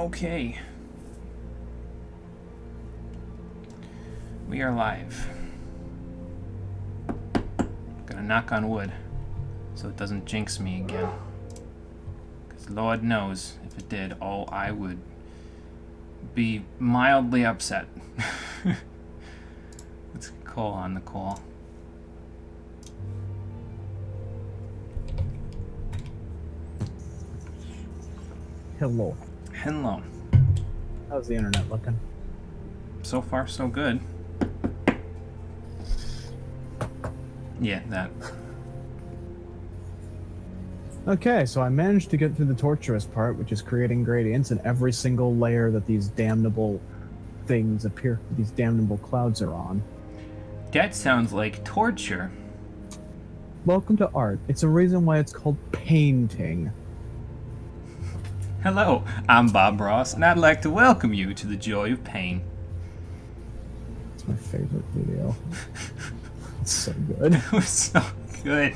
Okay. We are live. Gonna knock on wood so it doesn't jinx me again. Because Lord knows, if it did, I would be mildly upset. Let's call on the call. Hello. Hello. How's the internet looking? So far, so good. Yeah, that. Okay, so I managed to get through the torturous part, which is creating gradients in every single layer that these damnable things appear, these damnable clouds are on. That sounds like torture. Welcome to art. It's a reason why it's called painting. Hello, I'm Bob Ross, and I'd like to welcome you to the Joy of Pain. It's my favorite video. It's so good. It was so good.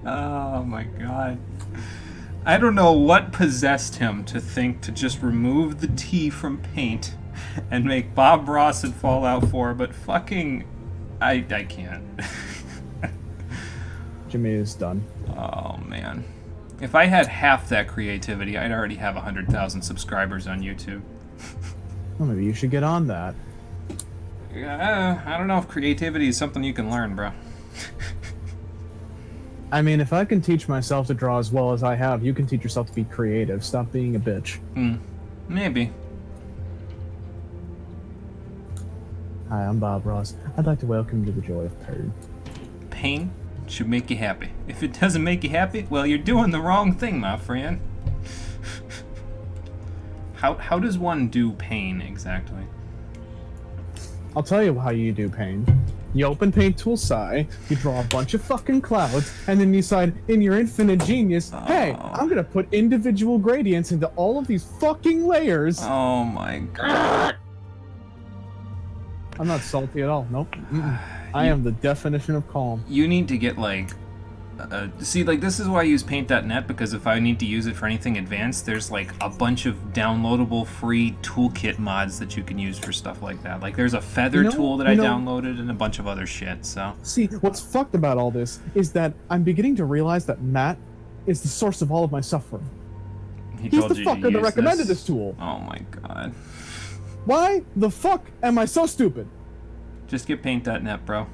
Oh my god. I don't know what possessed him to think to just remove the T from paint and make Bob Ross in Fallout 4, but fucking... I can't. Jimmy is done. Oh man. If I had half that creativity, I'd already have 100,000 subscribers on YouTube. Well, maybe you should get on that. I don't know if creativity is something you can learn, bro. I mean, if I can teach myself to draw as well as I have, you can teach yourself to be creative. Stop being a bitch. Maybe. Hi, I'm Bob Ross. I'd like to welcome you to the Joy of Pain. Pain should make you happy. If it doesn't make you happy, well, you're doing the wrong thing, my friend. How does one do pain exactly? I'll tell you how you do pain. You open Paint Tool Psi, you draw a bunch of fucking clouds, and then you decide, in your infinite genius, hey, I'm gonna put individual gradients into all of these fucking layers. Oh my god. I'm not salty at all. Nope. I am the definition of calm. You need to get like... see, like, this is why I use paint.net, because if I need to use it for anything advanced, there's like a bunch of downloadable free toolkit mods that you can use for stuff like that. Like, there's a feather tool that I downloaded and a bunch of other shit, so... See, what's fucked about all this is that I'm beginning to realize that Matt is the source of all of my suffering. He's the fucker that recommended this tool. Oh my god. Why the fuck am I so stupid? Just get paint.net, bro.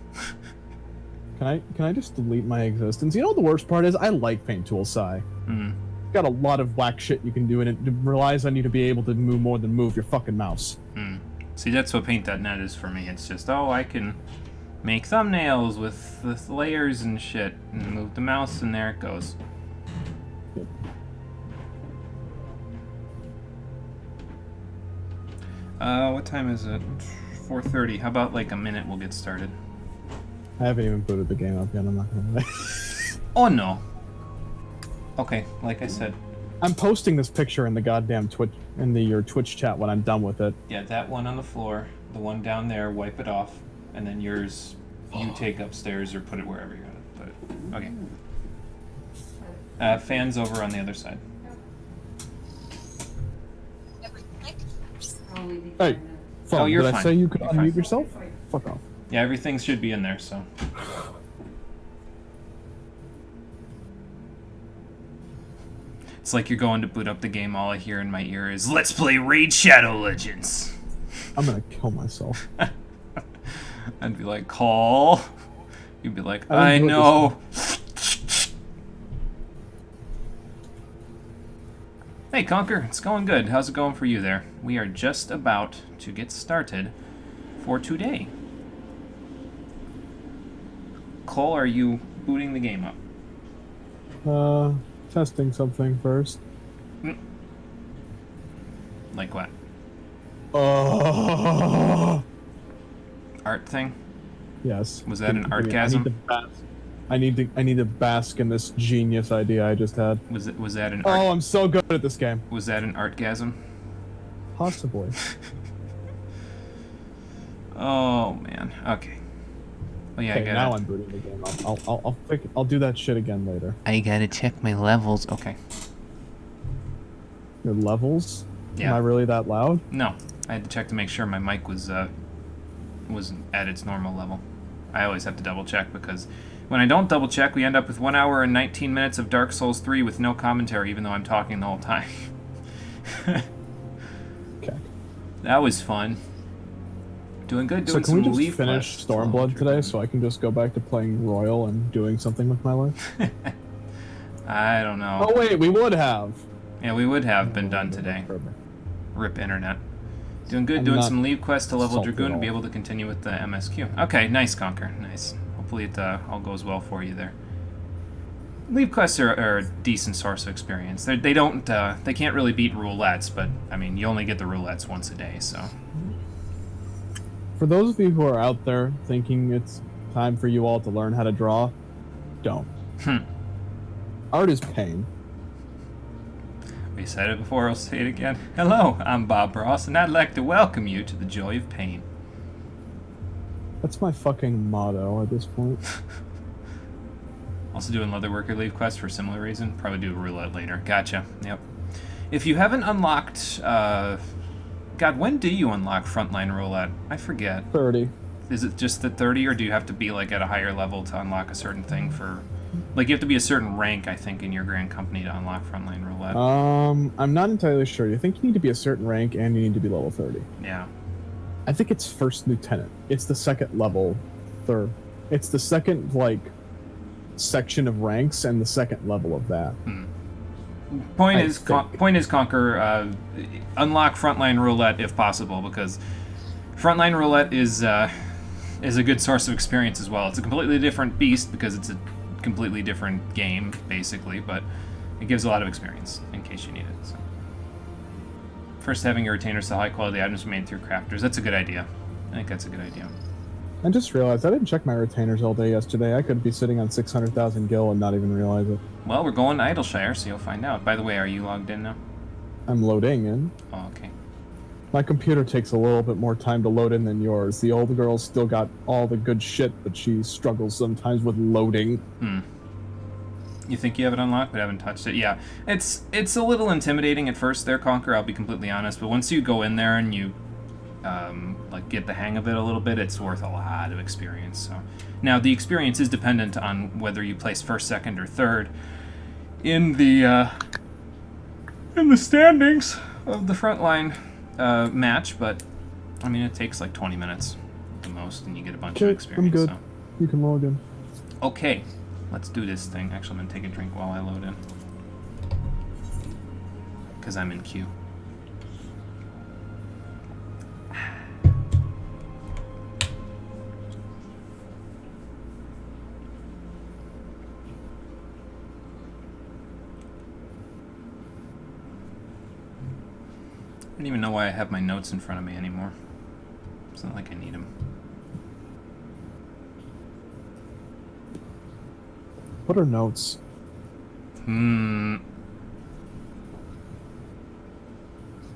Can I just delete my existence? You know what the worst part is? I like Paint Tool Psi. Got a lot of whack shit you can do, and it relies on you to be able to move more than move your fucking mouse. See, that's what paint.net is for me. It's just, oh, I can make thumbnails with layers and shit, and move the mouse, and there it goes. What time is it? 4:30. How about like a minute? We'll get started. I haven't even booted the game up yet. I'm not gonna lie. Oh no. Okay, like I said. I'm posting this picture in the goddamn your Twitch chat when I'm done with it. Yeah, that one on the floor, the one down there, wipe it off, and then yours, you take upstairs or put it wherever you're gonna put it. Okay. Fans over on the other side. Hey, phone, oh, you're did fine. I say you could You're unmute fine. yourself? Fuck off. Yeah, everything should be in there, so. It's like you're going to boot up the game, all I hear in my ear is, "Let's play Raid Shadow Legends!" I'm gonna kill myself. I'd be like, "Call." You'd be like, "I know." Hey, Conker, it's going good. How's it going for you there? We are just about to get started for today. Cole, are you booting the game up? Testing something first. Like what? Art thing? Yes. Was that an artgasm? I need to bask in this genius idea I just had. Was that an I'm so good at this game. Was that an artgasm? Possibly. Oh man. Okay. Oh yeah, okay, now I'm booting the game. I'll do that shit again later. I gotta check my levels. Okay. Your levels? Yeah. Am I really that loud? No, I had to check to make sure my mic was at its normal level. I always have to double check because when I don't double check, we end up with 1 hour and 19 minutes of Dark Souls 3 with no commentary, even though I'm talking the whole time. Okay. That was fun. Doing good. Doing So can we some just leaf finish quests. Stormblood today so I can just go back to playing Royal and doing something with my life? I don't know. Oh wait, we would have. Yeah, we would have been done today. Rip internet. Doing good. I'm Doing not some leave quests to level salty at Dragoon to be all. able to continue with the MSQ. Okay, nice, Conquer. Nice. Hopefully it all goes well for you there. Leave quests are a decent source of experience. They can't really beat roulettes, but I mean, you only get the roulettes once a day, so. For those of you who are out there thinking it's time for you all to learn how to draw, don't. Art is pain. We said it before, I'll say it again. Hello, I'm Bob Ross, and I'd like to welcome you to the joy of pain. That's my fucking motto at this point. Also doing Leatherworker leave quest for a similar reason. Probably do a roulette later. Gotcha. Yep. If you haven't unlocked... God, when do you unlock Frontline Roulette? I forget. 30. Is it just the 30, or do you have to be, like, at a higher level to unlock a certain thing for... Like, you have to be a certain rank, I think, in your Grand Company to unlock Frontline Roulette. I'm not entirely sure. You think you need to be a certain rank and you need to be level 30. Yeah. I think it's first lieutenant. It's the second level, third. It's the second, like, section of ranks and the second level of that. Point is, Conquer, unlock Frontline Roulette if possible, because Frontline Roulette is a good source of experience as well. It's a completely different beast because it's a completely different game, basically, but it gives a lot of experience in case you need it. So. First, having your retainers sell high-quality items made through crafters. That's a good idea. I think that's a good idea. I just realized I didn't check my retainers all day yesterday. I could be sitting on 600,000 gil and not even realize it. Well, we're going to Idleshire, so you'll find out. By the way, are you logged in now? I'm loading in. Oh, okay. My computer takes a little bit more time to load in than yours. The old girl's still got all the good shit, but she struggles sometimes with loading. You think you have it unlocked, but haven't touched it? Yeah. It's a little intimidating at first there, Conquer, I'll be completely honest, but once you go in there and you like get the hang of it a little bit, it's worth a lot of experience. So now the experience is dependent on whether you place first, second, or third in the standings of the frontline match, but I mean it takes like 20 minutes at the most, and you get a bunch of experience. I'm good. So. You can log in. Okay, let's do this thing. Actually, I'm gonna take a drink while I load in, because I'm in queue. I don't even know why I have my notes in front of me anymore. It's not like I need them. What are notes? Hmm.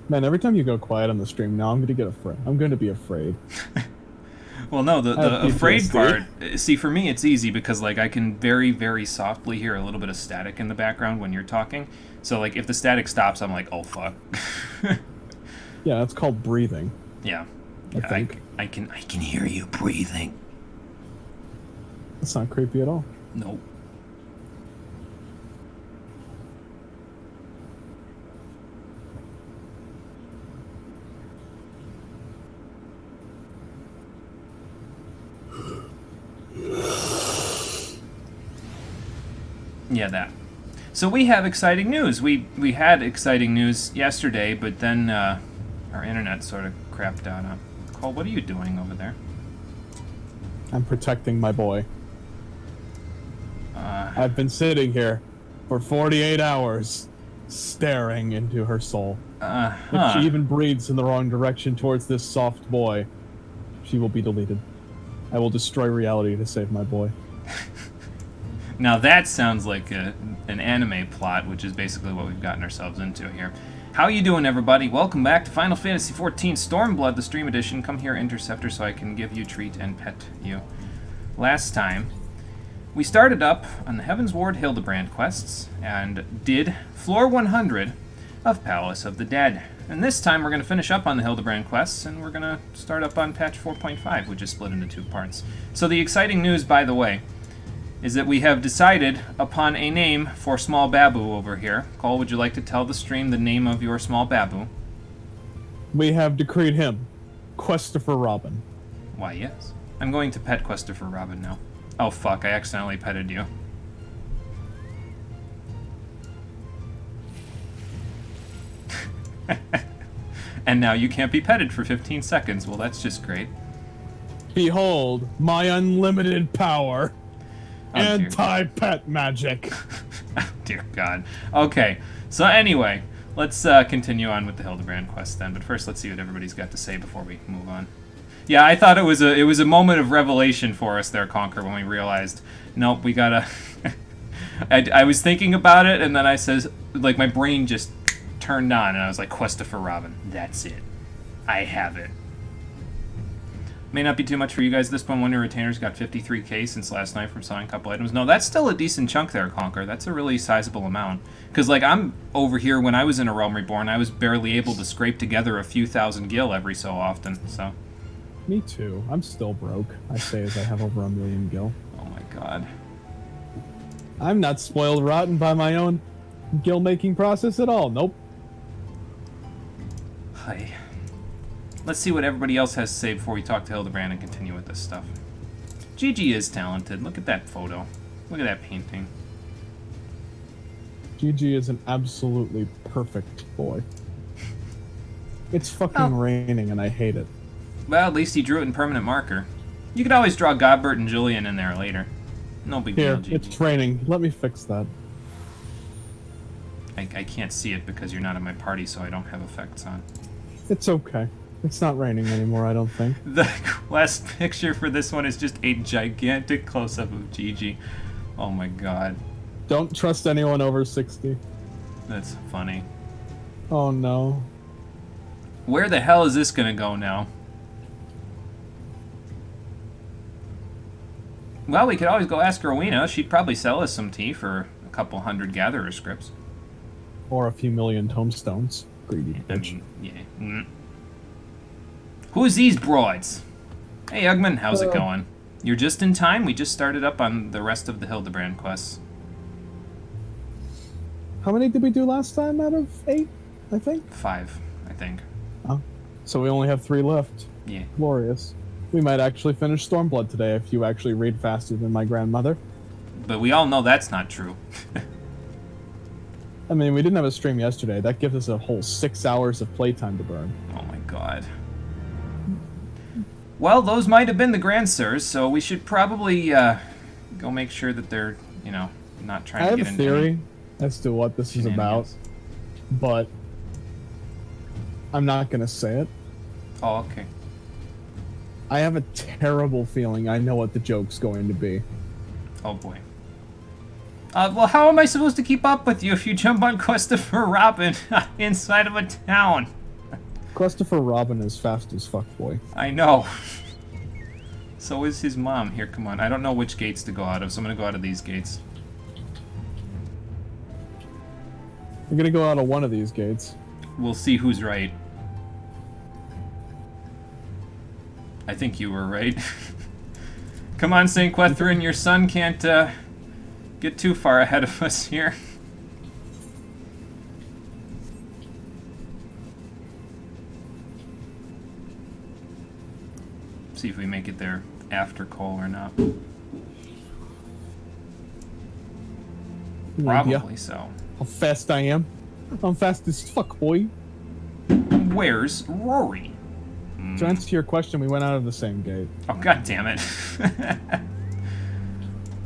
Man, every time you go quiet on the stream, now I'm going to get afraid. I'm going to be afraid. Well, no, the have afraid PTSD. part, see, for me, it's easy because, like, I can very, very softly hear a little bit of static in the background when you're talking. So, like, if the static stops, I'm like, oh, fuck. Yeah, that's called breathing. Yeah. I think. I can hear you breathing. That's not creepy at all. Nope. Yeah, that. So we have exciting news. We had exciting news yesterday, but then our internet sort of crapped out. Cole, what are you doing over there? I'm protecting my boy. I've been sitting here for 48 hours, staring into her soul. If she even breathes in the wrong direction towards this soft boy, she will be deleted. I will destroy reality to save my boy. Now that sounds like an anime plot, which is basically what we've gotten ourselves into here. How you doing, everybody? Welcome back to Final Fantasy XIV Stormblood, the stream edition. Come here, Interceptor, so I can give you treat and pet you. Last time, we started up on the Heavens Ward Hildebrand quests and did floor 100, of Palace of the Dead. And this time we're going to finish up on the Hildebrand quests, and we're going to start up on patch 4.5, which is split into 2 parts. So the exciting news, by the way, is that we have decided upon a name for small Babu over here. Cole, would you like to tell the stream the name of your small Babu? We have decreed him, Christopher Robin. Why, yes. I'm going to pet Christopher Robin now. Oh, fuck, I accidentally petted you. And now you can't be petted for 15 seconds. Well, that's just great. Behold, my unlimited power. Oh, dear Anti-pet magic. Oh, dear God. Okay, so anyway, let's continue on with the Hildebrand quest then. But first, let's see what everybody's got to say before we move on. Yeah, I thought it was a moment of revelation for us there, Conquer, when we realized, nope, we gotta... I was thinking about it, and then I says, like, my brain just turned on, and I was like, Christopher Robin, that's it. I have it. May not be too much for you guys. This point, one of your retainers got 53k since last night from selling a couple items. No, that's still a decent chunk there, Conquer. That's a really sizable amount. Because, like, I'm over here, when I was in A Realm Reborn, I was barely able to scrape together a few thousand gil every so often, so... Me too. I'm still broke. I say as I have over 1 million gil. Oh my God. I'm not spoiled rotten by my own gil making process at all. Nope. Hi. Let's see what everybody else has to say before we talk to Hildebrand and continue with this stuff. Gigi is talented. Look at that photo. Look at that painting. GG is an absolutely perfect boy. It's fucking raining and I hate it. Well, at least he drew it in permanent marker. You could always draw Godbert and Julian in there later. No big deal, Gigi. It's raining. Let me fix that. I can't see it because you're not in my party, so I don't have effects on. It's okay. It's not raining anymore, I don't think. The last picture for this one is just a gigantic close-up of Gigi. Oh my God. Don't trust anyone over 60. That's funny. Oh no. Where the hell is this gonna go now? Well, we could always go ask Rowena. She'd probably sell us some tea for a couple hundred gatherer scripts. Or a few million tomestones. Greedy bitch. I mean, yeah. Mm. Who's these broads? Hey, Ugman, how's it going? You're just in time. We just started up on the rest of the Hildebrand quests. How many did we do last time out of 8, I think? 5, I think. Oh. So we only have 3 left. Yeah. Glorious. We might actually finish Stormblood today if you actually read faster than my grandmother. But we all know that's not true. I mean, we didn't have a stream yesterday. That gives us a whole 6 hours of playtime to burn. Oh my God. Well, those might have been the Grandsirs, so we should probably go make sure that they're, you know, not trying to get into I have a theory as to what this is about, but I'm not going to say it. Oh, okay. I have a terrible feeling I know what the joke's going to be. Oh boy. Well, how am I supposed to keep up with you if you jump on Christopher Robin inside of a town? Christopher Robin is fast as fuck, boy. I know. So is his mom. Here, come on. I don't know which gates to go out of, so I'm gonna go out of these gates. You're gonna go out of one of these gates. We'll see who's right. I think you were right. Come on, St. Quethrin, your son can't get too far ahead of us here. See if we make it there after Cole or not. Probably so. How fast I am? I'm fast as fuck, boy. Where's Rory? To answer your question, we went out of the same gate. Oh, god damn it.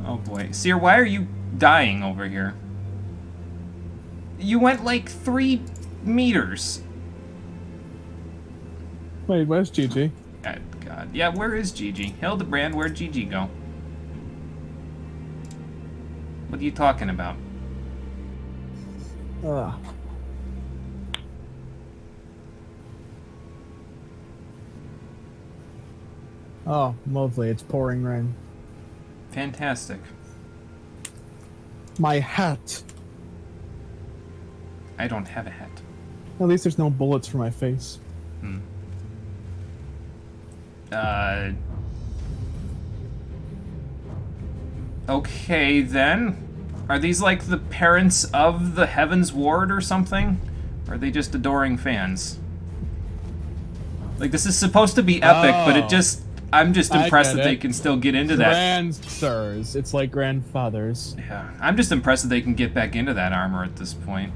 Oh boy. Seer, why are you dying over here? You went like 3 meters. Wait, where's Gigi? God. Yeah, where is Gigi? Hildebrand, where'd Gigi go? What are you talking about? Ugh. Oh, lovely. It's pouring rain. Fantastic. My hat. I don't have a hat. At least there's no bullets for my face. Okay, then. Are these like the parents of the Heaven's Ward or something? Or are they just adoring fans? Like, this is supposed to be epic, but it just... I'm just impressed that they can still get into that. Grandsirs. It's like grandfathers. Yeah, I'm just impressed that they can get back into that armor at this point.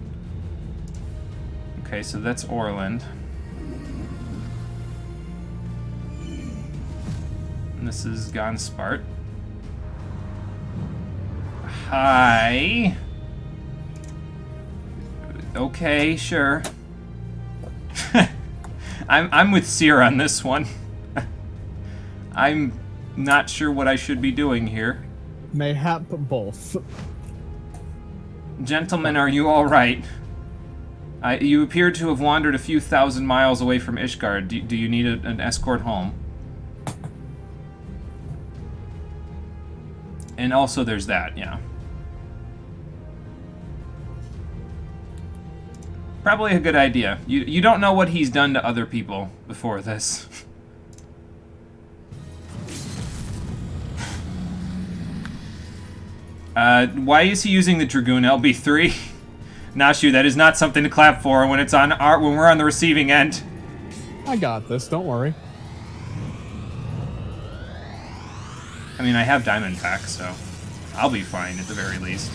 Okay, so that's Orland. And this is Gonspart. Hi. Okay, sure. I'm with Seer on this one. I'm not sure what I should be doing here. Mayhap both. Gentlemen, are you all right? You appear to have wandered a few thousand miles away from Ishgard. Do you need an escort home? And also there's that, yeah. Probably a good idea. You don't know what he's done to other people before this. Why is he using the Dragoon LB3? Nashu, that is not something to clap for when it's on when we're on the receiving end. I got this, don't worry. I mean, I have Diamond Pack, so I'll be fine at the very least.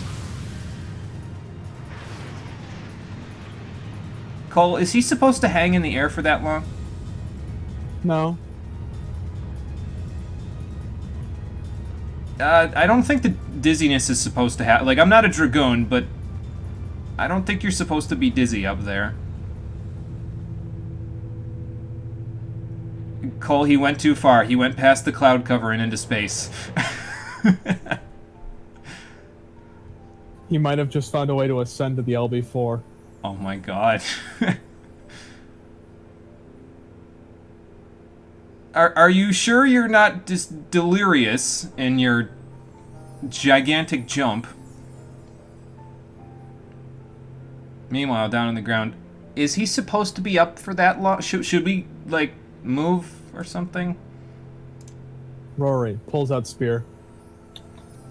Cole, is he supposed to hang in the air for that long? No. I don't think the dizziness is supposed to have... Like, I'm not a Dragoon, but I don't think you're supposed to be dizzy up there. Cole, he went too far. He went past the cloud cover and into space. He might have just found a way to ascend to the LB4. Oh my god. Are you sure you're not just delirious in your gigantic jump? Meanwhile, down on the ground, is he supposed to be up for that long? Should we, like, move or something? Rory pulls out spear.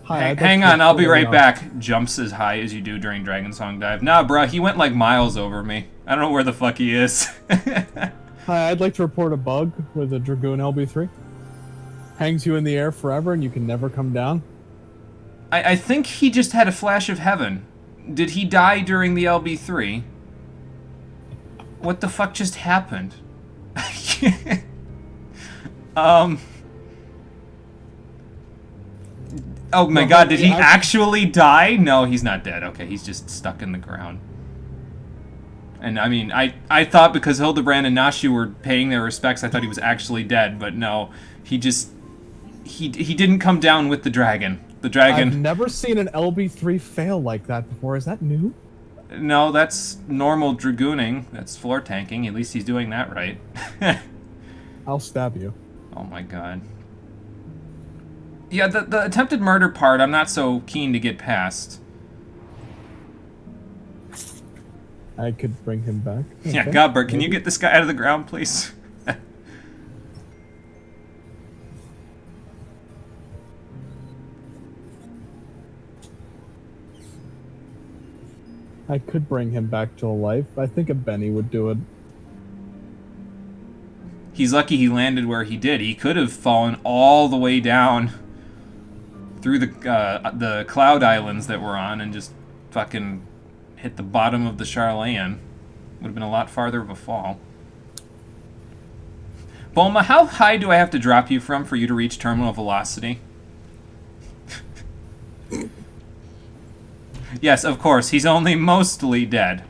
Hi, hang on, I'll be right back. Jumps as high as you do during Dragon Song Dive. Nah, bruh, he went like miles over me. I don't know where the fuck he is. Hi, I'd like to report a bug with a Dragoon LB3. Hangs you in the air forever and you can never come down. I think he just had a flash of heaven. Did he die during the LB3? What the fuck just happened? Oh my god, did he actually die? No, he's not dead. Okay, he's just stuck in the ground. And I mean, I thought because Hildebrand and Nashu were paying their respects, I thought he was actually dead, but no. He just... He didn't come down with the dragon. The dragon... I've never seen an LB3 fail like that before. Is that new? No, that's normal dragooning. That's floor tanking. At least he's doing that right. I'll stab you. Oh my god. Yeah, the attempted murder part, I'm not so keen to get past. I could bring him back. Okay, yeah, Godbert, can you get this guy out of the ground, please? I could bring him back to life. I think a Benny would do it. He's lucky he landed where he did. He could have fallen all the way down through the cloud islands that we're on and just fucking hit the bottom of the Charlayan. Would have been a lot farther of a fall. Bulma, how high do I have to drop you from for you to reach terminal velocity? Yes, of course, he's only mostly dead.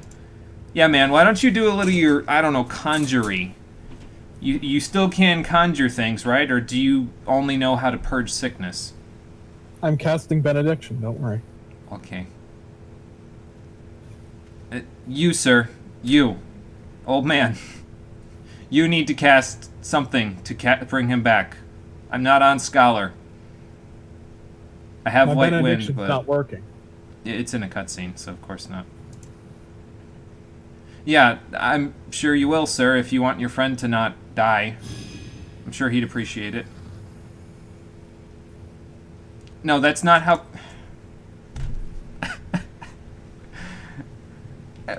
Yeah, man, why don't you do a little of your, I don't know, conjury? You still can conjure things, right? Or do you only know how to purge sickness? I'm casting benediction, don't worry. Okay. You, sir. You. Old man. You need to cast something to bring him back. I'm not on Scholar. I have My White Wind, benediction's but... not working. It's in a cutscene, so of course not. Yeah, I'm sure you will, sir, if you want your friend to not die. I'm sure he'd appreciate it. No, that's not how...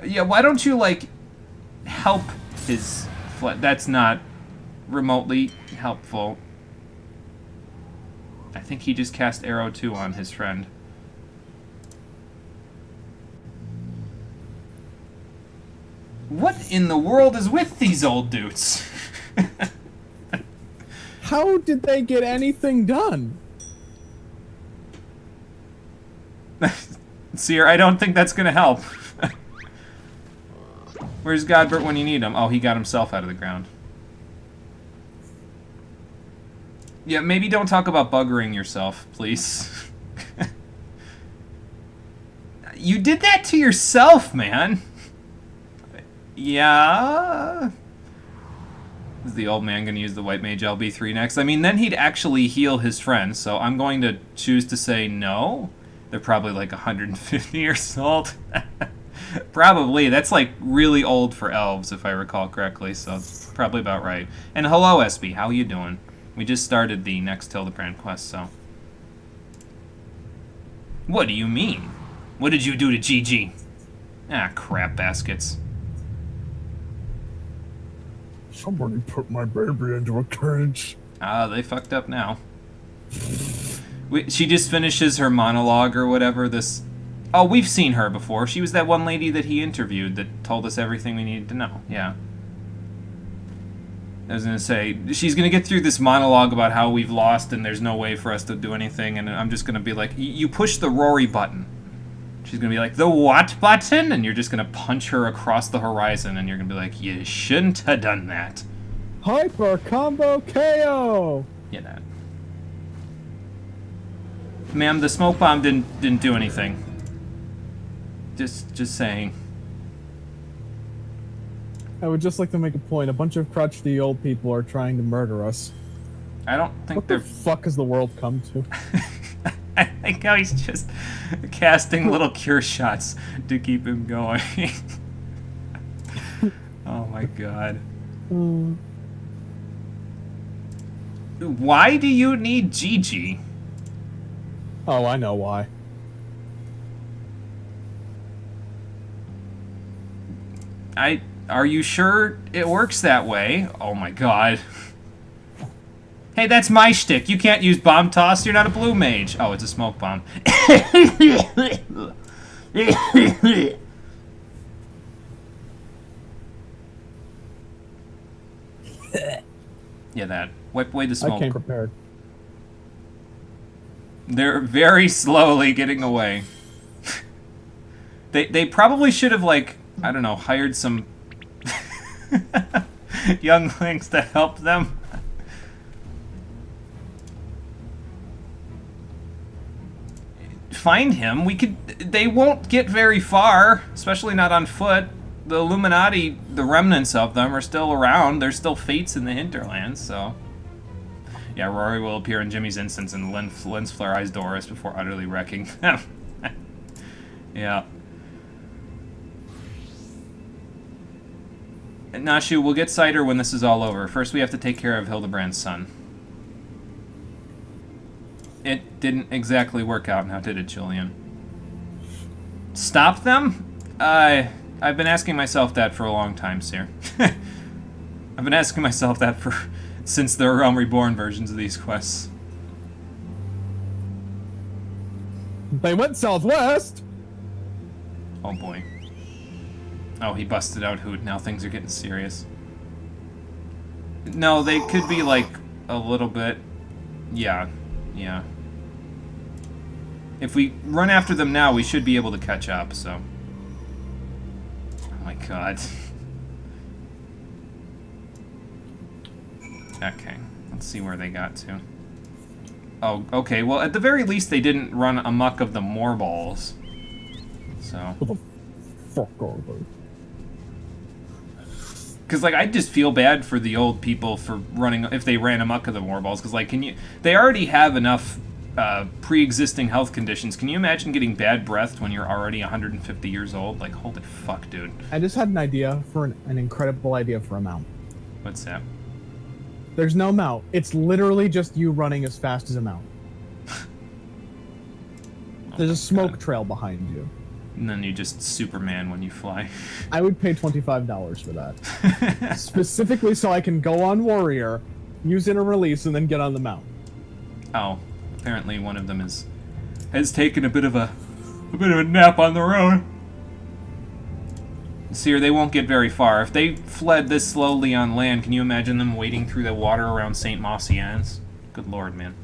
Yeah, why don't you, like, help his... That's not remotely helpful. I think he just cast Arrow 2 on his friend. What in the world is with these old dudes? How did they get anything done? Seer, I don't think that's gonna help. Where's Godbert when you need him? Oh, he got himself out of the ground. Yeah, maybe don't talk about buggering yourself, please. You did that to yourself, man. Yeah. Is the old man going to use the White Mage LB3 next? I mean, then he'd actually heal his friends, so I'm going to choose to say no. They're probably like 150 years old. Probably. That's like really old for elves, if I recall correctly, so it's probably about right. And hello, SB. How you doing? We just started the next Hildebrand quest, so... What do you mean? What did you do to Gigi? Ah, crap baskets. Somebody put my baby into a cage. Ah, they fucked up now. She just finishes her monologue or whatever, this... Oh, we've seen her before. She was that one lady that he interviewed that told us everything we needed to know. Yeah. I was gonna say, she's gonna get through this monologue about how we've lost and there's no way for us to do anything, and I'm just gonna be like, you push the Rory button. She's gonna be like, the what button? And you're just gonna punch her across the horizon, and you're gonna be like, you shouldn't have done that. Hyper combo KO! Yeah, that. Ma'am, the smoke bomb didn't do anything. Just saying. I would just like to make a point. A bunch of crotchety old people are trying to murder us. I don't think what they're... the fuck has the world come to? I think how he's just casting little cure shots to keep him going. Oh my god. Why do you need Gigi? Oh, I know why. Are you sure it works that way? Oh my god. Hey, that's my shtick. You can't use bomb toss. You're not a blue mage. Oh, it's a smoke bomb. Yeah, that. Wipe away the smoke. I came prepared. They're very slowly getting away. They probably should have, like, I don't know, hired some younglings to help them. Find him. They won't get very far, especially not on foot. The Illuminati, the remnants of them, are still around. There's still fates in the hinterlands, so... Yeah, Rory will appear in Jimmy's instance and lens flare eyes Doris before utterly wrecking them. Yeah. Nashu, we'll get Cider when this is all over. First we have to take care of Hildebrand's son. It didn't exactly work out now, did it, Julian? Stop them? I've been asking myself that for a long time, sir. I've been asking myself that since the Realm Reborn versions of these quests. They went southwest! Oh boy. Oh, he busted out Hoot. Now things are getting serious. No, they could be, like, a little bit... Yeah. Yeah. If we run after them now, we should be able to catch up, so... Oh my god. Okay. Let's see where they got to. Oh, okay. Well, at the very least, they didn't run amok of the Moorballs. So... What the fuck are they? Because, like, I just feel bad for the old people for running, if they ran amok of the Moorballs, because, like, they already have enough pre-existing health conditions. Can you imagine getting bad breath when you're already 150 years old? Like, holy fuck, dude. I just had an idea for an incredible idea for a mount. What's that? There's no mount. It's literally just you running as fast as a mount. There's a smoke trail behind you. And then you just Superman when you fly. I would pay $25 for that. Specifically so I can go on Warrior, use in a release, and then get on the mount. Oh, apparently one of them has taken a bit of a nap on the road. See, they won't get very far. If they fled this slowly on land, can you imagine them wading through the water around St. Mossians? Good lord, man.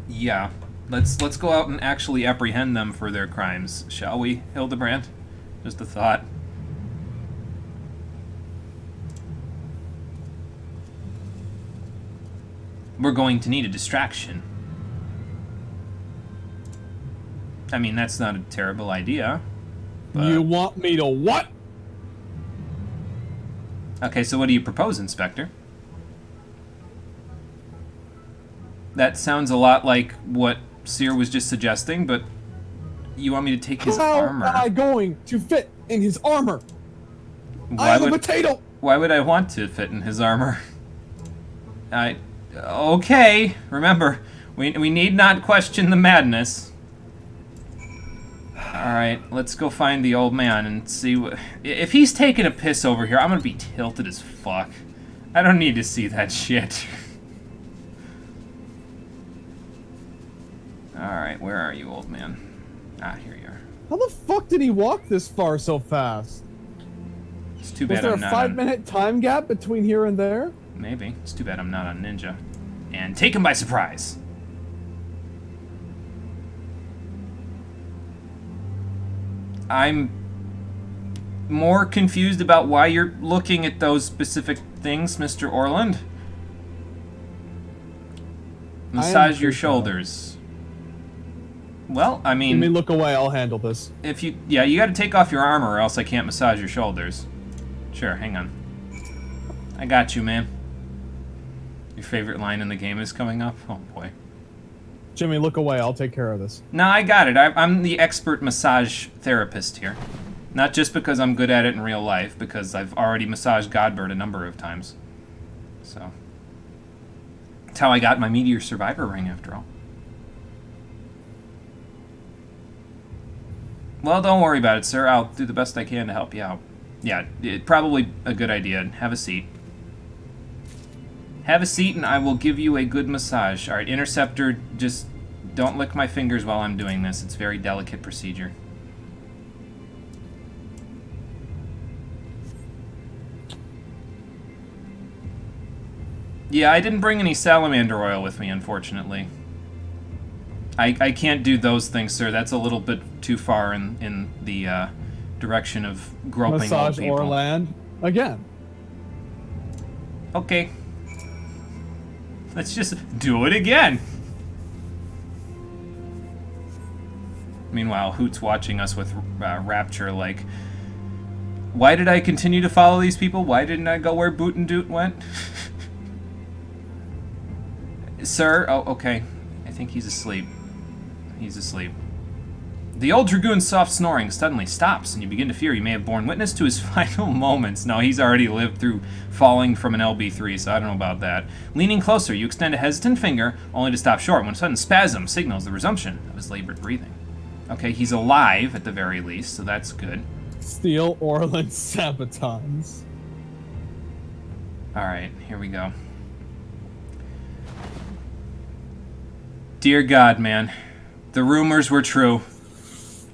Yeah. Let's go out and actually apprehend them for their crimes, shall we, Hildebrand? Just a thought. We're going to need a distraction. I mean, that's not a terrible idea. But... You want me to what? Okay, so what do you propose, Inspector? That sounds a lot like what Seer was just suggesting, but you want me to take his armor. How am I going to fit in his armor? I'm a potato! Why would I want to fit in his armor? Okay, remember, we need not question the madness. Alright, let's go find the old man and see what... If he's taking a piss over here, I'm gonna be tilted as fuck. I don't need to see that shit. Alright, where are you, old man? Ah, here you are. How the fuck did he walk this far so fast? It's too bad Was there I'm a not 5-minute time gap between here and there? Maybe. It's too bad I'm not on Ninja. And take him by surprise. I'm more confused about why you're looking at those specific things, Mr. Orland. Massage your shoulders. Well, I mean... Let me look away, I'll handle this. If you... Yeah, you gotta take off your armor or else I can't massage your shoulders. Sure, hang on. I got you, man. Your favorite line in the game is coming up? Oh, boy. Jimmy, look away, I'll take care of this. No, I got it. I'm the expert massage therapist here. Not just because I'm good at it in real life, because I've already massaged Godbird a number of times. So... That's how I got my Meteor Survivor ring, after all. Well, don't worry about it, sir. I'll do the best I can to help you out. Yeah, probably a good idea. Have a seat. Have a seat and I will give you a good massage. Alright, Interceptor, just don't lick my fingers while I'm doing this. It's a very delicate procedure. Yeah, I didn't bring any salamander oil with me, unfortunately. I can't do those things, sir. That's a little bit too far in the direction of groping massage old people. Massage Orland again. Okay. Let's just do it again. Meanwhile, Hoot's watching us with rapture, like, why did I continue to follow these people? Why didn't I go where Boot and Doot went? Sir? Oh, okay. I think he's asleep. He's asleep. The old dragoon's soft snoring suddenly stops, and you begin to fear you may have borne witness to his final moments. No, he's already lived through falling from an LB3, so I don't know about that. Leaning closer, you extend a hesitant finger, only to stop short when a sudden spasm signals the resumption of his labored breathing. Okay, he's alive at the very least, so that's good. Steal Orland Sabatons. Alright, here we go. Dear God, man. The rumors were true.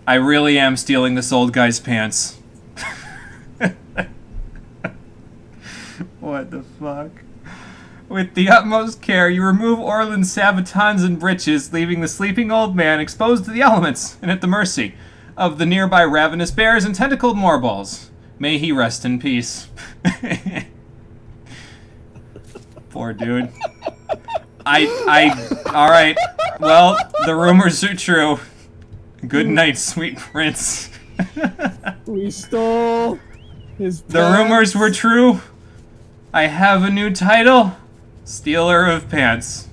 I really am stealing this old guy's pants. What the fuck? With the utmost care, you remove Orland's sabatons and breeches, leaving the sleeping old man exposed to the elements and at the mercy of the nearby ravenous bears and tentacled moorballs. May he rest in peace. Poor dude. Alright. Well, the rumors are true. Good night, sweet prince. We stole his pants. The rumors were true. I have a new title. Stealer of pants.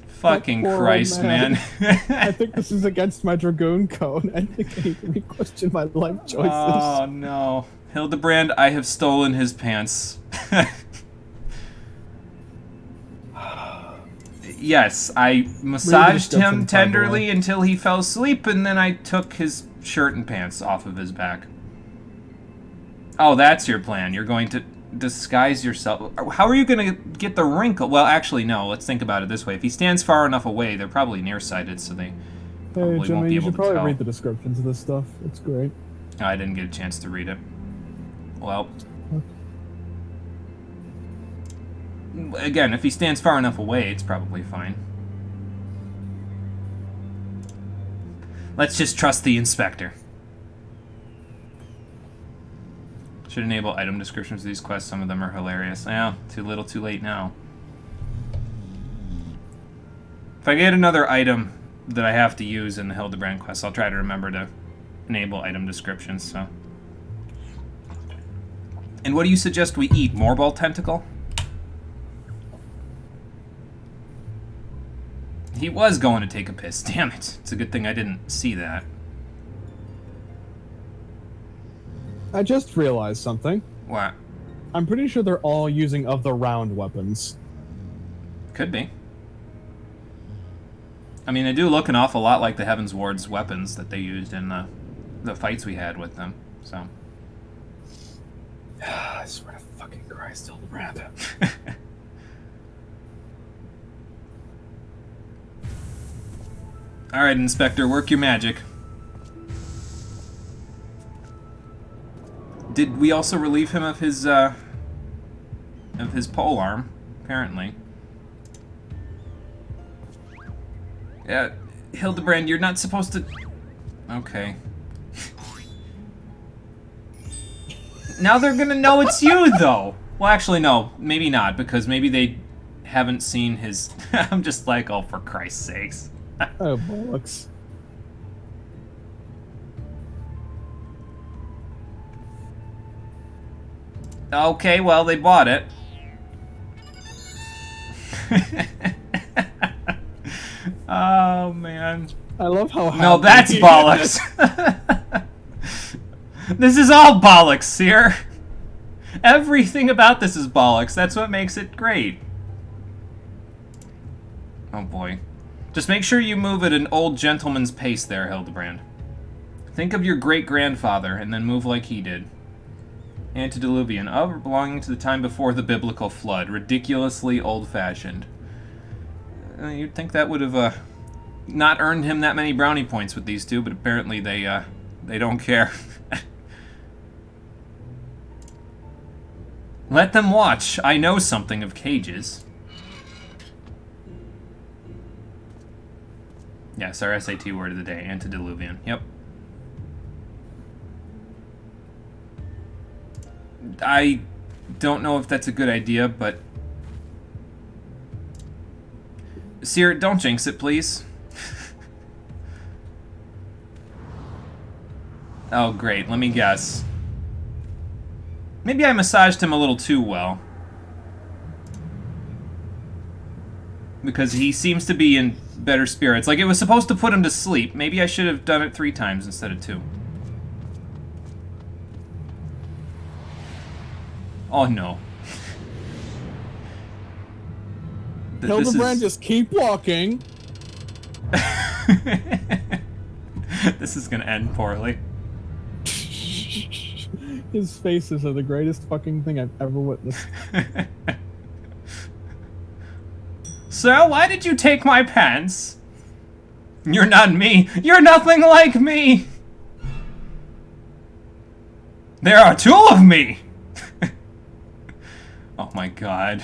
Fucking That poor old Christ, man. I think this is against my Dragoon code. I think I need to re-question my life choices. Oh, no. Hildebrand, I have stolen his pants. Yes, I massaged him tenderly until he fell asleep, and then I took his shirt and pants off of his back. Oh, that's your plan. You're going to disguise yourself. How are you going to get the wrinkle? Well, actually, no. Let's think about it this way. If he stands far enough away, they're probably nearsighted, so they probably Jimmy, won't be able to tell. you should probably read the descriptions of this stuff. It's great. Oh, I didn't get a chance to read it. Well... Again, if he stands far enough away, it's probably fine. Let's just trust the inspector. Should enable item descriptions of these quests. Some of them are hilarious. Yeah, too little, too late now. If I get another item that I have to use in the Hildebrand quest, I'll try to remember to enable item descriptions, so... And what do you suggest we eat? Morball tentacle? He was going to take a piss. Damn it. It's a good thing I didn't see that. I just realized something. What? I'm pretty sure they're all using of the round weapons. Could be. I mean, they do look an awful lot like the Heaven's Ward's weapons that they used in the fights we had with them, so... I swear to fucking Christ, Hildebrand. Alright, Inspector, work your magic. Did we also relieve him of his pole arm? Apparently. Yeah, Hildebrand, you're not supposed to... Okay. Now they're gonna know it's you, though! Well, actually, no. Maybe not, because maybe they haven't seen his... I'm just like, oh, for Christ's sakes. Oh, bollocks. Okay, well, they bought it. Oh, man. I love how happy... No, that's bollocks. This is all bollocks here. Everything about this is bollocks. That's what makes it great. Oh, boy. Just make sure you move at an old gentleman's pace there, Hildebrand. Think of your great-grandfather, and then move like he did. Antediluvian, belonging to the time before the biblical flood. Ridiculously old-fashioned. You'd think that would have not earned him that many brownie points with these two, but apparently they don't care. Let them watch. I know something of cages. Yes, our SAT word of the day, antediluvian. Yep. I don't know if that's a good idea, but... Seer, don't jinx it, please. Oh, great. Let me guess. Maybe I massaged him a little too well. Because he seems to be in better spirits. Like, it was supposed to put him to sleep. Maybe I should have done it 3 times instead of 2. Oh, no. Hildebrand, just keep walking. This is gonna end poorly. His faces are the greatest fucking thing I've ever witnessed. Sir, why did you take my pants? You're not me. You're nothing like me. There are 2 of me. Oh my god.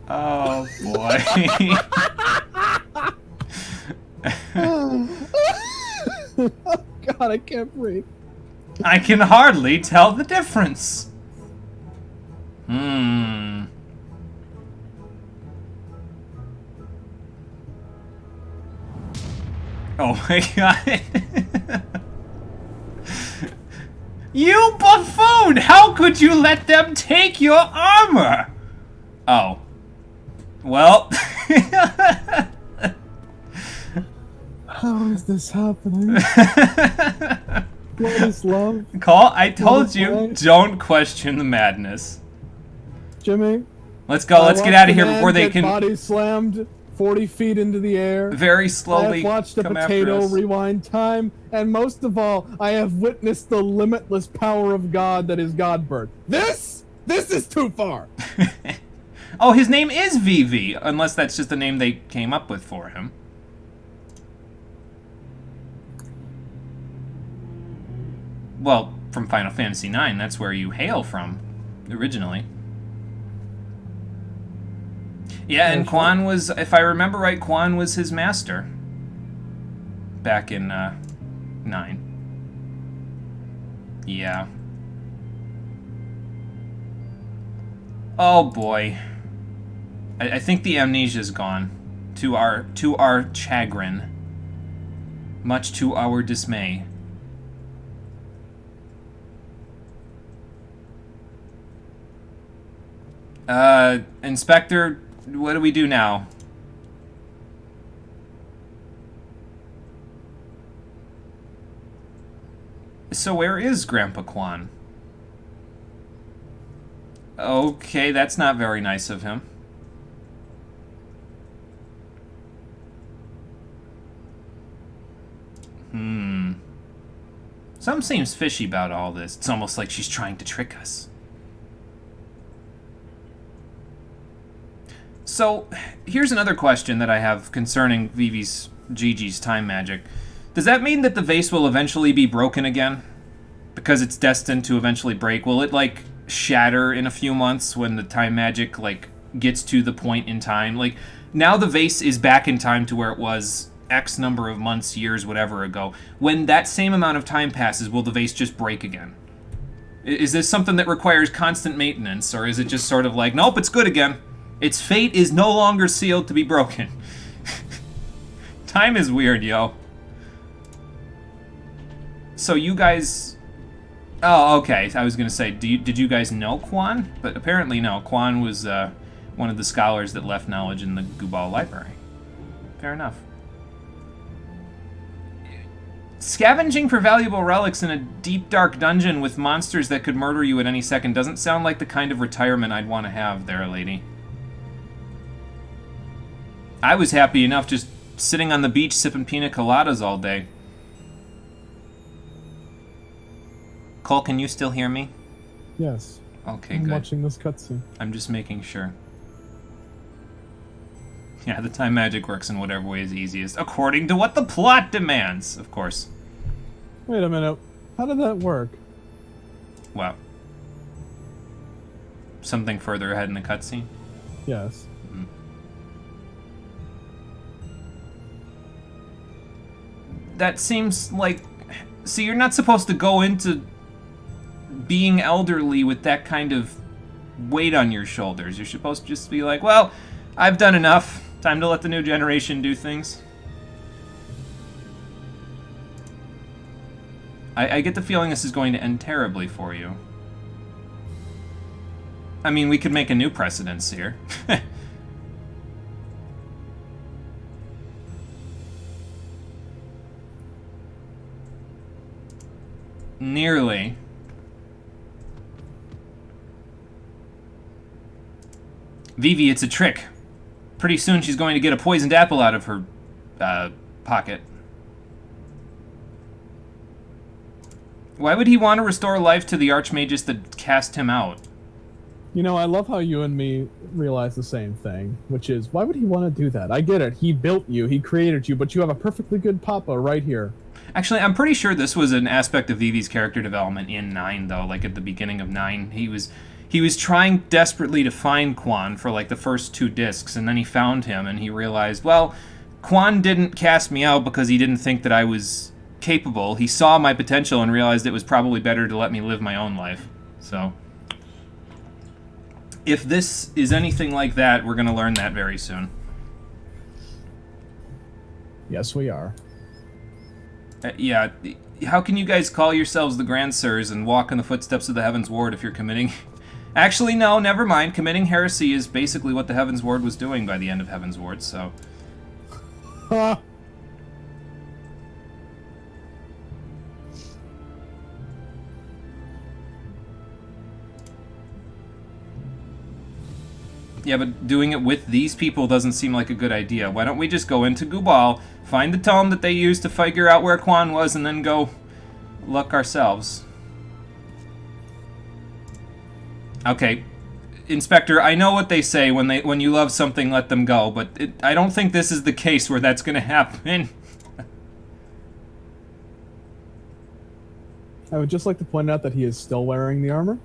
Oh boy. Oh god, I can't breathe. I can hardly tell the difference. Hmm. Oh my god. You buffoon! How could you let them take your armor? Oh. Well. How is this happening? What is love? Call, I told you, don't question the madness. Jimmy? Let's go, let's get out of here before they can... body slammed 40 feet into the air. Very slowly I have watched a come potato after us. rewind time, and most of all, I have witnessed the limitless power of God that is Godbird. This is too far! Oh, his name is VV, unless that's just the name they came up with for him. Well, from Final Fantasy IX, that's where you hail from, originally. Yeah, and Quan was, if I remember right, Quan was his master. Back in, 9. Yeah. Oh boy. I think the amnesia's gone. To our chagrin. Much to our dismay. Inspector, what do we do now? So where is Grandpa Quan? Okay, that's not very nice of him. Something seems fishy about all this. It's almost like she's trying to trick us. So, here's another question that I have concerning Gigi's time magic. Does that mean that the vase will eventually be broken again? Because it's destined to eventually break? Will it, like, shatter in a few months when the time magic, like, gets to the point in time? Like, now the vase is back in time to where it was X number of months, years, whatever ago. When that same amount of time passes, will the vase just break again? Is this something that requires constant maintenance, or is it just sort of like, nope, it's good again? Its fate is no longer sealed to be broken. Time is weird, yo. So you guys... Oh, okay. I was going to say, did you guys know Quan? But apparently no. Quan was one of the scholars that left knowledge in the Gubal Library. Fair enough. Scavenging for valuable relics in a deep, dark dungeon with monsters that could murder you at any second doesn't sound like the kind of retirement I'd want to have there, lady. I was happy enough just sitting on the beach sipping pina coladas all day. Cole, can you still hear me? Yes. Okay, I'm good. watching this cutscene. I'm just making sure. Yeah, the time magic works in whatever way is easiest, according to what the plot demands, of course. Wait a minute. How did that work? Wow. Something further ahead in the cutscene? Yes. That seems like... See, you're not supposed to go into being elderly with that kind of weight on your shoulders. You're supposed to just be like, well, I've done enough. Time to let the new generation do things. I get the feeling this is going to end terribly for you. I mean, we could make a new precedence here. Nearly. Vivi, it's a trick. Pretty soon she's going to get a poisoned apple out of her, pocket. Why would he want to restore life to the archmagus that cast him out? You know, I love how you and me realize the same thing, which is, why would he want to do that? I get it. He built you, he created you, but you have a perfectly good papa right here. Actually, I'm pretty sure this was an aspect of Vivi's character development in 9, though. Like, at the beginning of 9, he was trying desperately to find Quan for, like, the first 2 discs, and then he found him, and he realized, well, Quan didn't cast me out because he didn't think that I was capable. He saw my potential and realized it was probably better to let me live my own life. So, if this is anything like that, we're going to learn that very soon. Yes, we are. Yeah, how can you guys call yourselves the Grand Sirs and walk in the footsteps of the Heavens Ward if you're committing... Actually, no, never mind. Committing heresy is basically what the Heavens Ward was doing by the end of Heavens Ward, so... Ha! Yeah, but doing it with these people doesn't seem like a good idea. Why don't we just go into Gubal, find the tome that they used to figure out where Quan was, and then go look ourselves? Okay, Inspector, I know what they say when you love something, let them go, but I don't think this is the case where that's going to happen. I would just like to point out that he is still wearing the armor.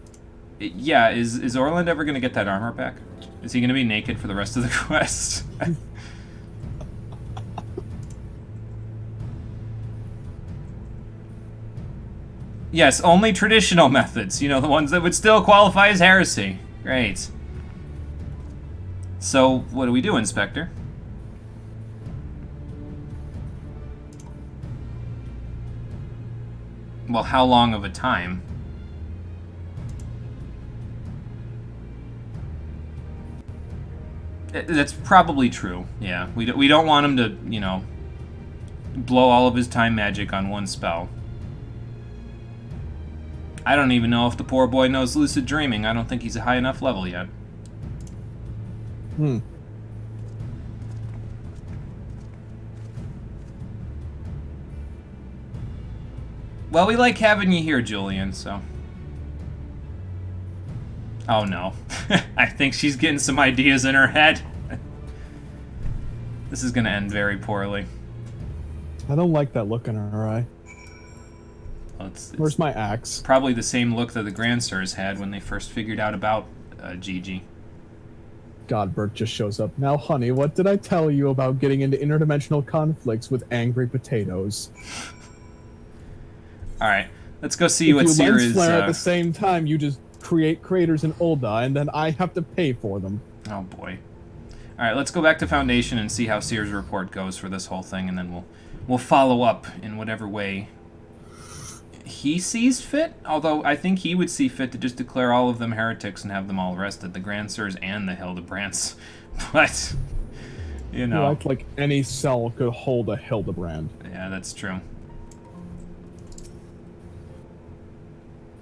Yeah, is Orland ever going to get that armor back? Is he going to be naked for the rest of the quest? Yes, only traditional methods. You know, the ones that would still qualify as heresy. Great. So, what do we do, Inspector? Well, how long of a time? That's probably true, yeah. We don't want him to, you know, blow all of his time magic on one spell. I don't even know if the poor boy knows lucid dreaming. I don't think he's a high enough level yet. Well, we like having you here, Julian, so... Oh no. I think she's getting some ideas in her head. This is gonna end very poorly. I don't like that look in her eye. Well, Where's my axe? Probably the same look that the Grand Sirs had when they first figured out about Gigi. Godbert just shows up. Now, honey, what did I tell you about getting into interdimensional conflicts with angry potatoes? Alright, let's go see what Seer is... If you lens flare at the same time, you just create craters in Ul'dah, and then I have to pay for them. Oh boy. Alright, let's go back to Foundation and see how Seer's report goes for this whole thing, and then we'll follow up in whatever way he sees fit. Although, I think he would see fit to just declare all of them heretics and have them all arrested, the Grand Sirs and the Hildebrands. But, you know... You act like any cell could hold a Hildebrand. Yeah, that's true.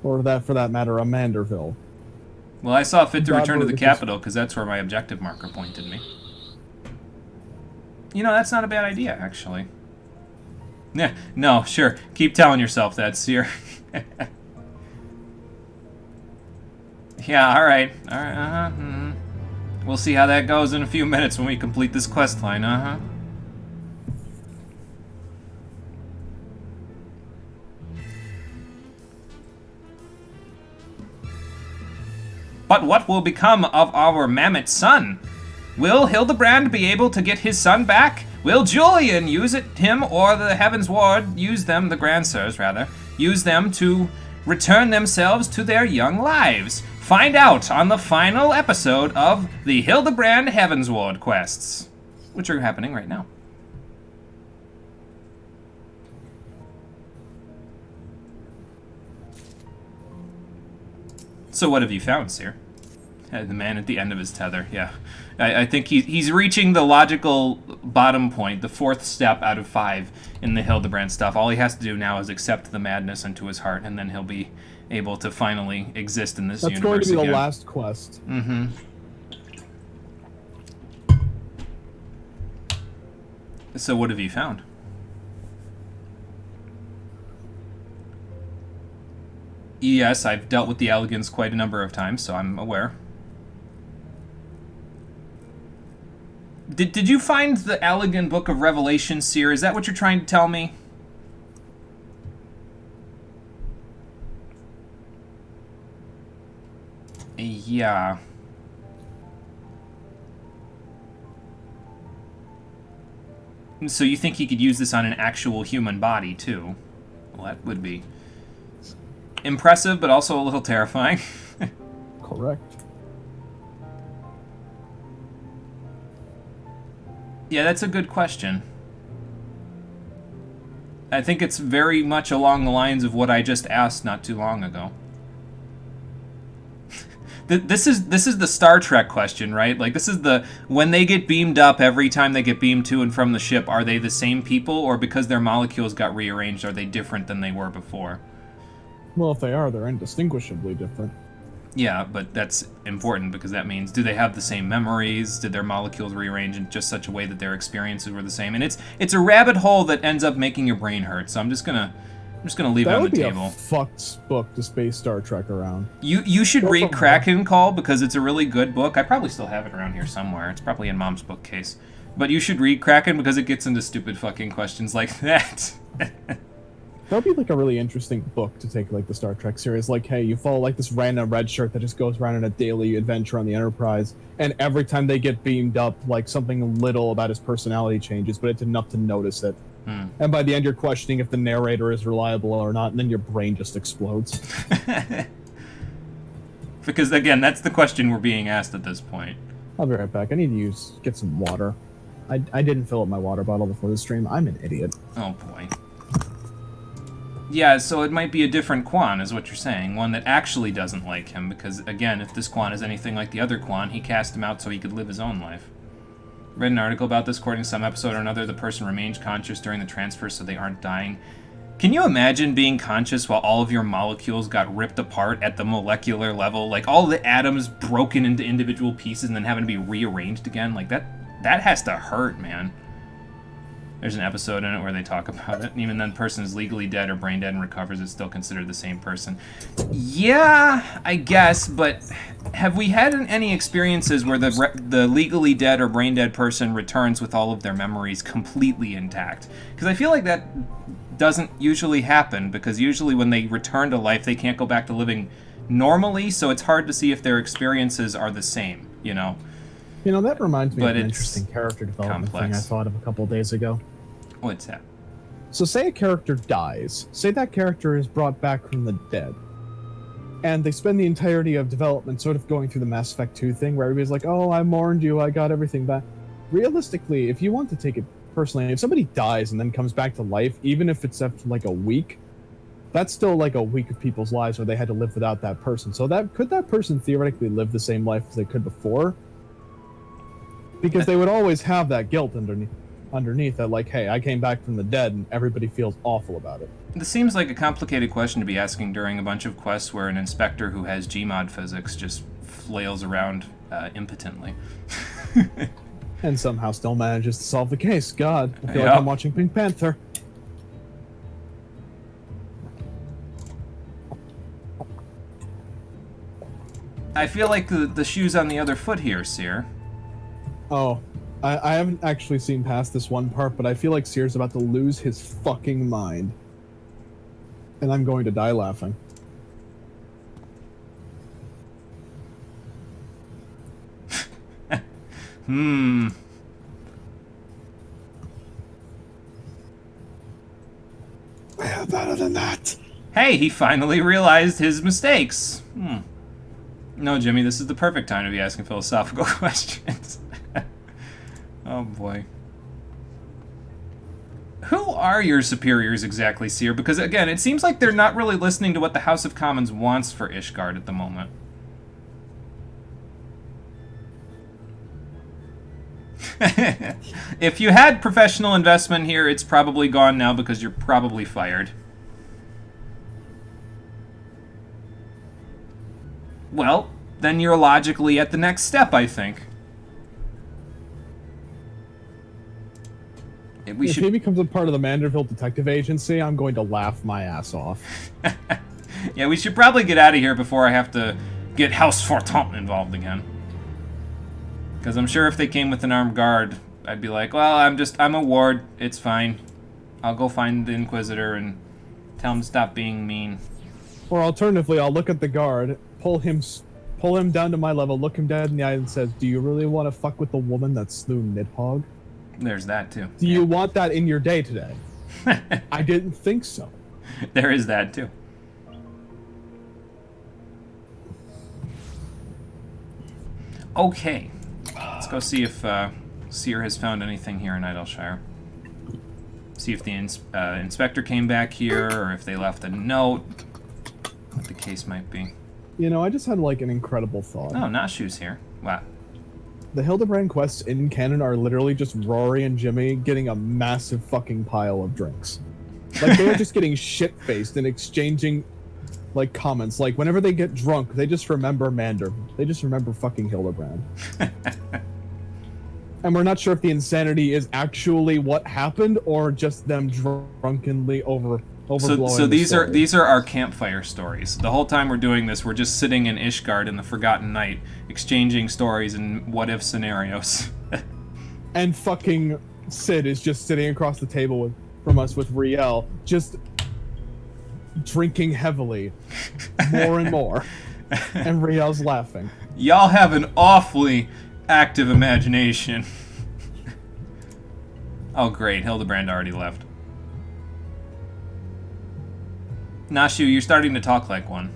Or that, for that matter, a Manderville. Well, I saw fit to return to the Godbert capital because that's where my objective marker pointed me. You know, that's not a bad idea, actually. Yeah, no, sure. Keep telling yourself that, Seer. Yeah, alright. Alright, uh-huh. Mm-hmm. We'll see how that goes in a few minutes when we complete this quest line, uh-huh. But what will become of our mammoth son? Will Hildebrand be able to get his son back? Will Julian use him or the Heavens Ward use them, the Grand Sirs rather, use them to return themselves to their young lives? Find out on the final episode of the Hildebrand Heavens Ward quests, which are happening right now. So what have you found, Seer? The man at the end of his tether, yeah. I think he's reaching the logical bottom point, the fourth step out of 5 in the Hildebrand stuff. All he has to do now is accept the madness into his heart, and then he'll be able to finally exist in this universe again. That's going to be the last quest. Mm-hmm. So what have you found? Yes, I've dealt with the Elegans quite a number of times, so I'm aware. Did you find the Elegant Book of Revelation, Seer? Is that what you're trying to tell me? Yeah. So you think he could use this on an actual human body, too? Well, that would be impressive, but also a little terrifying. Correct. Yeah, that's a good question. I think it's very much along the lines of what I just asked not too long ago. This is the Star Trek question, right? Like, this is the, when they get beamed up, every time they get beamed to and from the ship, are they the same people, or because their molecules got rearranged, are they different than they were before? Well, if they are, they're indistinguishably different. Yeah, but that's important because that means, do they have the same memories? Did their molecules rearrange in just such a way that their experiences were the same? And it's a rabbit hole that ends up making your brain hurt. So I'm just gonna leave it on the table. That would be a fucked book to space Star Trek around. You should read Kraken Call because it's a really good book. I probably still have it around here somewhere. It's probably in Mom's bookcase. But you should read Kraken because it gets into stupid fucking questions like that. That would be like a really interesting book to take like the Star Trek series. Like, hey, you follow like this random red shirt that just goes around on a daily adventure on the Enterprise, and every time they get beamed up, like something little about his personality changes, but it's enough to notice it. And by the end, you're questioning if the narrator is reliable or not, and then your brain just explodes. Because, again, that's the question we're being asked at this point. I'll be right back. I need to get some water. I didn't fill up my water bottle before the stream. I'm an idiot. Oh, boy. Yeah, so it might be a different Quan, is what you're saying. One that actually doesn't like him, because, again, if this Quan is anything like the other Quan, he cast him out so he could live his own life. Read an article about this. According to some episode or another, the person remains conscious during the transfer so they aren't dying. Can you imagine being conscious while all of your molecules got ripped apart at the molecular level? Like, all the atoms broken into individual pieces and then having to be rearranged again? Like, that has to hurt, man. There's an episode in it where they talk about it. And even then, the person is legally dead or brain dead and recovers, it's still considered the same person. Yeah, I guess, but have we had any experiences where the legally dead or brain dead person returns with all of their memories completely intact? Because I feel like that doesn't usually happen, because usually when they return to life, they can't go back to living normally, so it's hard to see if their experiences are the same, you know? You know, that reminds me of an interesting character development thing I thought of a couple of days ago. What's that? So say a character dies. Say that character is brought back from the dead. And they spend the entirety of development sort of going through the Mass Effect 2 thing, where everybody's like, oh, I mourned you, I got everything back. Realistically, if you want to take it personally, if somebody dies and then comes back to life, even if it's after like a week, that's still like a week of people's lives where they had to live without that person. So could that person theoretically live the same life as they could before? Because they would always have that guilt underneath that, like, hey, I came back from the dead, and everybody feels awful about it. This seems like a complicated question to be asking during a bunch of quests where an inspector who has Gmod physics just flails around impotently. And somehow still manages to solve the case. God, I feel like I'm watching Pink Panther. I feel like the shoe's on the other foot here, Seer. Oh, I haven't actually seen past this one part, but I feel like Seer's about to lose his fucking mind. And I'm going to die laughing. We're better than that. Hey, he finally realized his mistakes. No, Jimmy, this is the perfect time to be asking philosophical questions. Oh, boy. Who are your superiors exactly, Seer? Because, again, it seems like they're not really listening to what the House of Commons wants for Ishgard at the moment. If you had professional investment here, it's probably gone now because you're probably fired. Well, then you're logically at the next step, I think. If he becomes a part of the Manderville Detective Agency, I'm going to laugh my ass off. Yeah, we should probably get out of here before I have to get House Fortant involved again. Because I'm sure if they came with an armed guard, I'd be like, well, I'm a ward, it's fine. I'll go find the Inquisitor and tell him to stop being mean. Or alternatively, I'll look at the guard, pull him down to my level, look him dead in the eye and says, do you really want to fuck with the woman that slew Nidhogg? There's that, too. Do you want that in your day today? I didn't think so. There is that, too. Okay. Let's go see if Seer has found anything here in Idleshire. See if the inspector came back here, or if they left a note. What the case might be. You know, I just had like an incredible thought. Oh, Nashu's here. Wow. The Hildebrand quests in canon are literally just Rory and Jimmy getting a massive fucking pile of drinks. Like, they're just getting shit-faced and exchanging, like, comments. Like, whenever they get drunk, they just remember Mander. They just remember fucking Hildebrand. And we're not sure if the insanity is actually what happened or just them drunkenly overblowing So the story. these are our campfire stories. The whole time we're doing this, we're just sitting in Ishgard in the Forgotten Night, exchanging stories and what-if scenarios. And fucking Sid is just sitting across the table from us with Riel, just drinking heavily, more and more. And Riel's laughing. Y'all have an awfully active imagination. Oh great, Hildebrand already left. Nashu, you're starting to talk like one.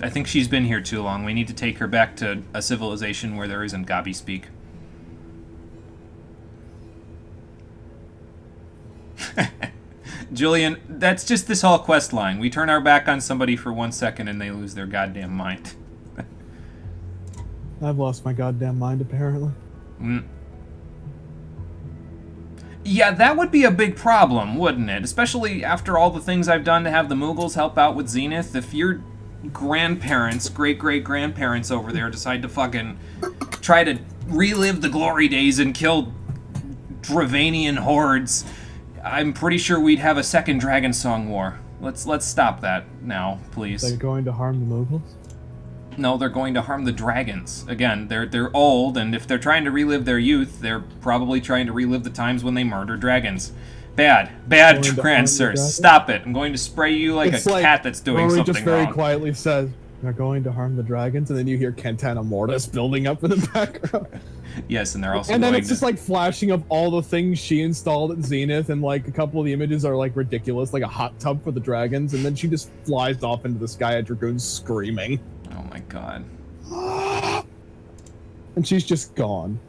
I think she's been here too long. We need to take her back to a civilization where there isn't Gabi speak. Julian, that's just this whole quest line. We turn our back on somebody for 1 second and they lose their goddamn mind. I've lost my goddamn mind, apparently. Yeah, that would be a big problem, wouldn't it? Especially after all the things I've done to have the Mughals help out with Zenith. If your grandparents, great-great-grandparents over there decide to fucking try to relive the glory days and kill Dravanian hordes, I'm pretty sure we'd have a second Dragon Song war. Let's stop that now, please. They're going to harm the Mughals? No, they're going to harm the dragons. Again, they're old, and if they're trying to relive their youth, they're probably trying to relive the times when they murdered dragons. Bad Grandsir. Stop it. I'm going to spray you like a cat that's doing Rory something just very wrong. quietly says, they're going to harm the dragons, and then you hear Cantana Mortis building up in the background. Yes, and they're also And then going it's just to... like flashing of all the things she installed at Zenith, and like a couple of the images are like ridiculous, like a hot tub for the dragons, and then she just flies off into the sky at Dragoons screaming. Oh my god. And she's just gone.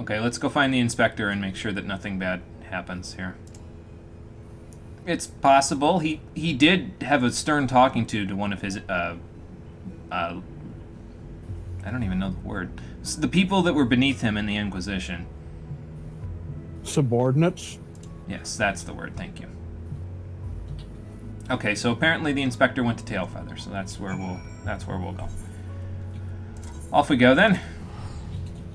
Okay, let's go find the inspector and make sure that nothing bad happens here. It's possible. He did have a stern talking to one of his, I don't even know the word. The people that were beneath him in the Inquisition. Subordinates? Yes, that's the word, thank you. Okay, so apparently the inspector went to Tailfeather, so that's where we'll go. Off we go then.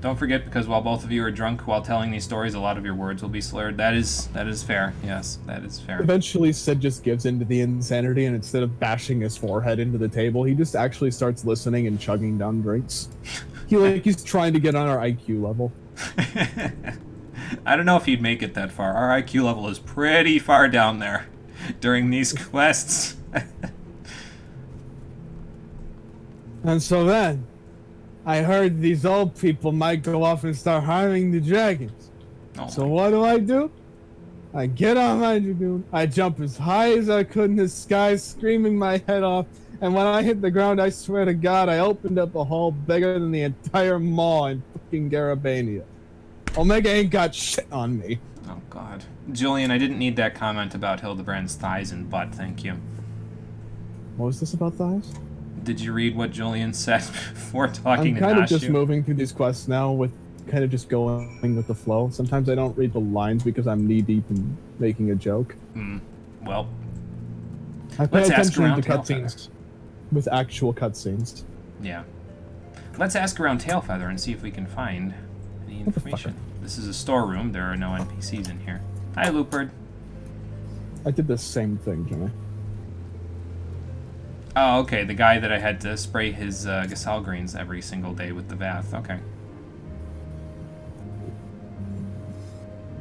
Don't forget, because while both of you are drunk while telling these stories, a lot of your words will be slurred. That is fair. Yes, that is fair. Eventually, Sid just gives into the insanity, and instead of bashing his forehead into the table, he just actually starts listening and chugging down drinks. He's trying to get on our IQ level. I don't know if he'd make it that far. Our IQ level is pretty far down there during these quests. And so then, I heard these old people might go off and start harming the dragons. Oh So what do? I get on my Dragoon, I jump as high as I could in the sky, screaming my head off, and when I hit the ground, I swear to God, I opened up a hole bigger than the entire mall in fucking Garabania. Omega ain't got shit on me. Oh god. Julian, I didn't need that comment about Hildebrand's thighs and butt, thank you. What was this about thighs? Did you read what Julian said before talking to I'm kind of Nashu? just moving through these quests now with kind of just going with the flow. Sometimes I don't read the lines because I'm knee-deep in making a joke. Well, I pay let's ask attention around to cutscenes with actual cutscenes. yeah. Let's ask around Tailfeather and see if we can find any information. This is a storeroom. There are no NPCs in here. Hi, Loopard. I did the same thing, Jimmy. Oh, okay. The guy that I had to spray his Gasal greens every single day with the Vath. Okay.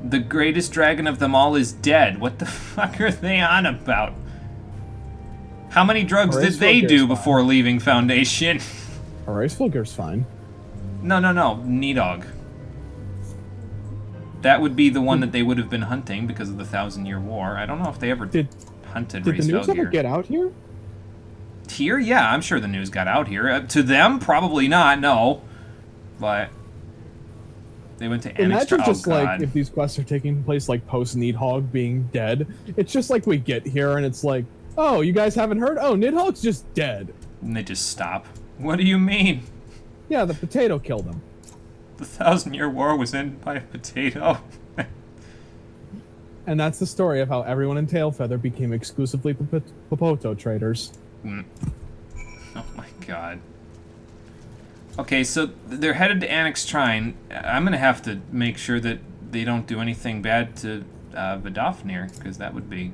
The greatest dragon of them all is dead. What the fuck are they on about? How many drugs did they do before leaving Foundation? Horacevolger's fine. No. Nidog. That would be the one that they would have been hunting because of the 1,000-Year War. I don't know if they ever hunted Did the news ever get out here? Here? Yeah, I'm sure the news got out here. To them? Probably not, no. But... They went to Annex Imagine Shrine. just Oh, like God. if these quests are taking place like post Needhog being dead. It's just like we get here and it's like, oh, you guys haven't heard? Oh, Nidhogg's just dead. And they just stop. What do you mean? Yeah, the potato killed him. The 1,000-Year War was ended by a potato. And that's the story of how everyone in Tailfeather became exclusively Popoto traders. Oh my god. Okay, so they're headed to Annex Shrine. I'm gonna have to make sure that they don't do anything bad to Vidofnir, because that would be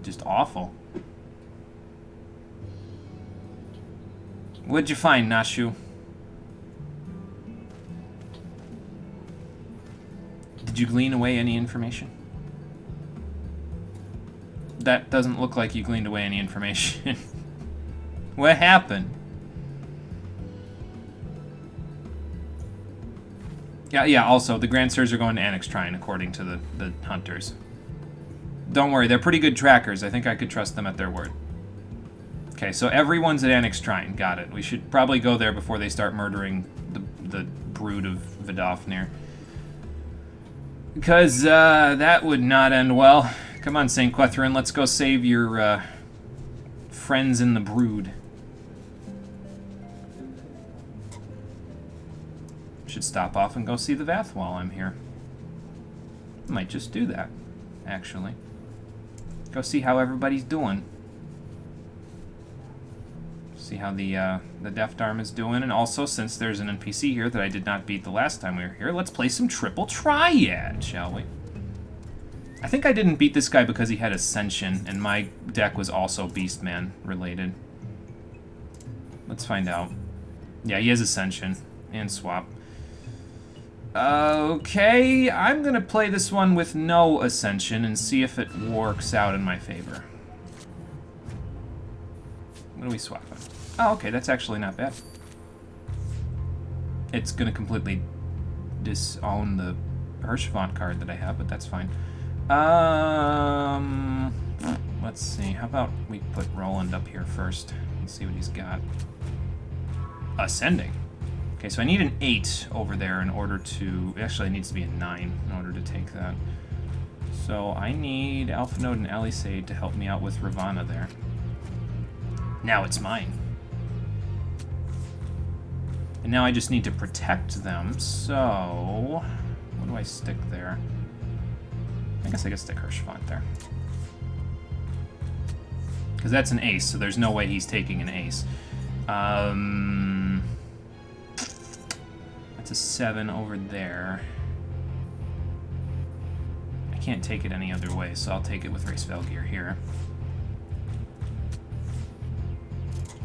just awful. What'd you find, Nashu? Did you glean away any information? That doesn't look like you gleaned away any information. What happened? Yeah, also, the Grand Sirs are going to Annex Shrine, according to the hunters. Don't worry, they're pretty good trackers. I think I could trust them at their word. Okay, so everyone's at Annex Shrine. Got it. We should probably go there before they start murdering the brood of Vidofnir. Because that would not end well. Come on, St. Quethrin, let's go save your friends in the brood. Should stop off and go see the Vath while I'm here. Might just do that, actually. Go see how everybody's doing. See how the Deft Arm is doing, and also, since there's an NPC here that I did not beat the last time we were here, let's play some Triple Triad, shall we? I think I didn't beat this guy because he had Ascension, and my deck was also Beastman related. Let's find out. Yeah, he has Ascension and Swap. Okay, I'm gonna play this one with no Ascension and see if it works out in my favor. What do we swap on? Oh, okay, that's actually not bad. It's gonna completely disown the Hirschfont card that I have, but that's fine. Let's see. How about we put Roland up here first and see what he's got. Ascending. Okay, so I need an 8 over there in order to... Actually, it needs to be a 9 in order to take that. So I need Alpha Node and Alisade to help me out with Ravana there. Now it's mine. And now I just need to protect them, so... What do I stick there? I guess I could stick Hirschfont there. Because that's an ace, so there's no way he's taking an ace. That's a 7 over there. I can't take it any other way, so I'll take it with Race Velgear here.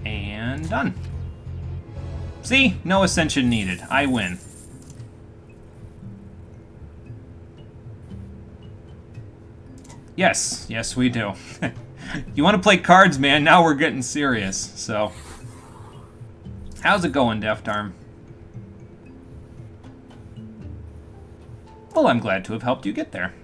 And done. See? No Ascension needed. I win. Yes. Yes, we do. You want to play cards, man? Now we're getting serious, so... How's it going, Deft Arm? Well, I'm glad to have helped you get there.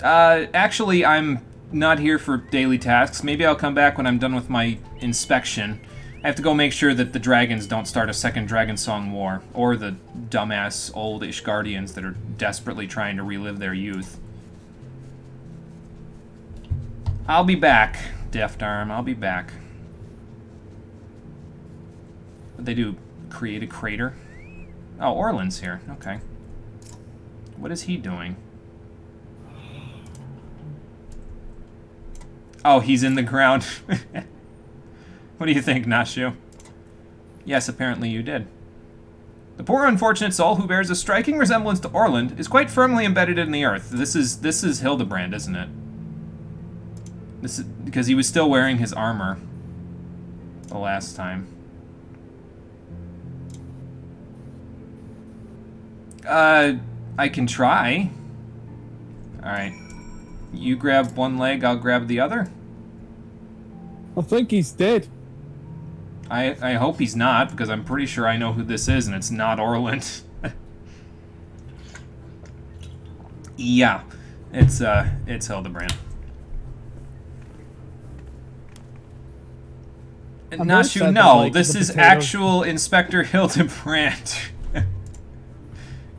Actually, I'm not here for daily tasks. Maybe I'll come back when I'm done with my inspection. I have to go make sure that the dragons don't start a second Dragon Song war, or the dumbass old Ishgardians that are desperately trying to relive their youth. I'll be back, Deft Arm. I'll be back. What'd they do? Create a crater? Oh, Orland's here. Okay. What is he doing? Oh, he's in the ground. What do you think, Nashu? Yes, apparently you did. The poor unfortunate soul who bears a striking resemblance to Orland is quite firmly embedded in the earth. This is Hildebrand, isn't it? This is because he was still wearing his armor the last time. I can try. Alright. You grab one leg, I'll grab the other. I think he's dead. I hope he's not, because I'm pretty sure I know who this is, and it's not Orland. Yeah. It's Hildebrand. Nashu, no, this is actual Inspector Hildebrand.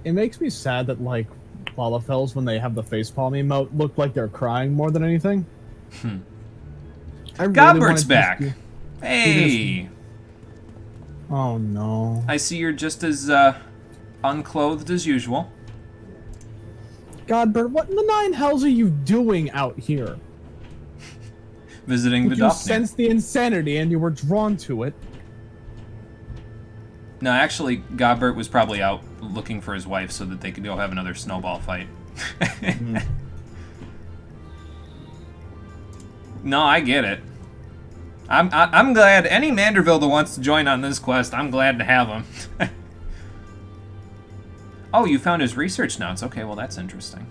It makes me sad that, like, Lalafels, when they have the facepalm emote, look like they're crying more than anything. I really Godbert's wanted to back. see- Hey! Oh, no. I see you're just as unclothed as usual. Godbert, what in the nine hells are you doing out here? Visiting the You Daphne. sensed the insanity and you were drawn to it. No, actually, Godbert was probably out looking for his wife so that they could go have another snowball fight. No, I get it. I'm glad any Manderville that wants to join on this quest, I'm glad to have him. Oh, you found his research notes. Okay, well that's interesting.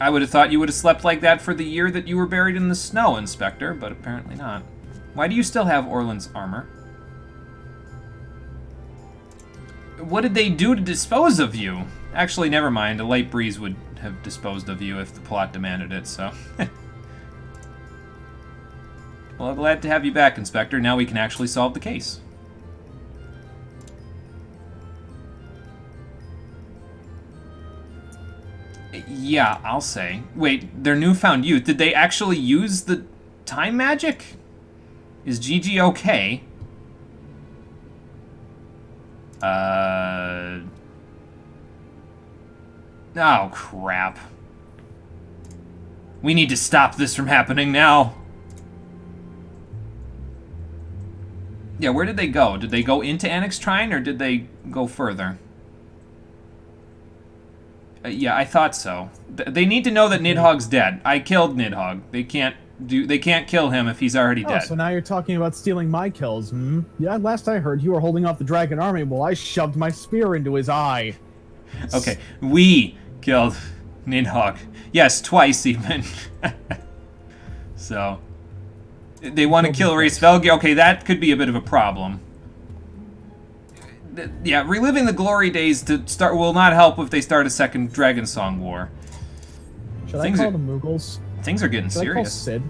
I would have thought you would have slept like that for the year that you were buried in the snow, Inspector, but apparently not. Why do you still have Orland's armor? What did they do to dispose of you? Actually, never mind. A light breeze would have disposed of you if the plot demanded it, so... Well, glad to have you back, Inspector. Now we can actually solve the case. Yeah, I'll say. Wait, their newfound youth, did they actually use the time magic? Is Gigi okay? Oh, crap. We need to stop this from happening now. Yeah, where did they go? Did they go into Annex Trine, or did they go further? Yeah, I thought so. They need to know that Nidhogg's dead. I killed Nidhogg. They can't kill him if he's already dead. So now you're talking about stealing my kills, hmm? Yeah, last I heard you were holding off the dragon army while I shoved my spear into his eye. Okay, we killed Nidhogg. Yes, twice even. So, they want to kill Rhys Velgi. Okay, that could be a bit of a problem. Yeah, reliving the glory days to start will not help if they start a second Dragon Song war. Should I call the Moogles? Things are getting Should serious. I call Sid?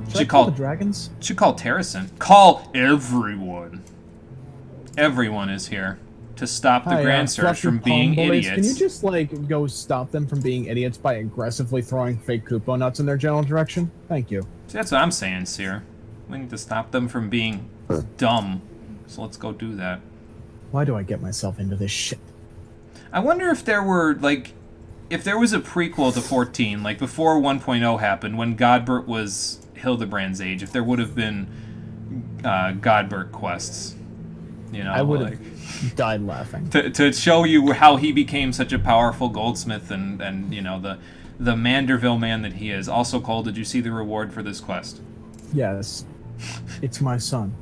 Should I Should call call the dragons? Should call Terracin. Call everyone. Everyone is here to stop the Grand Search from being idiots. Can you just, like, go stop them from being idiots by aggressively throwing fake Kupo nuts in their general direction? Thank you. See, that's what I'm saying, Seer. We need to stop them from being dumb. So let's go do that. Why do I get myself into this shit? I wonder if there were, like, if there was a prequel to 14, like before 1.0 happened, when Godbert was Hildebrand's age, if there would have been Godbert quests. You know, I would have died laughing. To show you how he became such a powerful goldsmith and you know, the Manderville man that he is. Also, Cole, did you see the reward for this quest? Yes. It's my son.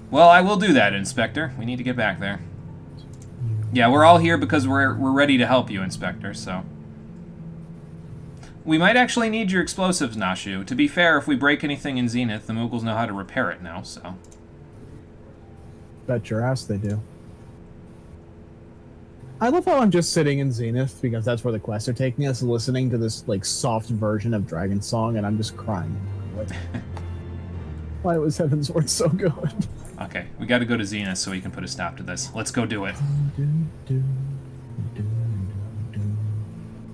Well, I will do that, Inspector. We need to get back there. Yeah, we're all here because we're ready to help you, Inspector, so... We might actually need your explosives, Nashu. To be fair, if we break anything in Zenith, the Moogles know how to repair it now, so... Bet your ass they do. I love how I'm just sitting in Zenith, because that's where the quests are taking us, listening to this, like, soft version of Dragon Song, and I'm just crying. Why was Heaven's Word so good? Okay, we gotta go to Zenith so we can put a stop to this. Let's go do it.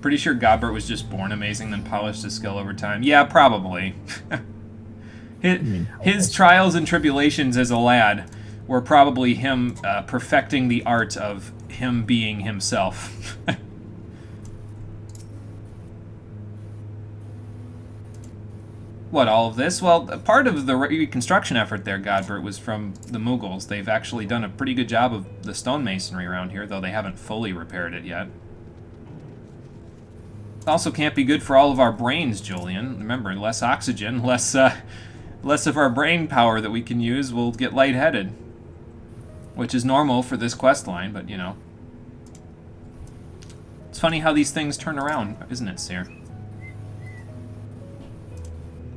Pretty sure Godbert was just born amazing, then polished his skill over time. Yeah, probably. His trials and tribulations as a lad were probably him perfecting the art of him being himself. What, all of this? Well, part of the reconstruction effort there, Godbert, was from the Moogles. They've actually done a pretty good job of the stonemasonry around here, though they haven't fully repaired it yet. Also can't be good for all of our brains, Julian. Remember, less oxygen, less of our brain power that we can use, we'll get lightheaded. Which is normal for this quest line, but, you know. It's funny how these things turn around, isn't it, Seer?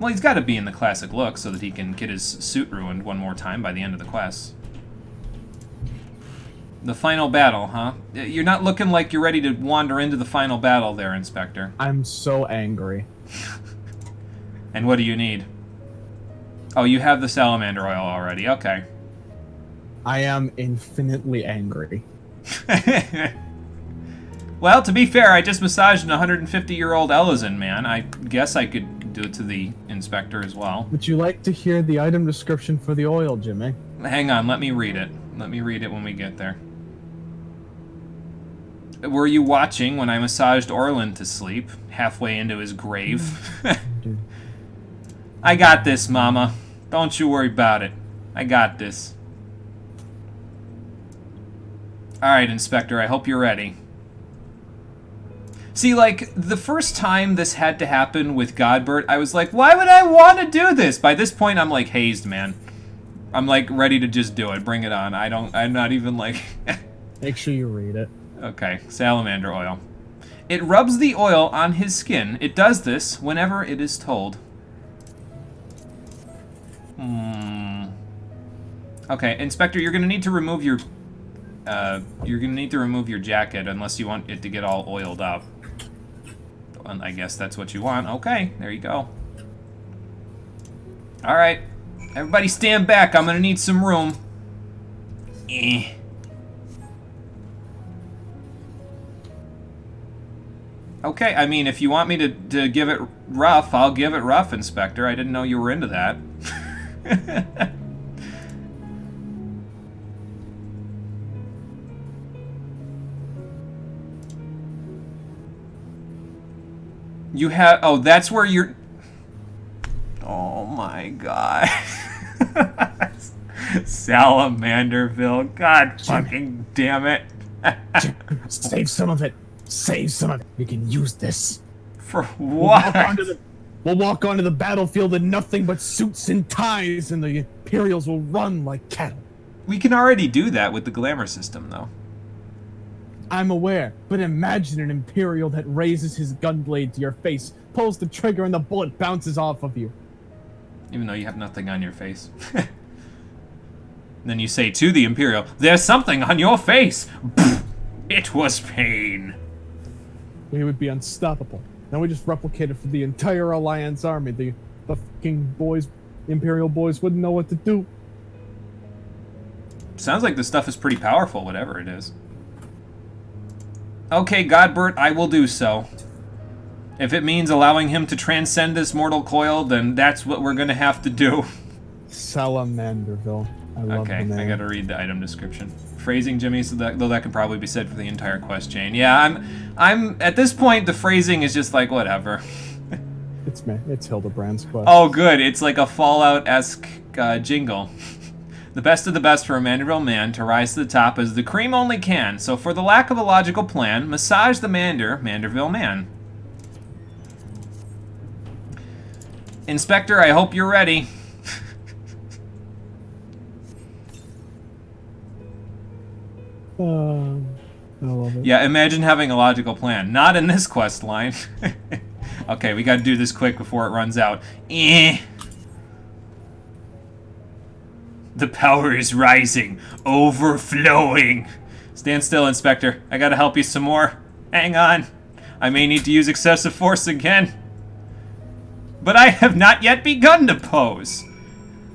Well, he's got to be in the classic look so that he can get his suit ruined one more time by the end of the quest. The final battle, huh? You're not looking like you're ready to wander into the final battle there, Inspector. I'm so angry. And what do you need? Oh, you have the salamander oil already. Okay. I am infinitely angry. Well, to be fair, I just massaged an 150-year-old Ellison man. I guess I could do it to the inspector as well. Would you like to hear the item description for the oil, Jimmy? Hang on, let me read it. Let me read it when we get there. Were you watching when I massaged Orland to sleep, halfway into his grave? I got this, Mama. Don't you worry about it. I got this. Alright, Inspector, I hope you're ready. See, like, the first time this had to happen with Godbert, I was like, why would I want to do this? By this point, I'm, like, hazed, man. I'm, like, ready to just do it. Bring it on. I'm not even, like... Make sure you read it. Okay, salamander oil. It rubs the oil on his skin. It does this whenever it is told. Okay, Inspector, you're gonna need to remove your... jacket unless you want it to get all oiled up. And I guess that's what you want. Okay, there you go. Alright. Everybody stand back. I'm gonna need some room. Okay, I mean, if you want me to give it rough, I'll give it rough, Inspector. I didn't know you were into that. You have... Oh, that's where you're... Oh, my God. Salamanderville. God fucking damn it. Save some of it. Save some of it. We can use this. For what? We'll walk onto the battlefield in nothing but suits and ties, and the Imperials will run like cattle. We can already do that with the glamour system, though. I'm aware, but imagine an Imperial that raises his gunblade to your face, pulls the trigger, and the bullet bounces off of you. Even though you have nothing on your face. Then you say to the Imperial, "There's something on your face!" It was pain. We would be unstoppable. Now we just replicate it for the entire Alliance army. The fucking boys, Imperial boys, wouldn't know what to do. Sounds like this stuff is pretty powerful, whatever it is. Okay, Godbert, I will do so. If it means allowing him to transcend this mortal coil, then that's what we're gonna have to do. Salamanderville. I love the name. I gotta read the item description. Phrasing, Jimmy, so that, though that can probably be said for the entire quest chain. Yeah, I'm at this point, the phrasing is just like, whatever. It's me. It's Hildebrand's quest. Oh, good. It's like a Fallout-esque jingle. The best of the best for a Manderville man to rise to the top as the cream only can. So for the lack of a logical plan, massage the Manderville man. Inspector, I hope you're ready. I love it. Yeah, imagine having a logical plan. Not in this quest line. Okay, we gotta do this quick before it runs out. The power is rising, overflowing. Stand still, Inspector. I gotta help you some more. Hang on. I may need to use excessive force again. But I have not yet begun to pose.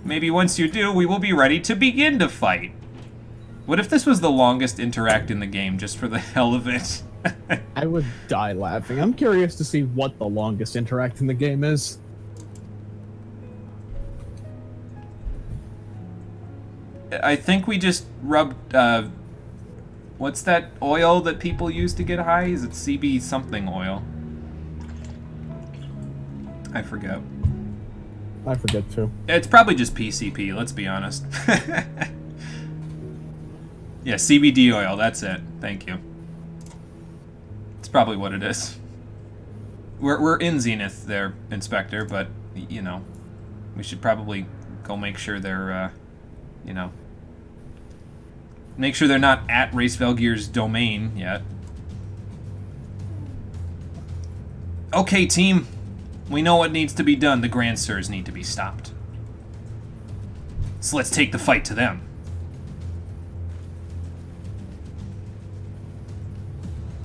Maybe once you do, we will be ready to begin to fight. What if this was the longest interact in the game, just for the hell of it? I would die laughing. I'm curious to see what the longest interact in the game is. I think we just rubbed, what's that oil that people use to get high? Is it CB something oil? I forget. I forget too. It's probably just PCP, let's be honest. Yeah, CBD oil, that's it. Thank you. It's probably what it is. We're in Zenith there, Inspector, but, you know, we should probably go make sure they're, you know, make sure they're not at Race Velgear's domain yet. Okay, team. We know what needs to be done. The Grand Sirs need to be stopped. So let's take the fight to them.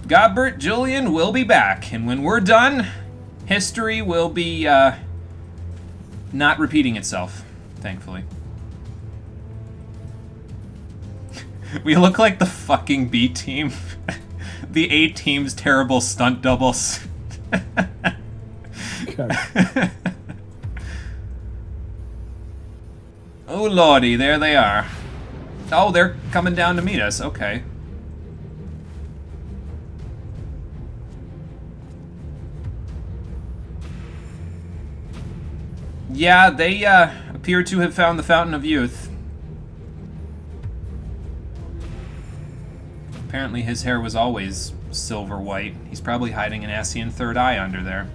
Godbert, Julian will be back, and when we're done, history will be, not repeating itself. thankfully. We look like the fucking B team. The A team's terrible stunt doubles. Okay. Oh lordy, there they are. Oh, they're coming down to meet us, okay. Yeah, they appear to have found the Fountain of Youth. Apparently his hair was always silver white. He's probably hiding an Ascian third eye under there.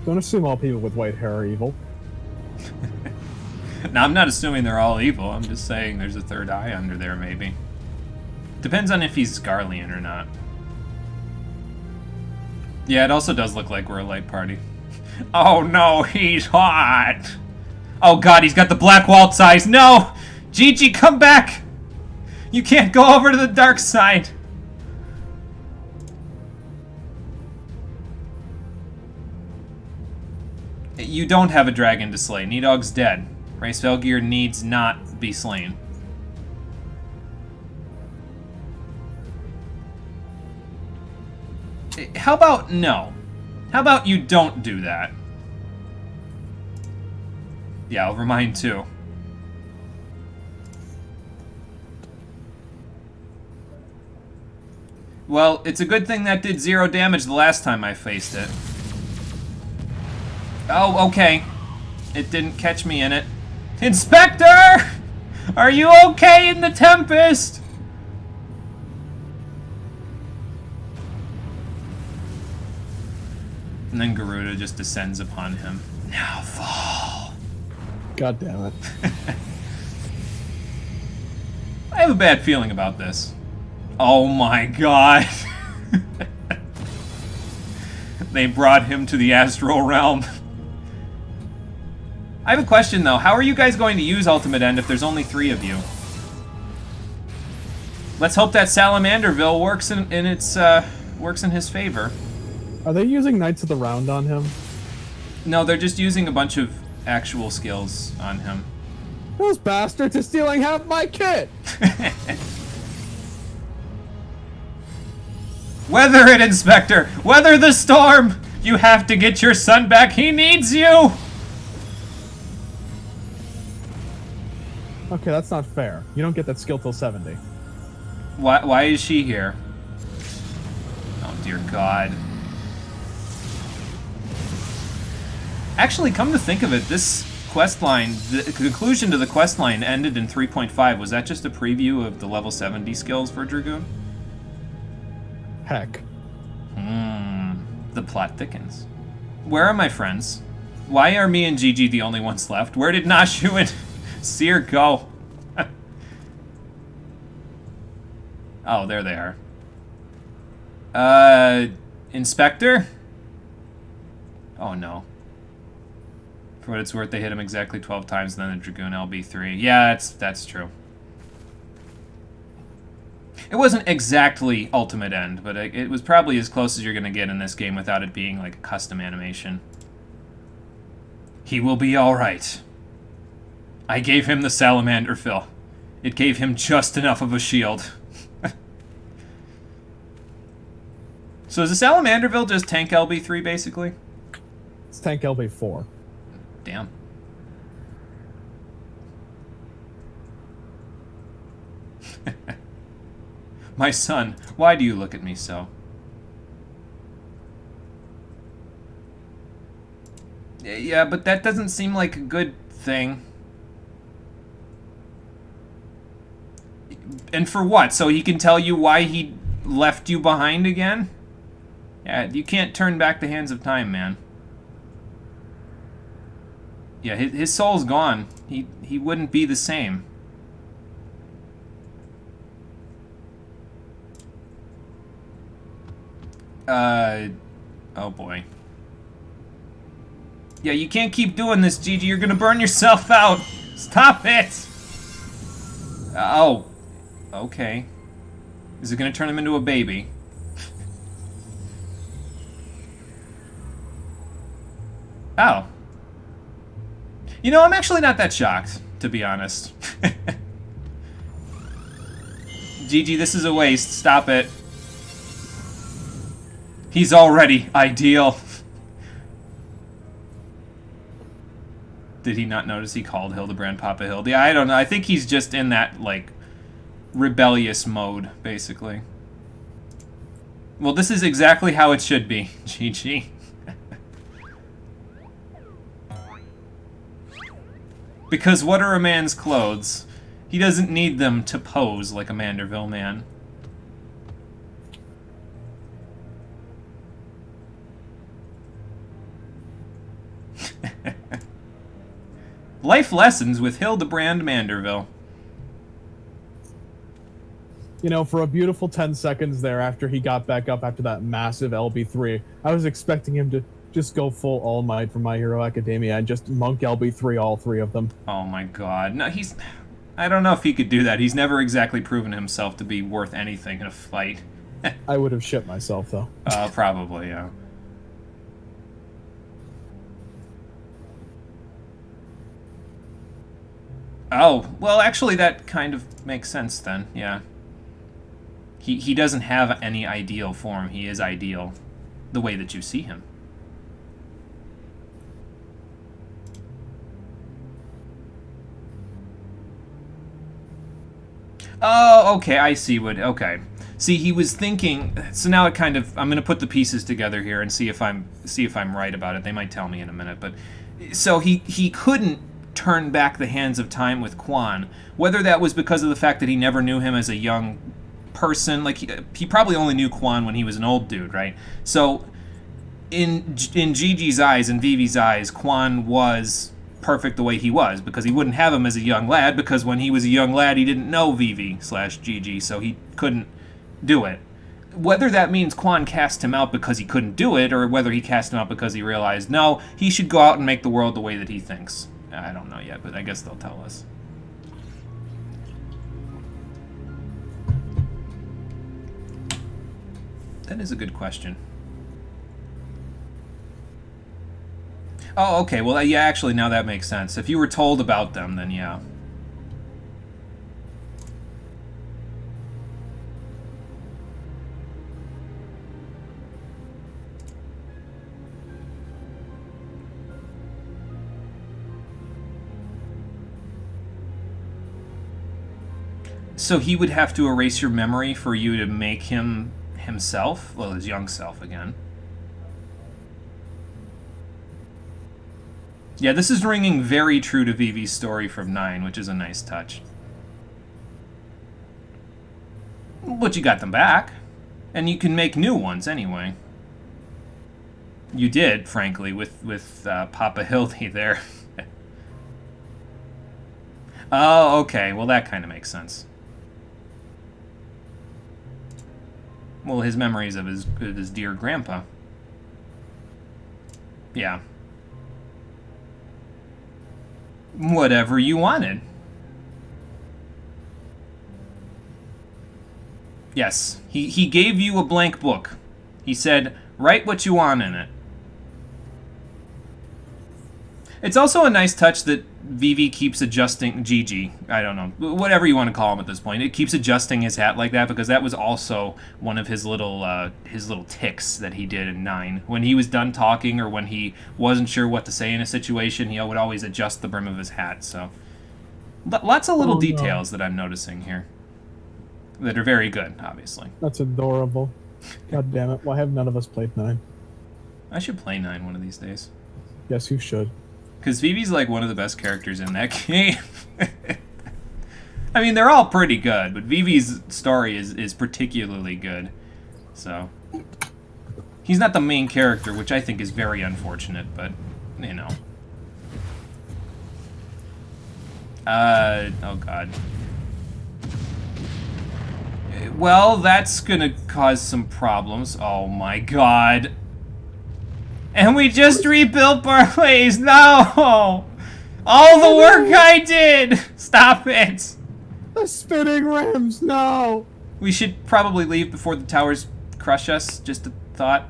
Don't assume all people with white hair are evil. Now, I'm not assuming they're all evil. I'm just saying there's a third eye under there, maybe. Depends on if he's Scarlian or not. Yeah, it also does look like we're a light party. Oh no, he's hot! Oh god, he's got the black waltz eyes. No! Gigi, come back! You can't go over to the dark side! You don't have a dragon to slay. Nidog's dead. Race Velgear needs not be slain. How about no? How about you don't do that? Yeah, over mine too. Well, it's a good thing that did 0 damage the last time I faced it. Oh, okay. It didn't catch me in it. Inspector! Are you okay in the Tempest? And then Garuda just descends upon him. Now fall. God damn it. I have a bad feeling about this. Oh my god. They brought him to the astral realm. I have a question though. How are you guys going to use Ultimate End if there's only 3 of you? Let's hope that Salamanderville works in his favor. Are they using Knights of the Round on him? No, they're just using a bunch of actual skills on him. Those bastards are stealing half my kit! Weather it, Inspector! Weather the storm! You have to get your son back. He needs you! Okay, that's not fair. You don't get that skill till 70. Why is she here? Oh, dear God. Actually, come to think of it, this quest line, the conclusion to the quest line ended in 3.5. Was that just a preview of the level 70 skills for Dragoon? Heck. The plot thickens. Where are my friends? Why are me and Gigi the only ones left? Where did Nashu and Seer go? Oh, there they are. Inspector? Oh no. For what it's worth, they hit him exactly 12 times, and then the Dragoon LB3. Yeah, that's true. It wasn't exactly Ultimate End, but it was probably as close as you're going to get in this game without it being like a custom animation. He will be alright. I gave him the Salamander Fill. It gave him just enough of a shield. So is the Salamanderville just tank LB3, basically? It's tank LB4. Damn. My son, why do you look at me so? Yeah, but that doesn't seem like a good thing. And for what? So he can tell you why he left you behind again? Yeah, you can't turn back the hands of time, man. Yeah, his soul's gone. He wouldn't be the same. Oh boy. Yeah, you can't keep doing this, Gigi. You're gonna burn yourself out. Stop it! Oh. Okay. Is it gonna turn him into a baby? Oh. You know, I'm actually not that shocked, to be honest. GG, this is a waste. Stop it. He's already ideal. Did he not notice he called Hildebrand Papa Hild? Yeah, I don't know. I think he's just in that, like, rebellious mode, basically. Well, this is exactly how it should be. GG. Because what are a man's clothes? He doesn't need them to pose like a Manderville man. Life lessons with Hildebrand Manderville. You know, for a beautiful 10 seconds there after he got back up after that massive LB3, I was expecting him to just go full All Might from My Hero Academia and just monk LB3 all three of them. Oh my god. No, he's... I don't know if he could do that. He's never exactly proven himself to be worth anything in a fight. I would have shit myself, though. Probably, yeah. Oh, well, actually, that kind of makes sense then, yeah. He doesn't have any ideal form. He is ideal the way that you see him. Oh, okay, I see what... Okay. See, he was thinking... So now it kind of... I'm going to put the pieces together here and see if I'm right about it. They might tell me in a minute, but... So he couldn't turn back the hands of time with Quan. Whether that was because of the fact that he never knew him as a young person. Like, he probably only knew Quan when he was an old dude, right? So, in Gigi's eyes and Vivi's eyes, Quan was perfect the way he was, because he wouldn't have him as a young lad, because when he was a young lad, he didn't know Vivi/Gigi, so he couldn't do it. Whether that means Quan cast him out because he couldn't do it, or whether he cast him out because he realized, no, he should go out and make the world the way that he thinks. I don't know yet, but I guess they'll tell us. That is a good question. Oh, okay, well, yeah, actually, now that makes sense. If you were told about them, then yeah. So he would have to erase your memory for you to make him himself? Well, his young self again. Yeah, this is ringing very true to Vivi's story from 9, which is a nice touch. But you got them back. And you can make new ones anyway. You did, frankly, with Papa Hildy there. Oh, okay. Well, that kind of makes sense. Well, his memories of his dear grandpa. Yeah. Whatever you wanted. Yes, he gave you a blank book. He said, write what you want in it. It's also a nice touch that Vivi keeps adjusting... Gigi, I don't know. Whatever you want to call him at this point. It keeps adjusting his hat like that, because that was also one of his little tics that he did in 9. When he was done talking, or when he wasn't sure what to say in a situation, he would always adjust the brim of his hat, so... Lots of little details that I'm noticing here. That are very good, obviously. That's adorable. God damn it. Why have none of us played 9? I should play 9 one of these days. Yes, you should. Because Vivi's like one of the best characters in that game. I mean, they're all pretty good, but Vivi's story is particularly good. So, he's not the main character, which I think is very unfortunate, but, you know. Oh god. Well, that's gonna cause some problems. Oh my god. And we just rebuilt Barclays. No! All the work I did! Stop it! The spinning rims, no! We should probably leave before the towers crush us. Just a thought.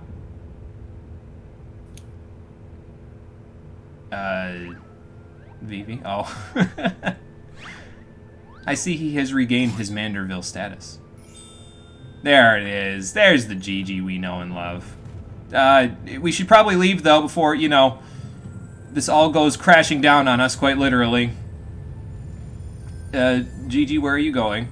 Vivi? Oh. I see he has regained his Manderville status. There it is. There's the Gigi we know and love. We should probably leave, though, before, you know, this all goes crashing down on us, quite literally. Gigi, where are you going?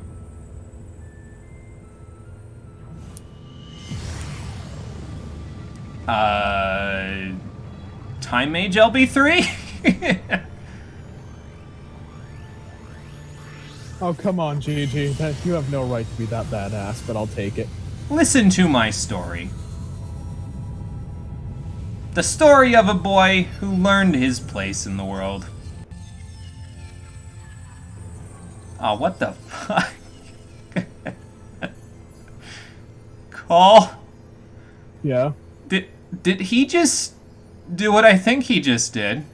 Time Mage LB3? Oh, come on, Gigi. You have no right to be that badass, but I'll take it. Listen to my story. The story of a boy who learned his place in the world. Oh, what the fuck? Cole? Yeah? Did he just do what I think he just did?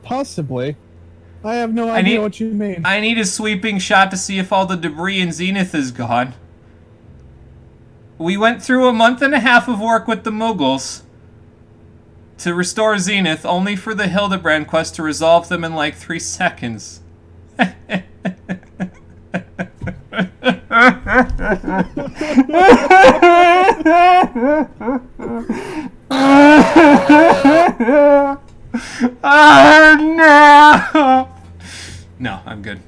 Possibly. I have no idea what you mean. I need a sweeping shot to see if all the debris in Zenith is gone. We went through a month and a half of work with the Muggles to restore Zenith, only for the Hildebrand quest to resolve them in like 3 seconds. Oh no! No, I'm good.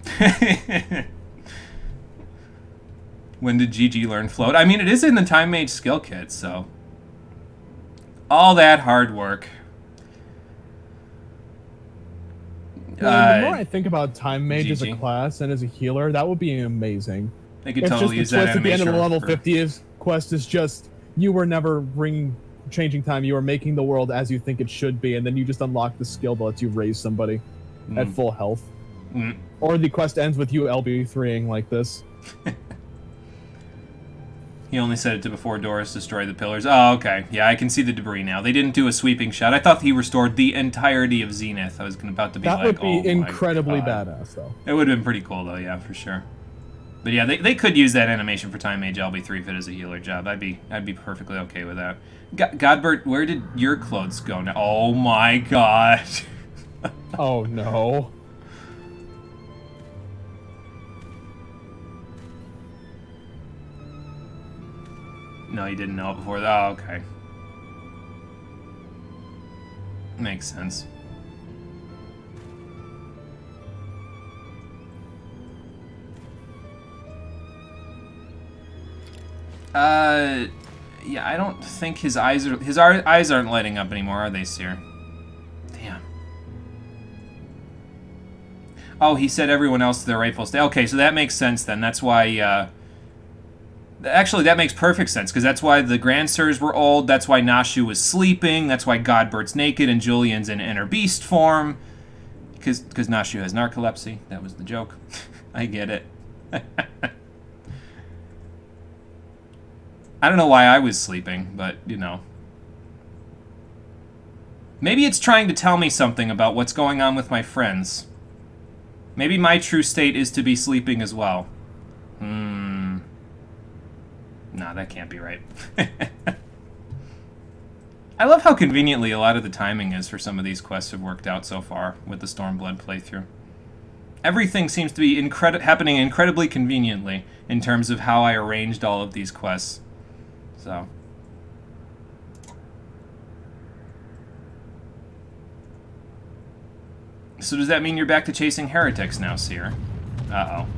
When did Gigi learn float? I mean, it is in the Time Mage skill kit, so all that hard work. Well, the more I think about Time Mage as Gigi. a class and as a healer, that would be amazing. They could It's totally use just the that twist at the end of the level for- 50 quest is just you were never changing time. You were making the world as you think it should be, and then you just unlock the skill that lets you raise somebody at full health. Or the quest ends with you LB3ing like this. He only said it to before Doris destroyed the pillars. Oh, okay. Yeah, I can see the debris now. They didn't do a sweeping shot. I thought he restored the entirety of Zenith. I was about to be That like, would be oh incredibly my God. badass, though. It would have been pretty cool, though, yeah, for sure. But yeah, they could use that animation for Time Mage LB3 if it is a healer job. I'd be perfectly okay with that. Godbert, where did your clothes go now? Oh my God. Oh no. No, you didn't know it before. Oh, okay. Makes sense. Yeah, I don't think his eyes aren't lighting up anymore, are they, Seer? Damn. Oh, he said everyone else to their rightful state. Okay, so that makes sense then. That's why, actually, that makes perfect sense, because that's why the Grand Sirs were old, that's why Nashu was sleeping, that's why Godbert's naked and Julian's in inner beast form, because Nashu has narcolepsy. That was the joke. I get it. I don't know why I was sleeping, but, you know. Maybe it's trying to tell me something about what's going on with my friends. Maybe my true state is to be sleeping as well. Nah, that can't be right. I love how conveniently a lot of the timing is for some of these quests have worked out so far with the Stormblood playthrough. Everything seems to be happening incredibly conveniently in terms of how I arranged all of these quests. So. So does that mean you're back to chasing heretics now, Seer? Uh-oh.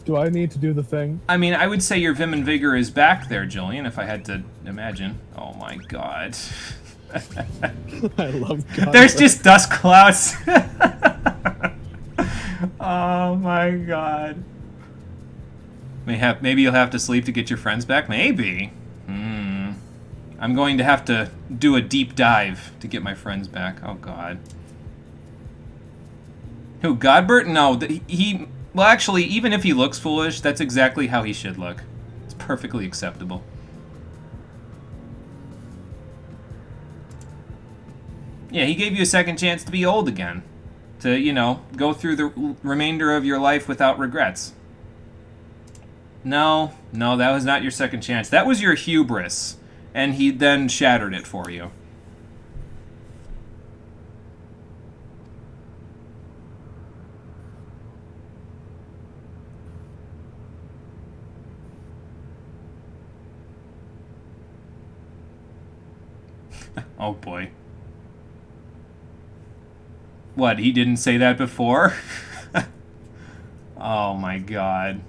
Do I need to do the thing? I mean, I would say your Vim and Vigor is back there, Julian, if I had to imagine. Oh my God. I love God. There's just dust clouds. Oh my God. Maybe you'll have to sleep to get your friends back? Maybe. I'm going to have to do a deep dive to get my friends back. Oh God. Who, Godbert? No, he... Well, actually, even if he looks foolish, that's exactly how he should look. It's perfectly acceptable. Yeah, he gave you a second chance to be old again. To, you know, go through the remainder of your life without regrets. No, that was not your second chance. That was your hubris. And he then shattered it for you. Oh boy. What, he didn't say that before? Oh my god.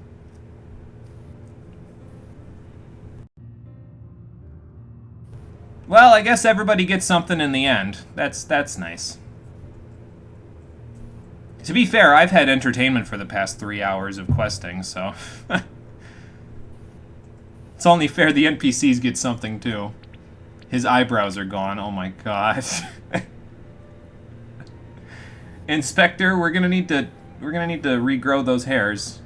Well, I guess everybody gets something in the end. That's nice. To be fair, I've had entertainment for the past 3 hours of questing, so... It's only fair the NPCs get something, too. His eyebrows are gone, oh my god. Inspector, we're gonna need to regrow those hairs.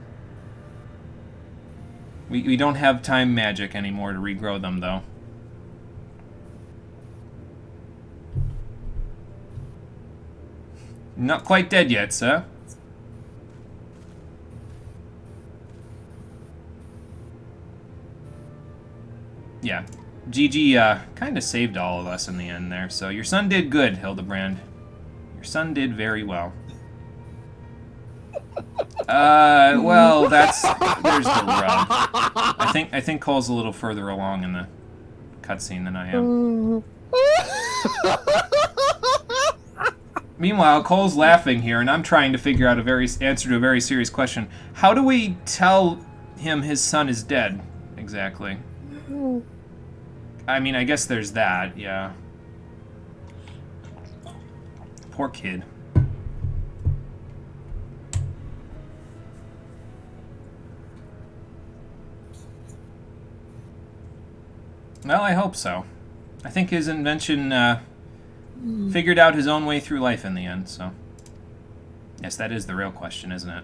We don't have time magic anymore to regrow them, though. Not quite dead yet, sir. Yeah. GG kind of saved all of us in the end there. So your son did good, Hildebrand. Your son did very well. Well, there's the rub. I think Cole's a little further along in the cutscene than I am. Meanwhile, Cole's laughing here, and I'm trying to figure out answer to a very serious question. How do we tell him his son is dead, exactly? I mean, I guess there's that, yeah. Poor kid. Well, I hope so. I think his invention, figured out his own way through life in the end, so... Yes, that is the real question, isn't it?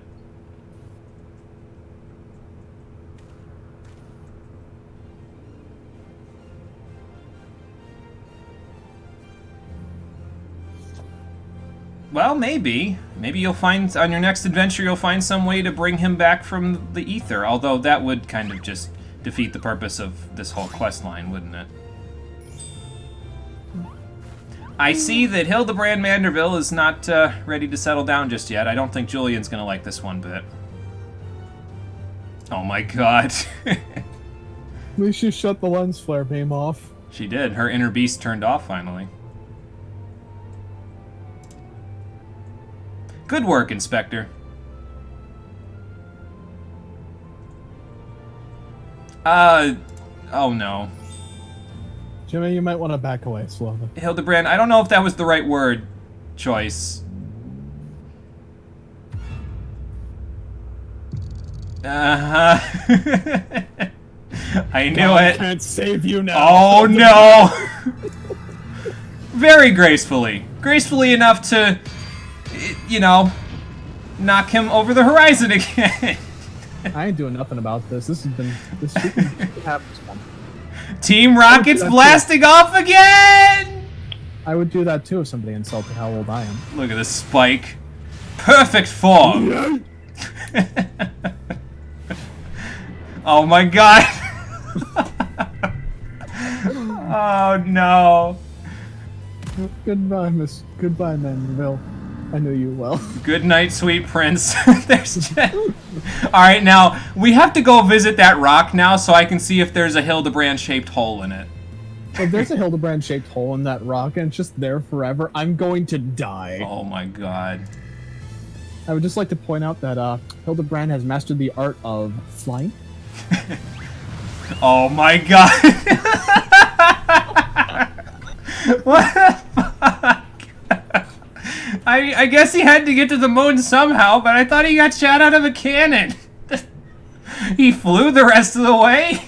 Well, maybe. Maybe you'll find, on your next adventure, you'll find some way to bring him back from the ether, although that would kind of just defeat the purpose of this whole quest line, wouldn't it? I see that Hildebrand Manderville is not ready to settle down just yet. I don't think Julian's gonna like this one bit. Oh my god. At least she shut the lens flare beam off. She did. Her inner beast turned off finally. Good work, Inspector. Oh no. Jimmy, you might want to back away slowly. Hildebrand, I don't know if that was the right word choice. Uh-huh. I knew it. I can't save you now. Oh no! Very gracefully. Gracefully enough to, you know, knock him over the horizon again. I ain't doing nothing about this. This stupid happens. Team Rocket's blasting off again! I would do that too if somebody insulted how old I am. Look at this spike. Perfect form! Oh my god! Oh no. Goodbye, Manderville. I knew you well. Good night, sweet prince. There's Jen. Alright, now, we have to go visit that rock now so I can see if there's a Hildebrand-shaped hole in it. If there's a Hildebrand-shaped hole in that rock and it's just there forever, I'm going to die. Oh my god. I would just like to point out that Hildebrand has mastered the art of flying. Oh my god. What the fuck? I guess he had to get to the moon somehow, but I thought he got shot out of a cannon. He flew the rest of the way?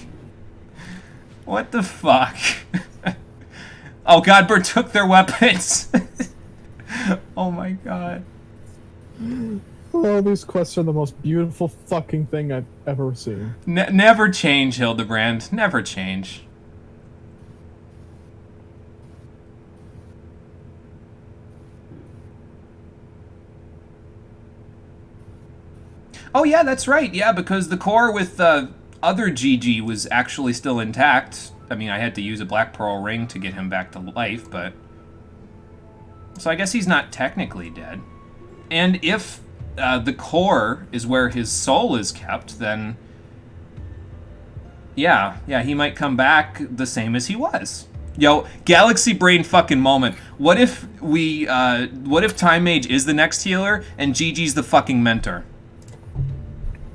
What the fuck? Oh, Godbird took their weapons. Oh my god. Oh, these quests are the most beautiful fucking thing I've ever seen. Never change, Hildebrand. Never change. Oh yeah, that's right. Yeah, because the core with other GG was actually still intact. I mean, I had to use a Black Pearl ring to get him back to life, but... So I guess he's not technically dead. And if the core is where his soul is kept, then... Yeah, he might come back the same as he was. Yo, galaxy brain fucking moment. What if what if Time Mage is the next healer and Gigi's the fucking mentor?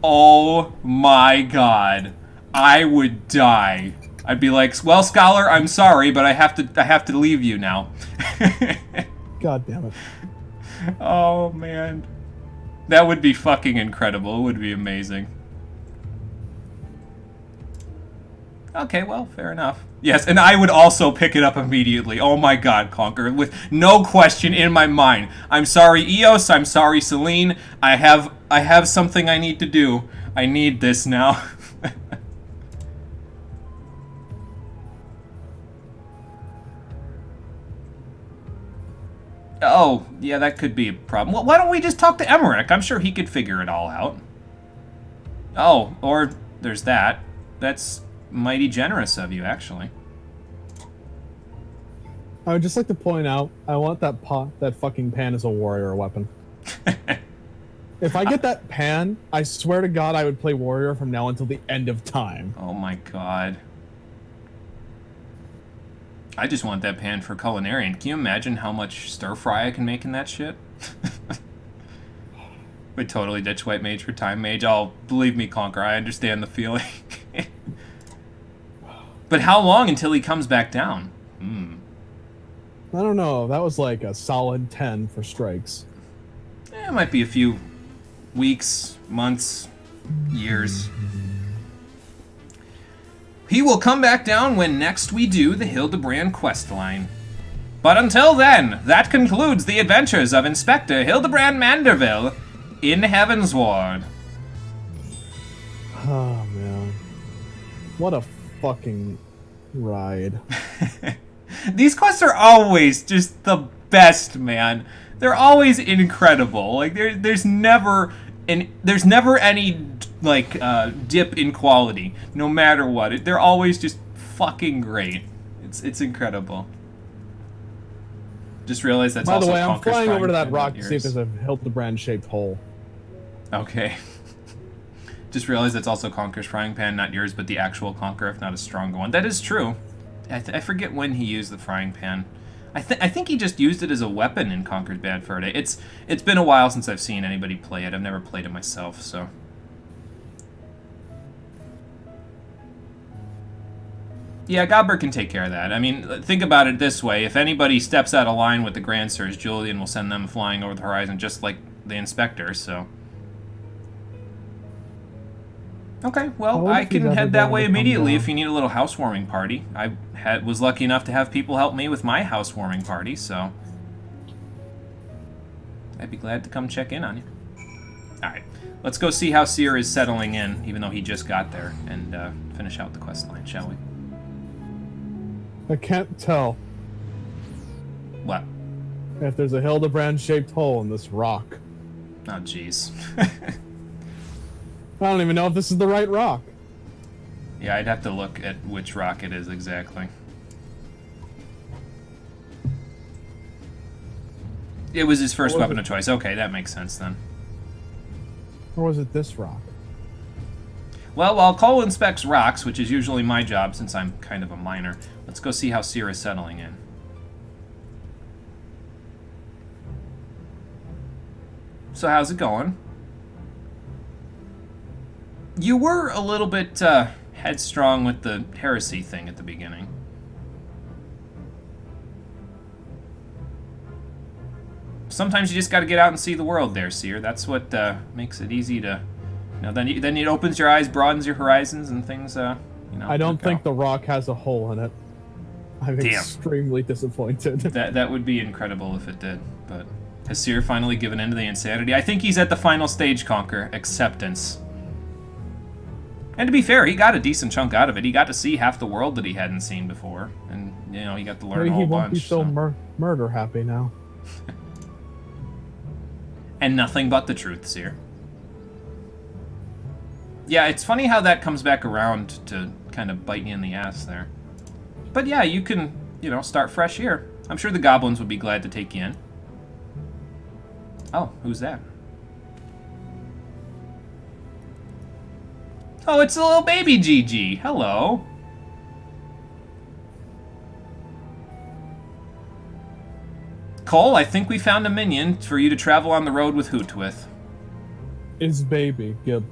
Oh my god. I would die. I'd be like, well, Scholar, I'm sorry, but I have to leave you now. God damn it. Oh, man. That would be fucking incredible. It would be amazing. Okay, well, fair enough. Yes, and I would also pick it up immediately. Oh my god, Conquer, with no question in my mind. I'm sorry, Eos. I'm sorry, Celine. I have something I need to do. I need this now. Oh, yeah, that could be a problem. Well, why don't we just talk to Emmerich? I'm sure he could figure it all out. Oh, or there's that. That's mighty generous of you, actually. I would just like to point out, I want that fucking pan as a warrior weapon. If I get that pan, I swear to God I would play warrior from now until the end of time. Oh my god. I just want that pan for culinarian. Can you imagine how much stir fry I can make in that shit? Would totally ditch White Mage for Time Mage. Oh, believe me, Conquer, I understand the feeling. But how long until he comes back down? I don't know. That was like a solid 10 for strikes. It might be a few weeks, months, years. He will come back down when next we do the Hildebrand questline. But until then, that concludes the adventures of Inspector Hildebrand Manderville in Heaven's Ward. Oh, man. What a fucking ride. These quests are always just the best, man. They're always incredible. Like there's never any like dip in quality, no matter what. They're always just fucking great. It's incredible. Just realized that's also By the way, I'm Conker's flying over to frying that pan, rock not to see if yours. there's a Hildebrand-shaped hole. Okay. Just realized that's also Conker's frying pan, not yours, but the actual Conker, if not a stronger one. That is true. I forget when he used the frying pan. I think he just used it as a weapon in Conker's Bad Fur Day. It's been a while since I've seen anybody play it. I've never played it myself, so. Yeah, Godbert can take care of that. I mean, think about it this way. If anybody steps out of line with the Grand Sirs, Julian will send them flying over the horizon just like the Inspector, so. Okay, well, I can head that way immediately if you need a little housewarming party. I was lucky enough to have people help me with my housewarming party, so I'd be glad to come check in on you. Alright, let's go see how Seer is settling in, even though he just got there, and finish out the quest line, shall we? I can't tell What? if there's a Hildebrand-shaped hole in this rock. Oh, jeez. I don't even know if this is the right rock. Yeah, I'd have to look at which rock it is exactly. It was his first weapon of choice. Okay, that makes sense then. Or was it this rock? Well, while Cole inspects rocks, which is usually my job since I'm kind of a miner, let's go see how Seer is settling in. So how's it going? You were a little bit headstrong with the heresy thing at the beginning. Sometimes you just got to get out and see the world there, Seer. That's what makes it easy to, you know, then it opens your eyes, broadens your horizons, and things, you know. I don't think the rock has a hole in it. I'm extremely disappointed. That would be incredible if it did, but has Seer finally given in to the insanity? I think he's at the final stage, Conquer, acceptance. And to be fair, he got a decent chunk out of it. He got to see half the world that he hadn't seen before, and you know he got to learn a whole bunch. He won't be so murder happy now. And nothing but the truth, Seer. Yeah, it's funny how that comes back around to kind of bite you in the ass there. But yeah, you can, you know, start fresh here. I'm sure the goblins would be glad to take you in. Oh, who's that? Oh, it's a little baby Gigi. Hello. Cole, I think we found a minion for you to travel on the road with Hoot with. It's baby, Gib.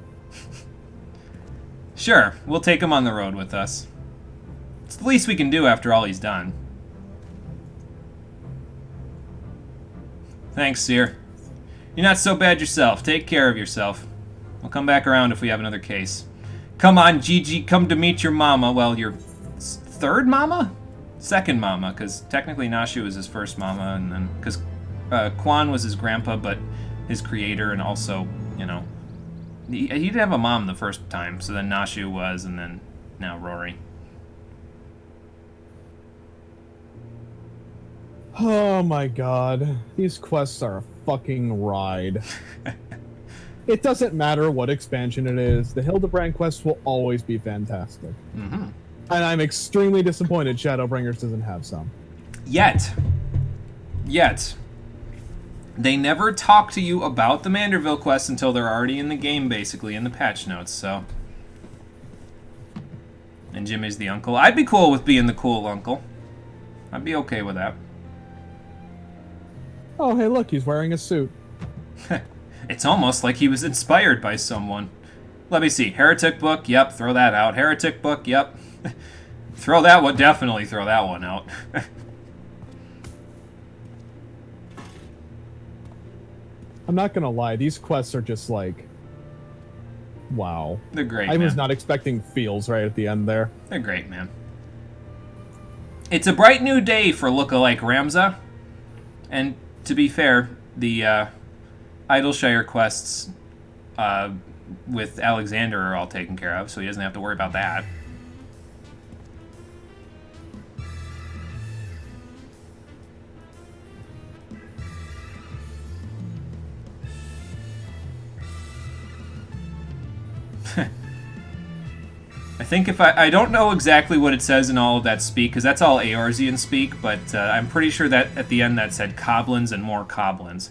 Sure, we'll take him on the road with us. It's the least we can do after all he's done. Thanks, Seer. You're not so bad yourself. Take care of yourself. We'll come back around if we have another case. Come on, Gigi, come to meet your mama. Well, your third mama? Second mama, because technically Nashu was his first mama, and then because Quan was his grandpa, but his creator, and also, you know, he didn't have a mom the first time, so then Nashu was, and then now Rory. Oh my god, these quests are a fucking ride. It doesn't matter what expansion it is, the Hildebrand quest will always be fantastic. Mm-hmm. And I'm extremely disappointed Shadowbringers doesn't have some. Yet. They never talk to you about the Manderville quest until they're already in the game, basically, in the patch notes, so... And Jimmy's the uncle. I'd be cool with being the cool uncle. I'd be okay with that. Oh, hey, look, he's wearing a suit. It's almost like he was inspired by someone. Let me see. Heretic book, yep, throw that out. Heretic book, yep. Throw that one, definitely throw that one out. I'm not gonna lie, these quests are just like... Wow. They're great, I was man. not expecting feels right at the end there. They're great, man. It's a bright new day for lookalike Ramza. And to be fair, the Idleshire quests with Alexander are all taken care of, so he doesn't have to worry about that. I think if I don't know exactly what it says in all of that speak, because that's all Eorzean speak, but I'm pretty sure that at the end that said Coblins and more Coblins.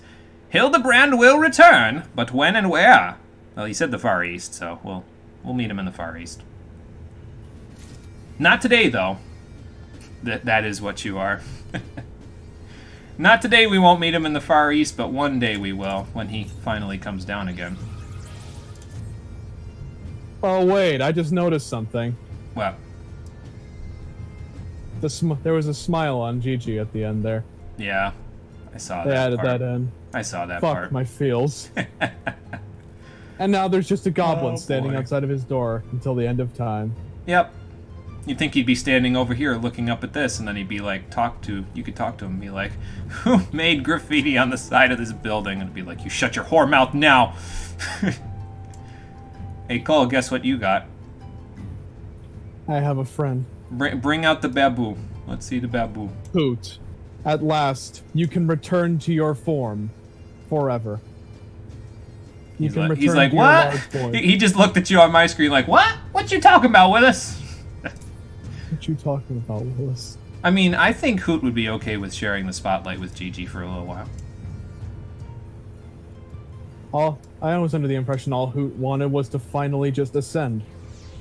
Hildebrand will return, but when and where? Well, he said the Far East, so we'll meet him in the Far East. Not today, though. That is what you are. Not today we won't meet him in the Far East, but one day we will, when he finally comes down again. Oh wait, I just noticed something. What? There was a smile on Gigi at the end there. Yeah, I saw that. They added part. that in. I saw that Fuck part. my feels. And now there's just a goblin standing boy. outside of his door until the end of time. Yep. You'd think he'd be standing over here looking up at this, and then he'd be like, you could talk to him and be like, who made graffiti on the side of this building? And it'd be like, you shut your whore mouth now! Hey, Cole, guess what you got? I have a friend. Bring out the babu. Let's see the babu. Hoot. At last, you can return to your form. Forever. You can return He's like, to your what? large form. He just looked at you on my screen like, what? What you talking about, Willis? What you talking about, Willis? I mean, I think Hoot would be okay with sharing the spotlight with Gigi for a little while. I was under the impression all Hoot wanted was to finally just ascend.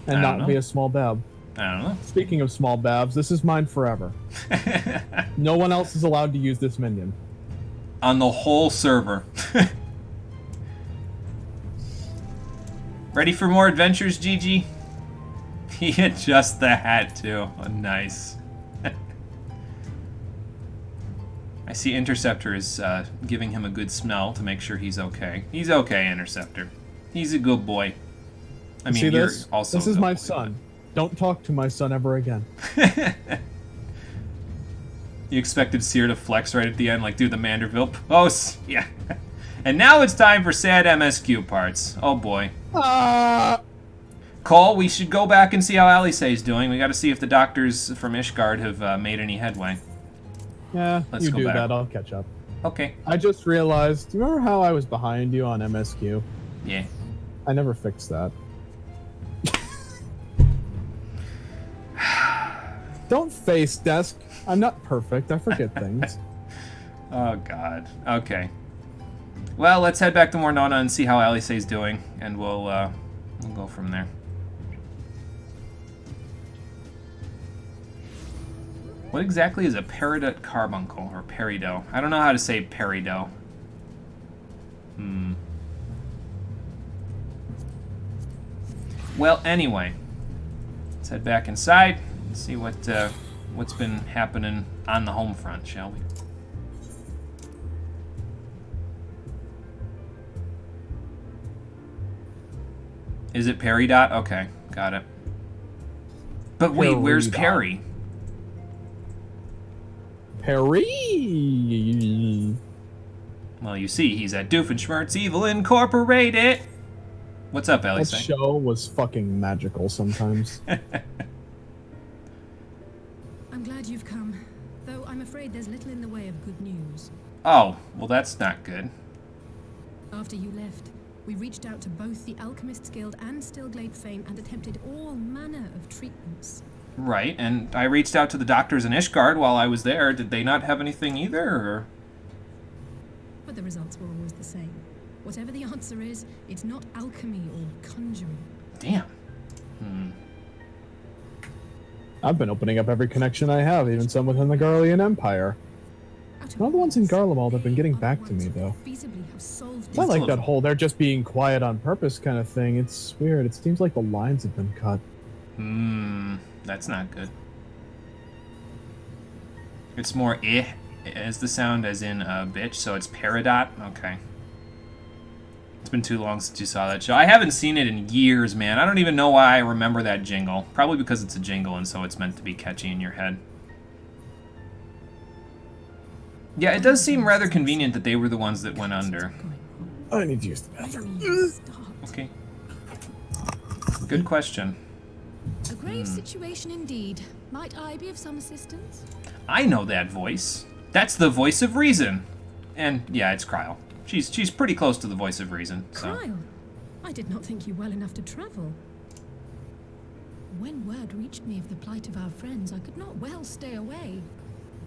And not be a small bab. I don't know. Speaking of small babs, this is mine forever. No one else is allowed to use this minion. On the whole server. Ready for more adventures, Gigi? He adjusts the hat, too. Oh, nice. I see Interceptor is giving him a good smell to make sure he's okay. He's okay, Interceptor. He's a good boy. I mean, see you're this? also This is my son. Don't talk to my son ever again. You expected Seer to flex right at the end, like do the Manderville pose? Yeah. And now it's time for sad MSQ parts. Oh boy. Cole, we should go back and see how Alisay's doing. We gotta see if the doctors from Ishgard have made any headway. Yeah, Let's you go do back. that, I'll catch up. Okay. I just realized, do you remember how I was behind you on MSQ? Yeah. I never fixed that. Don't face desk. I'm not perfect. I forget things. Oh god. Okay. Well, let's head back to Mornona and see how Alisay's doing, and we'll go from there. What exactly is a peridot carbuncle, or peridot? I don't know how to say peridot. Well, anyway, let's head back inside and see what's been happening on the home front, shall we? Is it peridot? Okay, got it. But wait, where's Perry? Perry. Well, you see, he's at Doofenshmirtz Evil Incorporated. What's up, Ellie? That show was fucking magical sometimes. I'm glad you've come, though I'm afraid there's little in the way of good news. Oh, well, that's not good. After you left, we reached out to both the Alchemists Guild and Stillglade Fane and attempted all manner of treatments. Right, and I reached out to the doctors in Ishgard while I was there. Did they not have anything either, or? But the results were always the same. Whatever the answer is, it's not alchemy or conjuring. Damn. I've been opening up every connection I have, even some within the Garlean Empire. None of the ones in Garlemald have been getting back to me, though. It's not like that whole they're just being quiet on purpose kind of thing. It's weird. It seems like the lines have been cut. That's not good. It's more as the sound as in bitch, so it's peridot? Okay. It's been too long since you saw that show. I haven't seen it in years, man. I don't even know why I remember that jingle. Probably because it's a jingle and so it's meant to be catchy in your head. Yeah, it does seem rather convenient that they were the ones that went under. I need to use the bathroom. Okay. Good question. A grave situation indeed. Might I be of some assistance? I know that voice. That's the voice of reason. And yeah, it's Kryle. She's pretty close to the voice of reason. So. Kryle, I did not think you well enough to travel. When word reached me of the plight of our friends, I could not well stay away.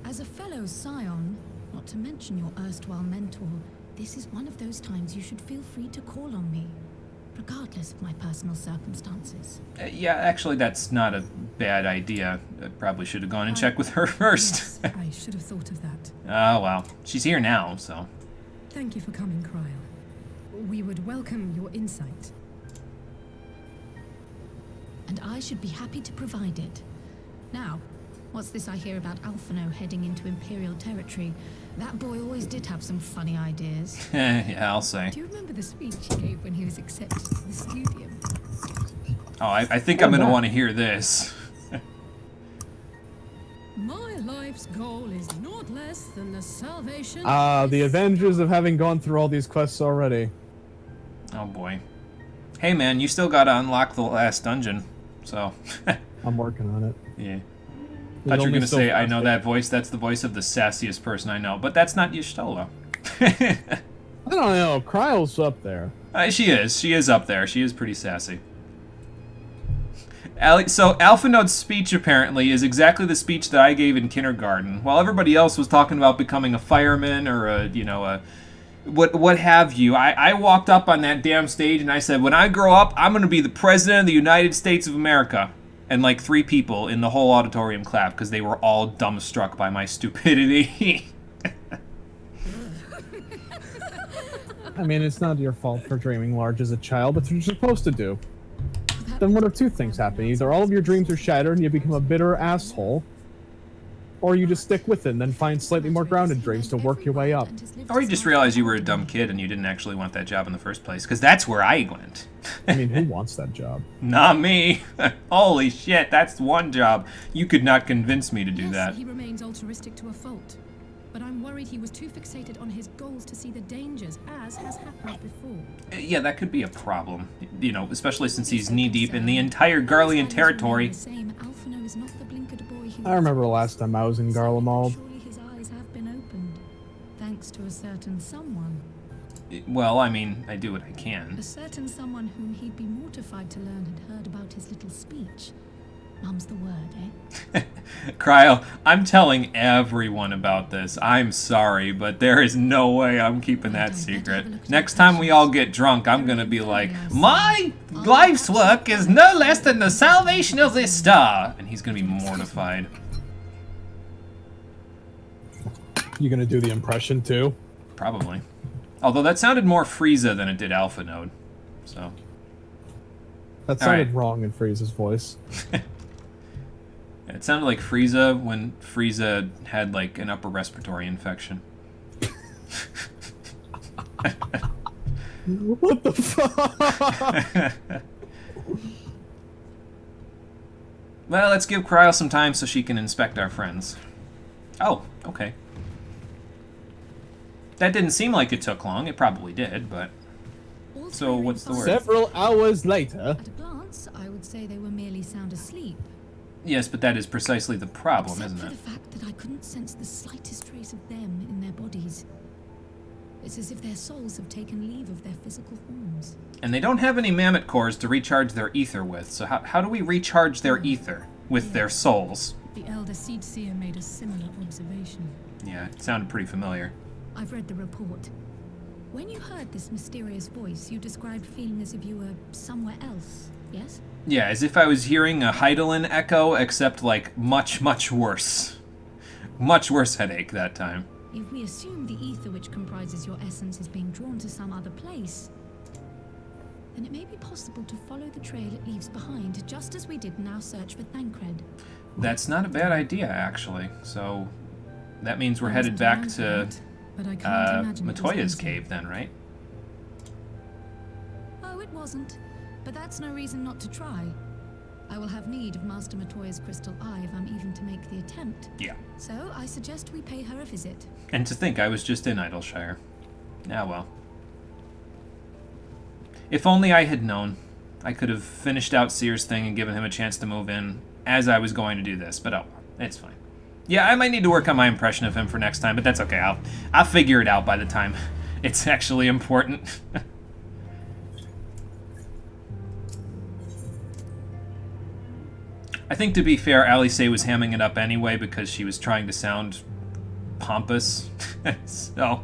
As a fellow scion, not to mention your erstwhile mentor, this is one of those times you should feel free to call on me, regardless of my personal circumstances. Yeah, actually, that's not a bad idea. I probably should have gone and checked with her first. Yes, I should have thought of that. Oh, well. She's here now, so. Thank you for coming, Kryle. We would welcome your insight. And I should be happy to provide it. Now, what's this I hear about Alphino heading into Imperial territory? That boy always did have some funny ideas. Yeah, I'll say. Do you remember the speech he gave when he was accepted to the studium? Oh, I think I'm going to want to hear this. My life's goal is not less than the salvation the advantages of having gone through all these quests already. Oh, boy. Hey, man, you still got to unlock the last dungeon, so. I'm working on it. Yeah. I thought you were going to say, I know that voice. That's the voice of the sassiest person I know. But that's not Y'shtola. I don't know. Kryle's up there. She is. She is up there. She is pretty sassy. So Alphinode's speech, apparently, is exactly the speech that I gave in kindergarten. While everybody else was talking about becoming a fireman or what have you, I walked up on that damn stage and I said, when I grow up, I'm going to be the president of the United States of America. And like 3 people in the whole auditorium clapped because they were all dumbstruck by my stupidity. I mean, it's not your fault for dreaming large as a child. That's what you're supposed to do. Then one of 2 things happen. Either all of your dreams are shattered and you become a bitter asshole, or you just stick with it and then find slightly more grounded dreams to work your way up. Or you just realize you were a dumb kid and you didn't actually want that job in the first place, because that's where I went. I mean, who wants that job? Not me. Holy shit, that's one job. You could not convince me to do Yes, that. he remains altruistic to a fault. But I'm worried he was too fixated on his goals to see the dangers, as has happened before. Yeah, that could be a problem. You know, especially since he's knee-deep in the entire Garlean territory. I remember the last time I was in Garlemald. Surely his eyes have been opened, thanks to a certain someone. Well, I mean, I do what I can. A certain someone whom he'd be mortified to learn had heard about his little speech. Mum's the word, eh? Cryo, I'm telling everyone about this. I'm sorry, but there is no way I'm keeping that secret. Next time we all get drunk, I'm gonna be like, my life's work is no less than the salvation of this star. And he's gonna be mortified. You gonna do the impression too? Probably. Although that sounded more Frieza than it did Alpha Node. So. That sounded wrong in Frieza's voice. It sounded like Frieza when Frieza had like an upper respiratory infection. What the fuck? Well, let's give Cryo some time so she can inspect our friends. Oh, okay. That didn't seem like it took long. It probably did, but... So, what's the word? Several hours later... At a glance, I would say they were merely sound asleep. Yes, but that is precisely the problem, Except isn't for it? the fact that I couldn't sense the slightest trace of them in their bodies. It's as if their souls have taken leave of their physical forms. And they don't have any mammoth cores to recharge their ether with, so how do we recharge their ether? With their souls? The Elder Seed Seer made a similar observation. Yeah, it sounded pretty familiar. I've read the report. When you heard this mysterious voice, you described feeling as if you were somewhere else, yes? Yeah, as if I was hearing a Heidelin echo, except like much, much worse. Much worse headache that time. If we assume the ether which comprises your essence is being drawn to some other place, then it may be possible to follow the trail it leaves behind, just as we did in our search for Thancred. That's not a bad idea, actually. So, that means we're headed back to Matoya's cave then, right? Oh, it wasn't. But that's no reason not to try. I will have need of Master Matoya's crystal eye if I'm even to make the attempt. Yeah. So, I suggest we pay her a visit. And to think I was just in Idleshire. Ah, well. If only I had known. I could have finished out Seer's thing and given him a chance to move in as I was going to do this, but oh, it's fine. Yeah, I might need to work on my impression of him for next time, but that's okay. I'll figure it out by the time it's actually important. I think, to be fair, Alice was hamming it up anyway because she was trying to sound pompous. So,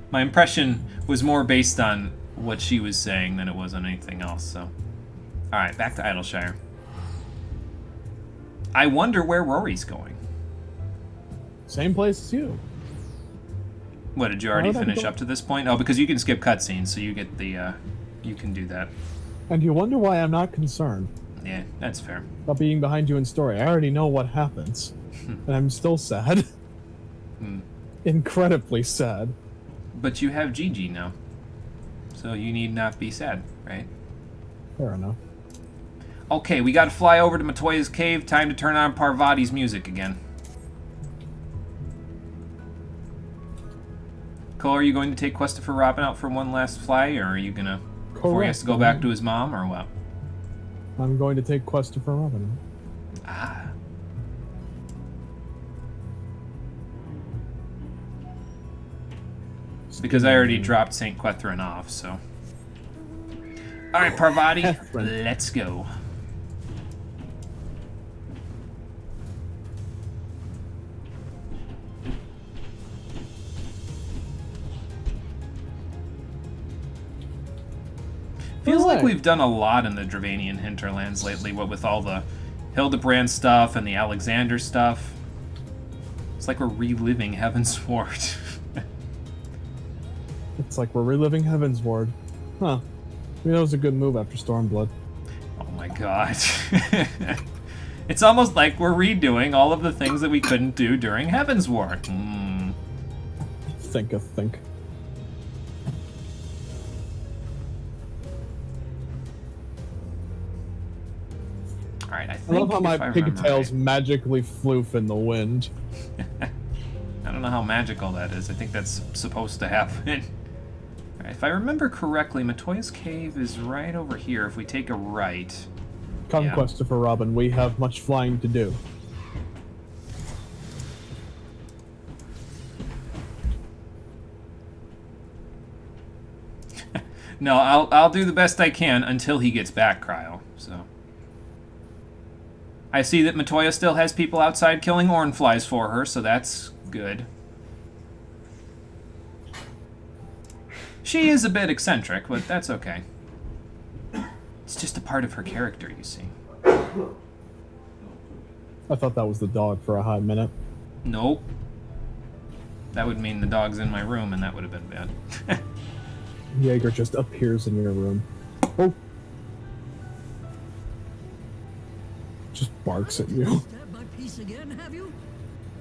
my impression was more based on what she was saying than it was on anything else, so. Alright, back to Idleshire. I wonder where Rory's going. Same place as you. What, did you already finish up to this point? Oh, because you can skip cutscenes, so you get the, you can do that. And you wonder why I'm not concerned. Yeah, that's fair. About being behind you in story. I already know what happens. And I'm still sad. Incredibly sad. But you have Gigi now. So you need not be sad, right? Fair enough. Okay, we gotta fly over to Matoya's cave. Time to turn on Parvati's music again. Cole, are you going to take Christopher Robin out for one last fly, or are you gonna... Before he has to go back to his mom, or what? I'm going to take Christopher Robin. Ah. Because I already dropped St. Quethrin off, so... Alright, Parvati, let's go. Feels like we've done a lot in the Dravanian hinterlands lately, what with all the Hildebrand stuff and the Alexander stuff. It's like we're reliving Heavensward. It's like we're reliving Heavensward. Huh. Maybe that was a good move after Stormblood. Oh my god. It's almost like we're redoing all of the things that we couldn't do during Heavensward. Think. Alright, I I think love how my if I remember pigtails right- magically floof in the wind. I don't know how magical that is. I think that's supposed to happen. Alright, if I remember correctly, Matoya's cave is right over here if we take a right. Come, Yeah. Christopher Robin, we have much flying to do. No, I'll do the best I can until he gets back, Cryo. So I see that Matoya still has people outside killing Ornflies for her, so that's good. She is a bit eccentric, but that's okay. It's just a part of her character, you see. I thought that was the dog for a hot minute. Nope. That would mean the dog's in my room, and that would have been bad. Jaeger just appears in your room. Oh. Just barks at you. Stabbed my piece again, have you?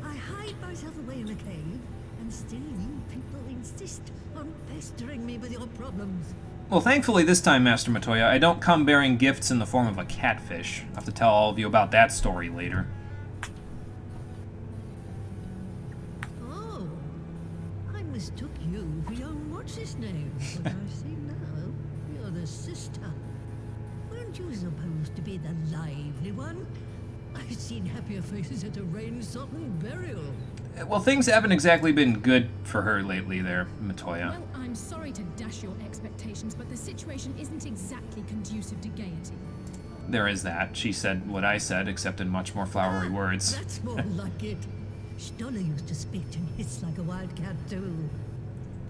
I hide myself away in a cave, and still you people insist on pestering me with your problems. Well, thankfully this time, Master Matoya, I don't come bearing gifts in the form of a catfish. I'll have to tell all of you about that story later. Oh, I mistook you for young what's-his-name, but I see now you're the sister. Weren't you supposed to be the lively one? I've seen happier faces at a rain-sodden burial. Well, things haven't exactly been good for her lately there, Matoya. Well, I'm sorry to dash your expectations, but the situation isn't exactly conducive to gaiety. There is that. She said what I said, except in much more flowery words. That's more like it. Stoller used to speak and hiss like a wildcat too.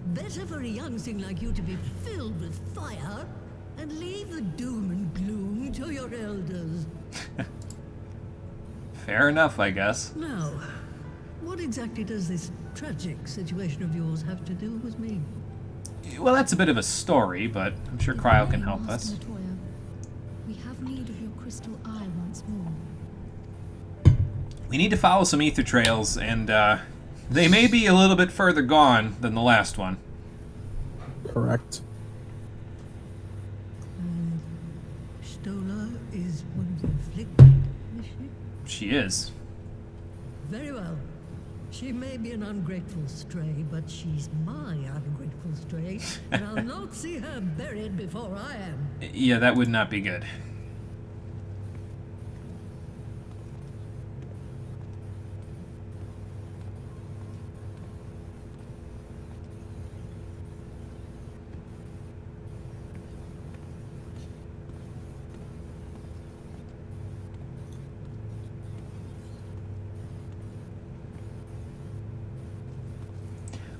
Better for a young thing like you to be filled with fire and leave the doom and gloom to your elders. Fair enough, I guess. Now, what exactly does this tragic situation of yours have to do with me? Well, that's a bit of a story, but I'm sure Cryo can help us. Master Matoya, we have need of your crystal eye once more. We need to follow some ether trails, and they may be a little bit further gone than the last one. Correct. Stoller is one of the afflicted, is she? She is. Very well. She may be an ungrateful stray, but she's my ungrateful stray, and I'll not see her buried before I am. Yeah, that would not be good.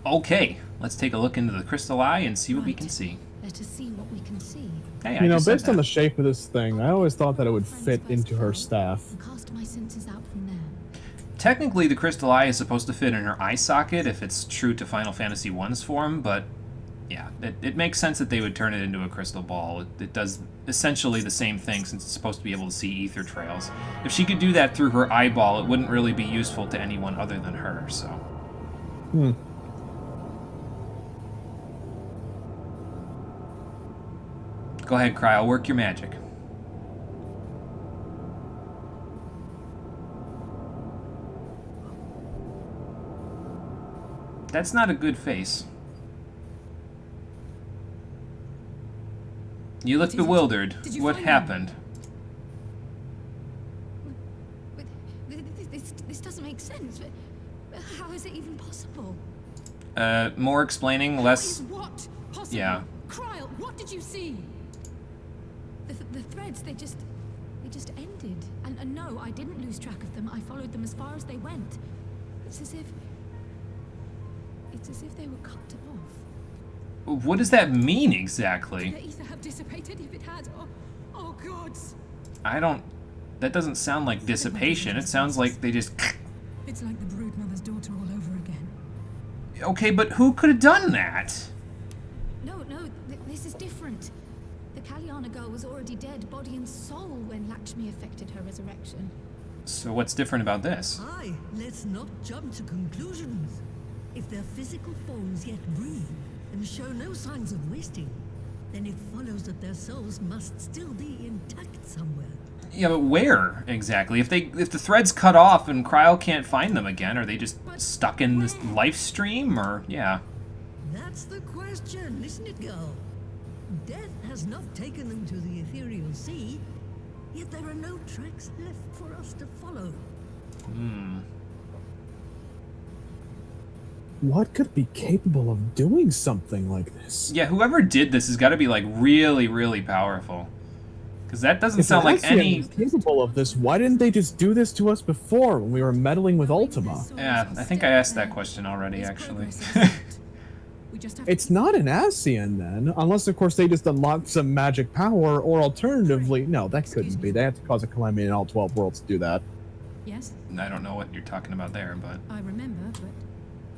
Okay, let's take a look into the crystal eye and see what we can see. Let us see what we can see. Hey, You know, just said based on that. the shape of this thing, I always thought that it would Friends fit first into her fall, staff. and cast my senses out from there. Technically, the crystal eye is supposed to fit in her eye socket if it's true to Final Fantasy I's form, but yeah, it makes sense that they would turn it into a crystal ball. It does essentially the same thing since it's supposed to be able to see ether trails. If she could do that through her eyeball, it wouldn't really be useful to anyone other than her, so... Hmm. Go ahead, Cryo, work your magic. That's not a good face. You look bewildered. Did you What find happened? But this doesn't make sense. But how is it even possible? More explaining, How less... is what possible? Yeah. Cryle, what did you see? The threads, they just ended. And no, I didn't lose track of them. I followed them as far as they went. It's as if they were cut off. What does that mean exactly? The ether have dissipated if it had. Oh gods. I don't... That doesn't sound like dissipation. It sounds like they just... It's like the brood mother's daughter all over again. Okay, but who could have done that? No, this is different. The Kalyana girl was already dead, body and soul, when Lakshmi affected her resurrection. So what's different about this? Aye, let's not jump to conclusions. If their physical forms yet breathe and show no signs of wasting, then it follows that their souls must still be intact somewhere. Yeah, but where exactly? If the thread's cut off and Cryo can't find them again, are they just stuck in this life stream, or yeah? That's the question, isn't it, girl? Death has not taken them to the ethereal sea, yet there are no tracks left for us to follow. What could be capable of doing something like this? Yeah, whoever did this has got to be like really, really powerful. Because that doesn't If sound like Alexia any... was capable of this, why didn't they just do this to us before when we were meddling with Ultima? Yeah, I think I asked that question already, There's actually. progress in sight. We just have It's not an Ascian then, unless of course they just unlocked some magic power, or alternatively, no, that couldn't be. They have to cause a calamity in all 12 worlds to do that. Yes, I don't know what you're talking about there, but... I remember, but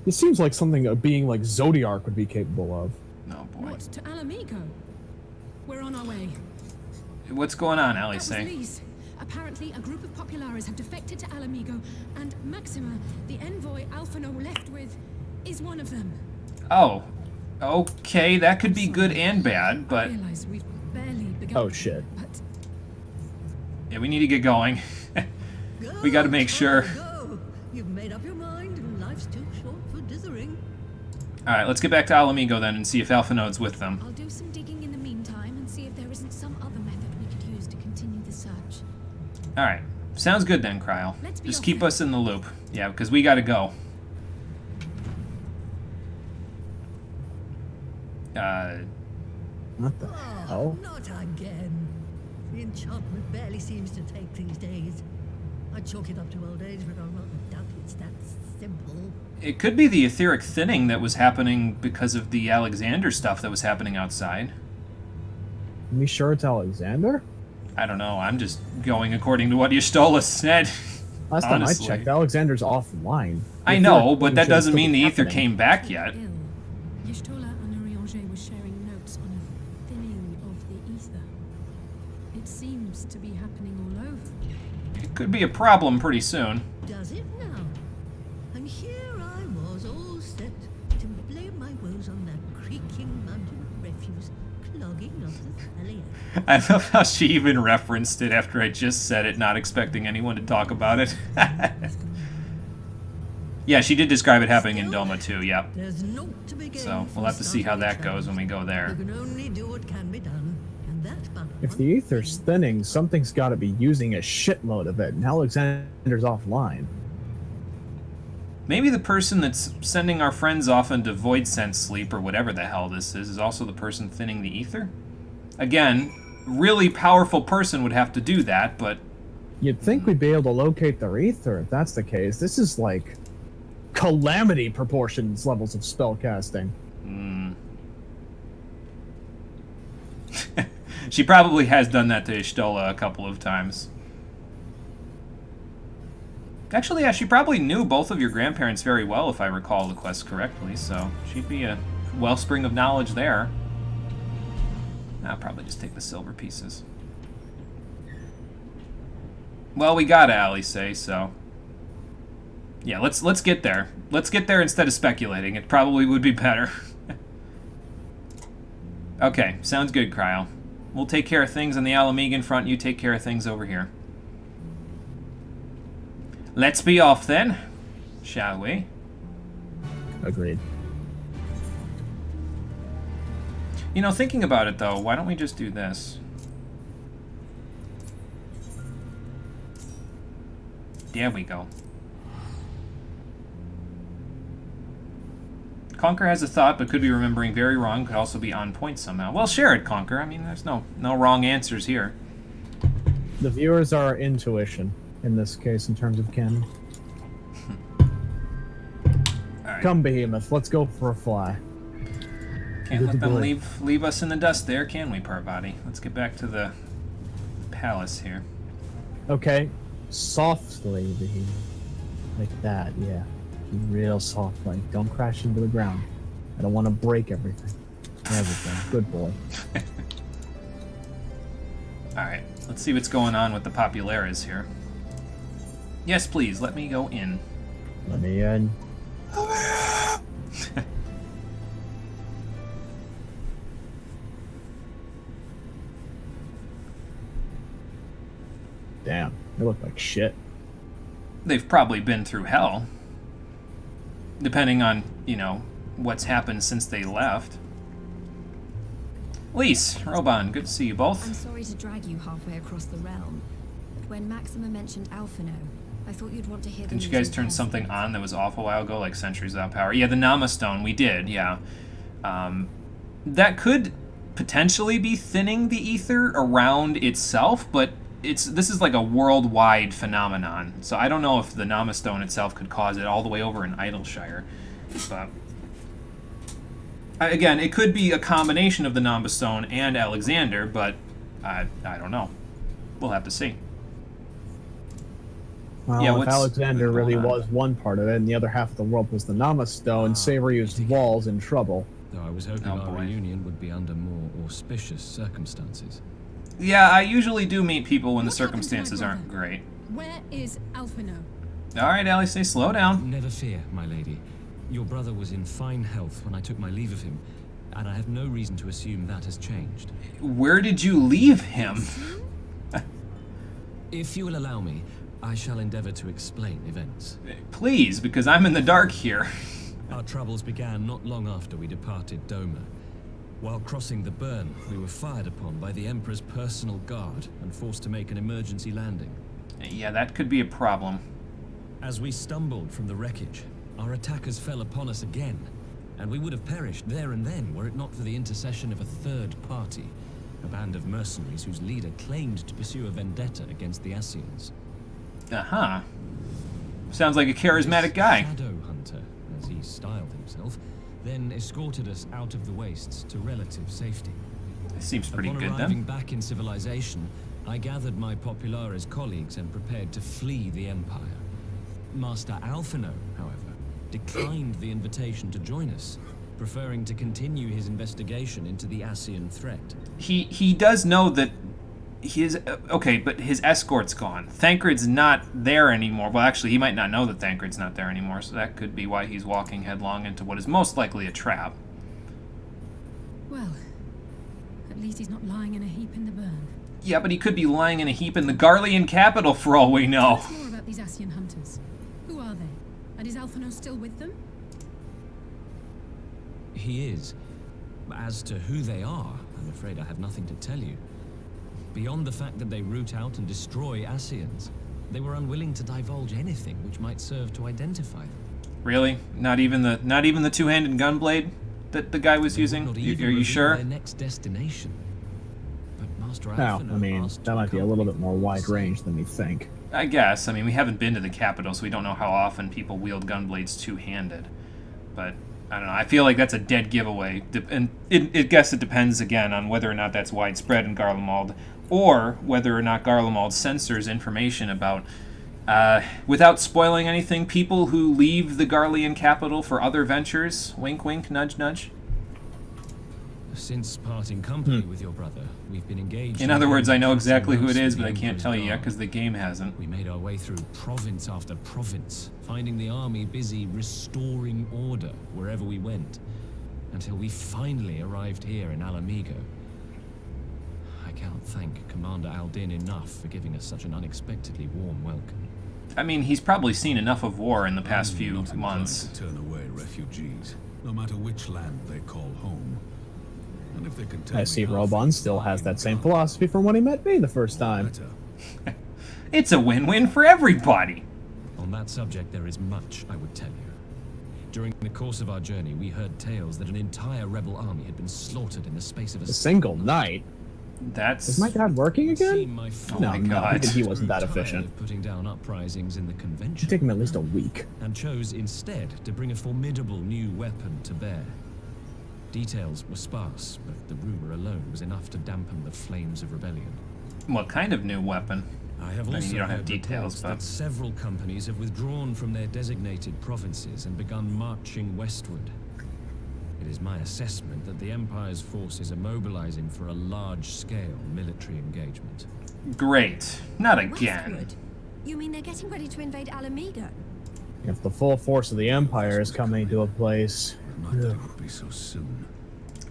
This seems like something a being like Zodiac would be capable of. Oh boy. What, to Alamigo? We're on our way. What's going on, That was Alice? Lise. Apparently, a group of Populares have defected to Alamigo, and Maxima, the envoy Alphino left with, is one of them. Oh. Okay, that could be good and bad, but... I realize we've barely begun. Oh shit. But Yeah, we need to get going. Go, We gotta make sure. Go. You've made up your mind, and life's too short for dithering. Alright, let's get back to Alamigo then and see if Alphinode's with them. I'll do some digging in the meantime and see if there isn't some other method we could use to continue the search. Alright, sounds good then, Cryo. Let's be Just off keep then. us in the loop. Yeah, because we gotta go. What the Oh, hell? not again. The enchantment barely seems to take these days. I chalk it up to old age, but I'm not doubt it's that simple. It could be the etheric thinning that was happening because of the Alexander stuff that was happening outside. Are we sure it's Alexander? I don't know, I'm just going according to what Y'shtola said. Last time I Honestly. checked, Alexander's offline. I The know, etheric but thing that should doesn't still mean be the ether happening. came back yet. ill. Y'shtola and Urianger were sharing notes on a thinning of the ether. It seems to be happening all over. It could be a problem pretty soon. Does it now? And here I was, all set to blame my woes on that creaking mountain of refuse clogging up the valley. I love how she even referenced it after I just said it, not expecting anyone to talk about it. Yeah, she did describe it happening in Doma too, yep. There's naught to be gained So, from we'll have to see how starting that goes when we go You there. can only do what can be done, and that but If the ether's thinning, something's got to be using a shitload of it, and Alexander's offline. Maybe the person that's sending our friends off into void sense sleep, or whatever the hell this is also the person thinning the ether? Again, really powerful person would have to do that, but... You'd think we'd be able to locate their ether if that's the case. This is like calamity proportions levels of spell casting. She probably has done that to Y'shtola a couple of times. Actually, yeah, she probably knew both of your grandparents very well, if I recall the quest correctly, so she'd be a wellspring of knowledge there. I'll probably just take the silver pieces. Well, we gotta, Alice, so... Yeah, let's get there. Let's get there instead of speculating. It probably would be better. Okay, sounds good, Cryo. We'll take care of things on the Alamegan front, you take care of things over here. Let's be off then, shall we? Agreed. You know, thinking about it though, why don't we just do this? There we go. Conquer has a thought, but could be remembering very wrong, could also be on point somehow. Well, share it, Conquer. I mean, there's no wrong answers here. The viewers are intuition in this case, in terms of canon. Alright. Come, Behemoth, let's go for a fly. Can't Good let to them believe. leave us in the dust there, can we, Parvati? Let's get back to the palace here. Okay, softly, Behemoth. Like that, yeah. Real softly. Don't crash into the ground. I don't want to break everything. Everything. Good boy. Alright, let's see what's going on with the Populares here. Yes, please, let me go in. Let me in. Damn, they look like shit. They've probably been through hell. Depending on, you know, what's happened since they left. Lise, Roban, good to see you I'm both. sorry to drag you halfway across the realm, but when Maxima mentioned Alphino, I thought you'd want to hear the Didn't you news guys in turn person. something on that was off a while ago, like Centuries Without Power? Yeah, the Nama Stone, we did, yeah. That could potentially be thinning the ether around itself, but this is like a worldwide phenomenon. So I don't know if the Nama Stone itself could cause it all the way over in Idleshire. But again, it could be a combination of the Nama Stone and Alexander, but I don't know. We'll have to see. Well, Yeah, if what's Alexander going really on? was one part of it, and the other half of the world was the Namastone, Savory's Wall's in trouble. Though I was hoping Oh, our boy. reunion would be under more auspicious circumstances. Yeah, I usually do meet people when the What happened to my circumstances brother? aren't great. Where is Alphino? All right, Allie, say slow down. Never fear, my lady. Your brother was in fine health when I took my leave of him, and I have no reason to assume that has changed. Where did you leave him? If you will allow me, I shall endeavor to explain events. Please, because I'm in the dark here. Our troubles began not long after we departed Doma. While crossing the burn, we were fired upon by the Emperor's personal guard and forced to make an emergency landing. Yeah, that could be a problem. As we stumbled from the wreckage, our attackers fell upon us again, and we would have perished there and then were it not for the intercession of a third party, a band of mercenaries whose leader claimed to pursue a vendetta against the Ascians. Uh-huh. Sounds like a charismatic guy. Shadow Hunter, as he styled himself, then escorted us out of the wastes to relative safety. Seems pretty Upon good arriving then. back in civilization, I gathered my Populares colleagues and prepared to flee the Empire. Master Alphino, however, declined the invitation to join us, preferring to continue his investigation into the Ascian threat. He does know that his okay, but his escort's gone. Thancred's not there anymore. Well, actually, he might not know that Thancred's not there anymore, so that could be why he's walking headlong into what is most likely a trap. Well, at least he's not lying in a heap in the burn. Yeah, but he could be lying in a heap in the Garlean capital for all we Tell know. us more about these Ascian hunters. Who are they? And is Alphino still with them? He is. As to who they are, I'm afraid I have nothing to tell you. Beyond the fact that they root out and destroy Ascians, they were unwilling to divulge anything which might serve to identify them. Really? Not even the two-handed gunblade that the guy was They would using? not Are even you reveal sure? their next destination. But Master Now, Alphino I mean, asked that to might be a little accompany bit more them all wide the same. range than we think. I guess. I mean, we haven't been to the capital, so we don't know how often people wield gunblades two-handed. But I don't know. I feel like that's a dead giveaway, and I guess it depends again on whether or not that's widespread in Garlemald, or whether or not Garlemald censors information about, without spoiling anything, people who leave the Garlean capital for other ventures. Wink, wink, nudge, nudge. Since parting company with your brother, we've been engaged In other words, I know crucial exactly who it routes is, with but I the can't Emperor's tell you yet guard. because the game hasn't. We made our way through province after province, finding the army busy restoring order wherever we went, until we finally arrived here in Alamigo. I cannot thank Commander Aldin enough for giving us such an unexpectedly warm welcome. I mean, he's probably seen enough of war in the past I'm few not inclined months. to turn away refugees, no matter which land they call home. And if they can tell I me see how Robon things still lie has in that same Ghana, philosophy from when he met me the first all time. better. It's a win-win for everybody. On that subject, there is much I would tell you. During the course of our journey, we heard tales that an entire rebel army had been slaughtered in the space of A single night? That's... Is my dad working It seemed again? my Oh father No, my no, God. he wasn't that grew tired efficient. of putting down uprisings in the convention. It'd take him at least a week. And chose instead to bring a formidable new weapon to bear. Details were sparse, but the rumor alone was enough to dampen the flames of rebellion. What kind of new weapon? I have I mean, also you don't have heard details, reports but- that several companies have withdrawn from their designated provinces and begun marching westward. It is my assessment that the Empire's forces are mobilizing for a large-scale military engagement. Great. Not again. Westward? You mean they're getting ready to invade Alamigo? If the full force of the Empire is coming to a place, Not that it would be so soon.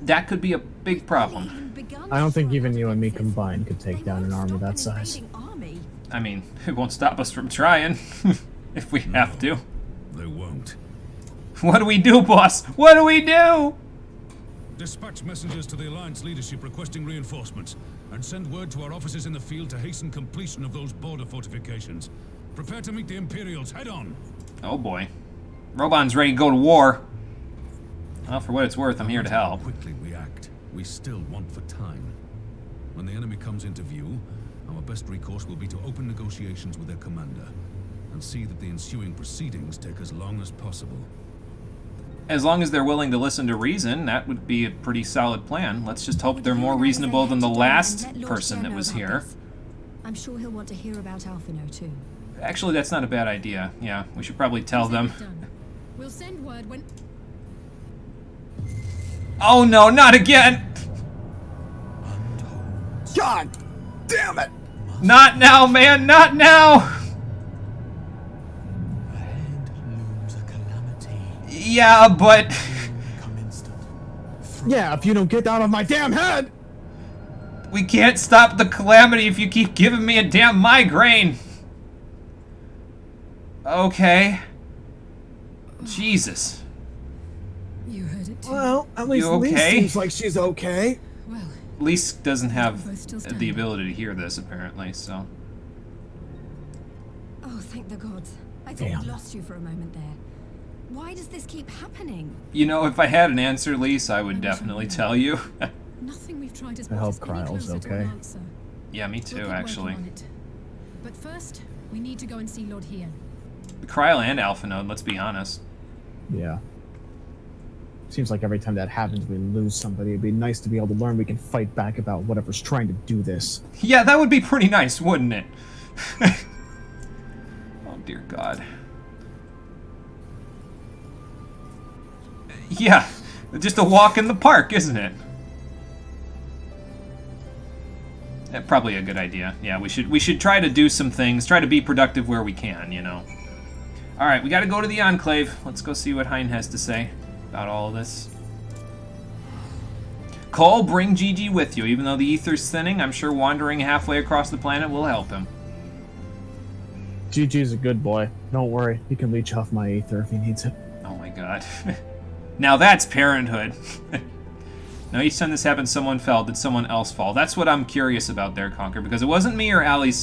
That could be a big problem. Even begun I don't think to even you and me defensive. combined could take They down an won't army stop that size. invading army. I mean, it won't stop us from trying. If we have to. They won't. What do we do, boss? What do we do? Dispatch messengers to the Alliance leadership requesting reinforcements, and send word to our officers in the field to hasten completion of those border fortifications. Prepare to meet the Imperials head on. Oh boy. Robon's ready to go to war. Well, for what it's worth, I'm here to No matter how help. quickly we act, we still want for time. When the enemy comes into view, our best recourse will be to open negotiations with their commander, and see that the ensuing proceedings take as long as possible. As long as they're willing to listen to reason, that would be a pretty solid plan. Let's just hope they're more reasonable than the last person that was here. I'm sure he'll want to hear about Alphino too. Actually, that's not a bad idea. Yeah, we should probably tell them. Done. We'll send word when... Oh no, not again! God damn it! Not now, man, not now! Ahead looms a calamity. Yeah, but... Come instant. Yeah, if you don't get out of my damn head! We can't stop the calamity if you keep giving me a damn migraine! Okay. Jesus. You heard it too. Well, at least You Lee okay? seems like she's okay. Well, Lise doesn't have both still the standing. ability to hear this, apparently, so... Oh, thank the gods. I thought Damn. we'd lost you for a moment there. Why does this keep happening? You know, if I had an answer, Lise, I would definitely tell you. nothing we've tried has I brought hope us any Kryle's closer to okay. an answer. Yeah, me We'll too, keep actually. working on it. But first, we need to go and see Lord Here. Kryl and Alpha Node, let's be honest. Yeah. Seems like every time that happens, we lose somebody. It'd be nice to be able to learn we can fight back about whatever's trying to do this. Yeah, that would be pretty nice, wouldn't it? Oh, dear God. Yeah, just a walk in the park, isn't it? Yeah, probably a good idea. Yeah, we should try to do some things, try to be productive where we can, you know. All right, we got to go to the Enclave. Let's go see what Hein has to say about all of this. Cole, bring Gigi with you. Even though the ether's thinning, I'm sure wandering halfway across the planet will help him. GG's a good boy. Don't worry, he can leech off my ether if he needs it. Oh my God. Now that's parenthood. Now each time this happened, someone fell. Did someone else fall? That's what I'm curious about there, Conquer, because it wasn't me or Alice.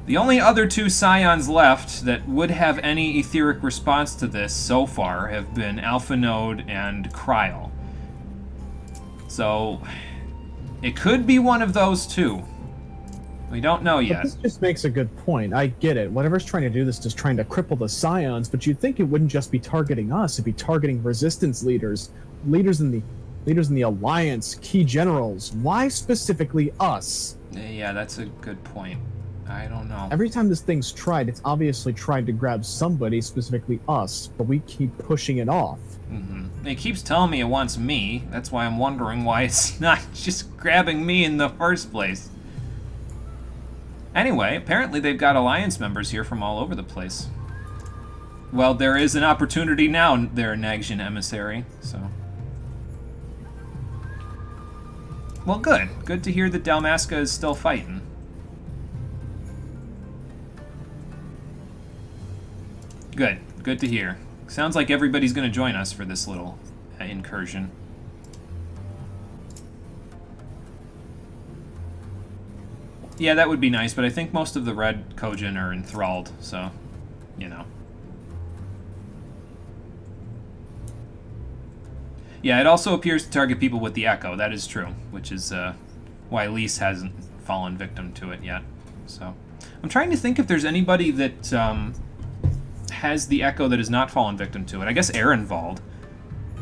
The only other two Scions left that would have any etheric response to this so far have been Alpha Node and Kryl. So, it could be one of those two. We don't know But yet. this just makes a good point. I get it. Whatever's trying to do this is trying to cripple the Scions, but you'd think it wouldn't just be targeting us. It'd be targeting resistance leaders, leaders in the Alliance, key generals. Why specifically us? Yeah, that's a good point. I don't know. Every time this thing's tried, it's obviously tried to grab somebody, specifically us, but we keep pushing it off. It keeps telling me it wants me. That's why I'm wondering why it's not just grabbing me in the first place. Anyway, apparently they've got Alliance members here from all over the place. Well, there is an opportunity now there, Nagsian Emissary, so... Well, good. Good to hear that Dalmasca is still fighting. Good. Good to hear. Sounds like everybody's going to join us for this little incursion. Yeah, that would be nice, but I think most of the Red Kojin are enthralled, so, you know. Yeah, it also appears to target people with the Echo. That is true, which is why Lise hasn't fallen victim to it yet. So, I'm trying to think if there's anybody that has the Echo that has not fallen victim to it. I guess Ehrenwald,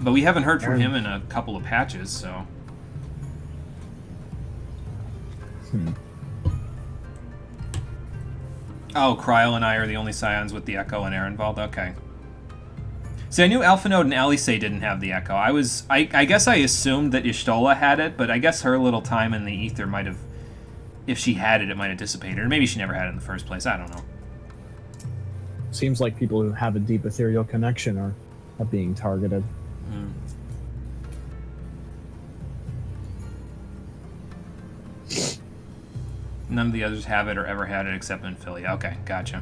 but we haven't heard from him in a couple of patches, so. Oh, Kryl and I are the only Scions with the Echo and Ehrenwald? Okay. See, I knew Alpha Node and Alice didn't have the Echo. I guess I assumed that Y'shtola had it, but I guess her little time in the ether might have, if she had it, it might have dissipated. Or maybe she never had it in the first place. I don't know. Seems like people who have a deep ethereal connection are being targeted. None of the others have it or ever had it except in Philly. Okay, gotcha.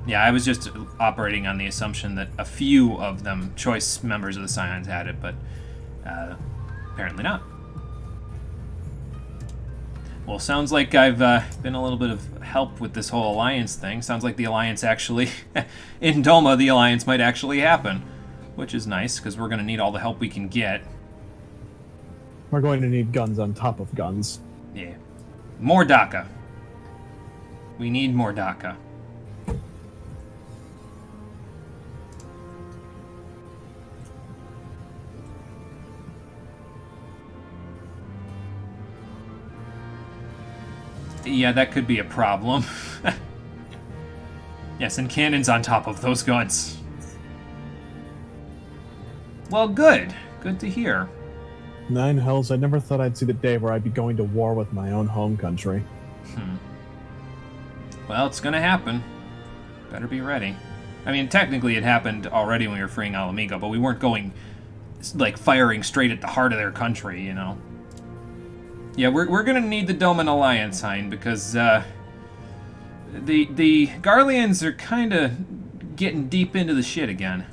Yeah, I was just operating on the assumption that a few of them, choice members of the Scions, had it, but apparently not. Well, sounds like I've been a little bit of help with this whole Alliance thing. Sounds like the Alliance actually, in Doma, the Alliance might actually happen, which is nice, because we're going to need all the help we can get. We're going to need guns on top of guns. Yeah. More DACA. We need more DACA. Yeah, that could be a problem. Yes, and cannons on top of those guns. Well, good. Good to hear. Nine hells, I never thought I'd see the day where I'd be going to war with my own home country. Well, it's gonna happen. Better be ready. I mean, technically it happened already when we were freeing Alamigo, but we weren't going, like, firing straight at the heart of their country, you know? Yeah, we're gonna need the Doman Alliance, Hein, because, the Garleans are kinda getting deep into the shit again.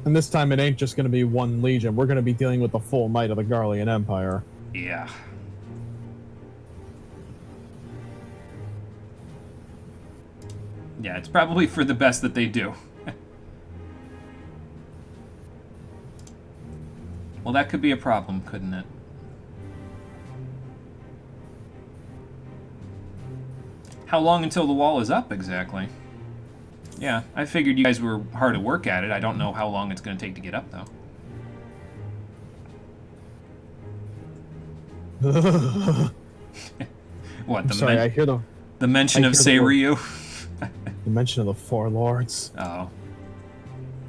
And this time it ain't just gonna be one legion, we're gonna be dealing with the full might of the Garlean Empire. Yeah. Yeah, it's probably for the best that they do. Well, that could be a problem, couldn't it? How long until the wall is up, exactly? Yeah, I figured you guys were hard at work at it. I don't know how long it's going to take to get up, though. What, Sorry, I hear the mention of Seiryu? The mention of the Four Lords. Oh.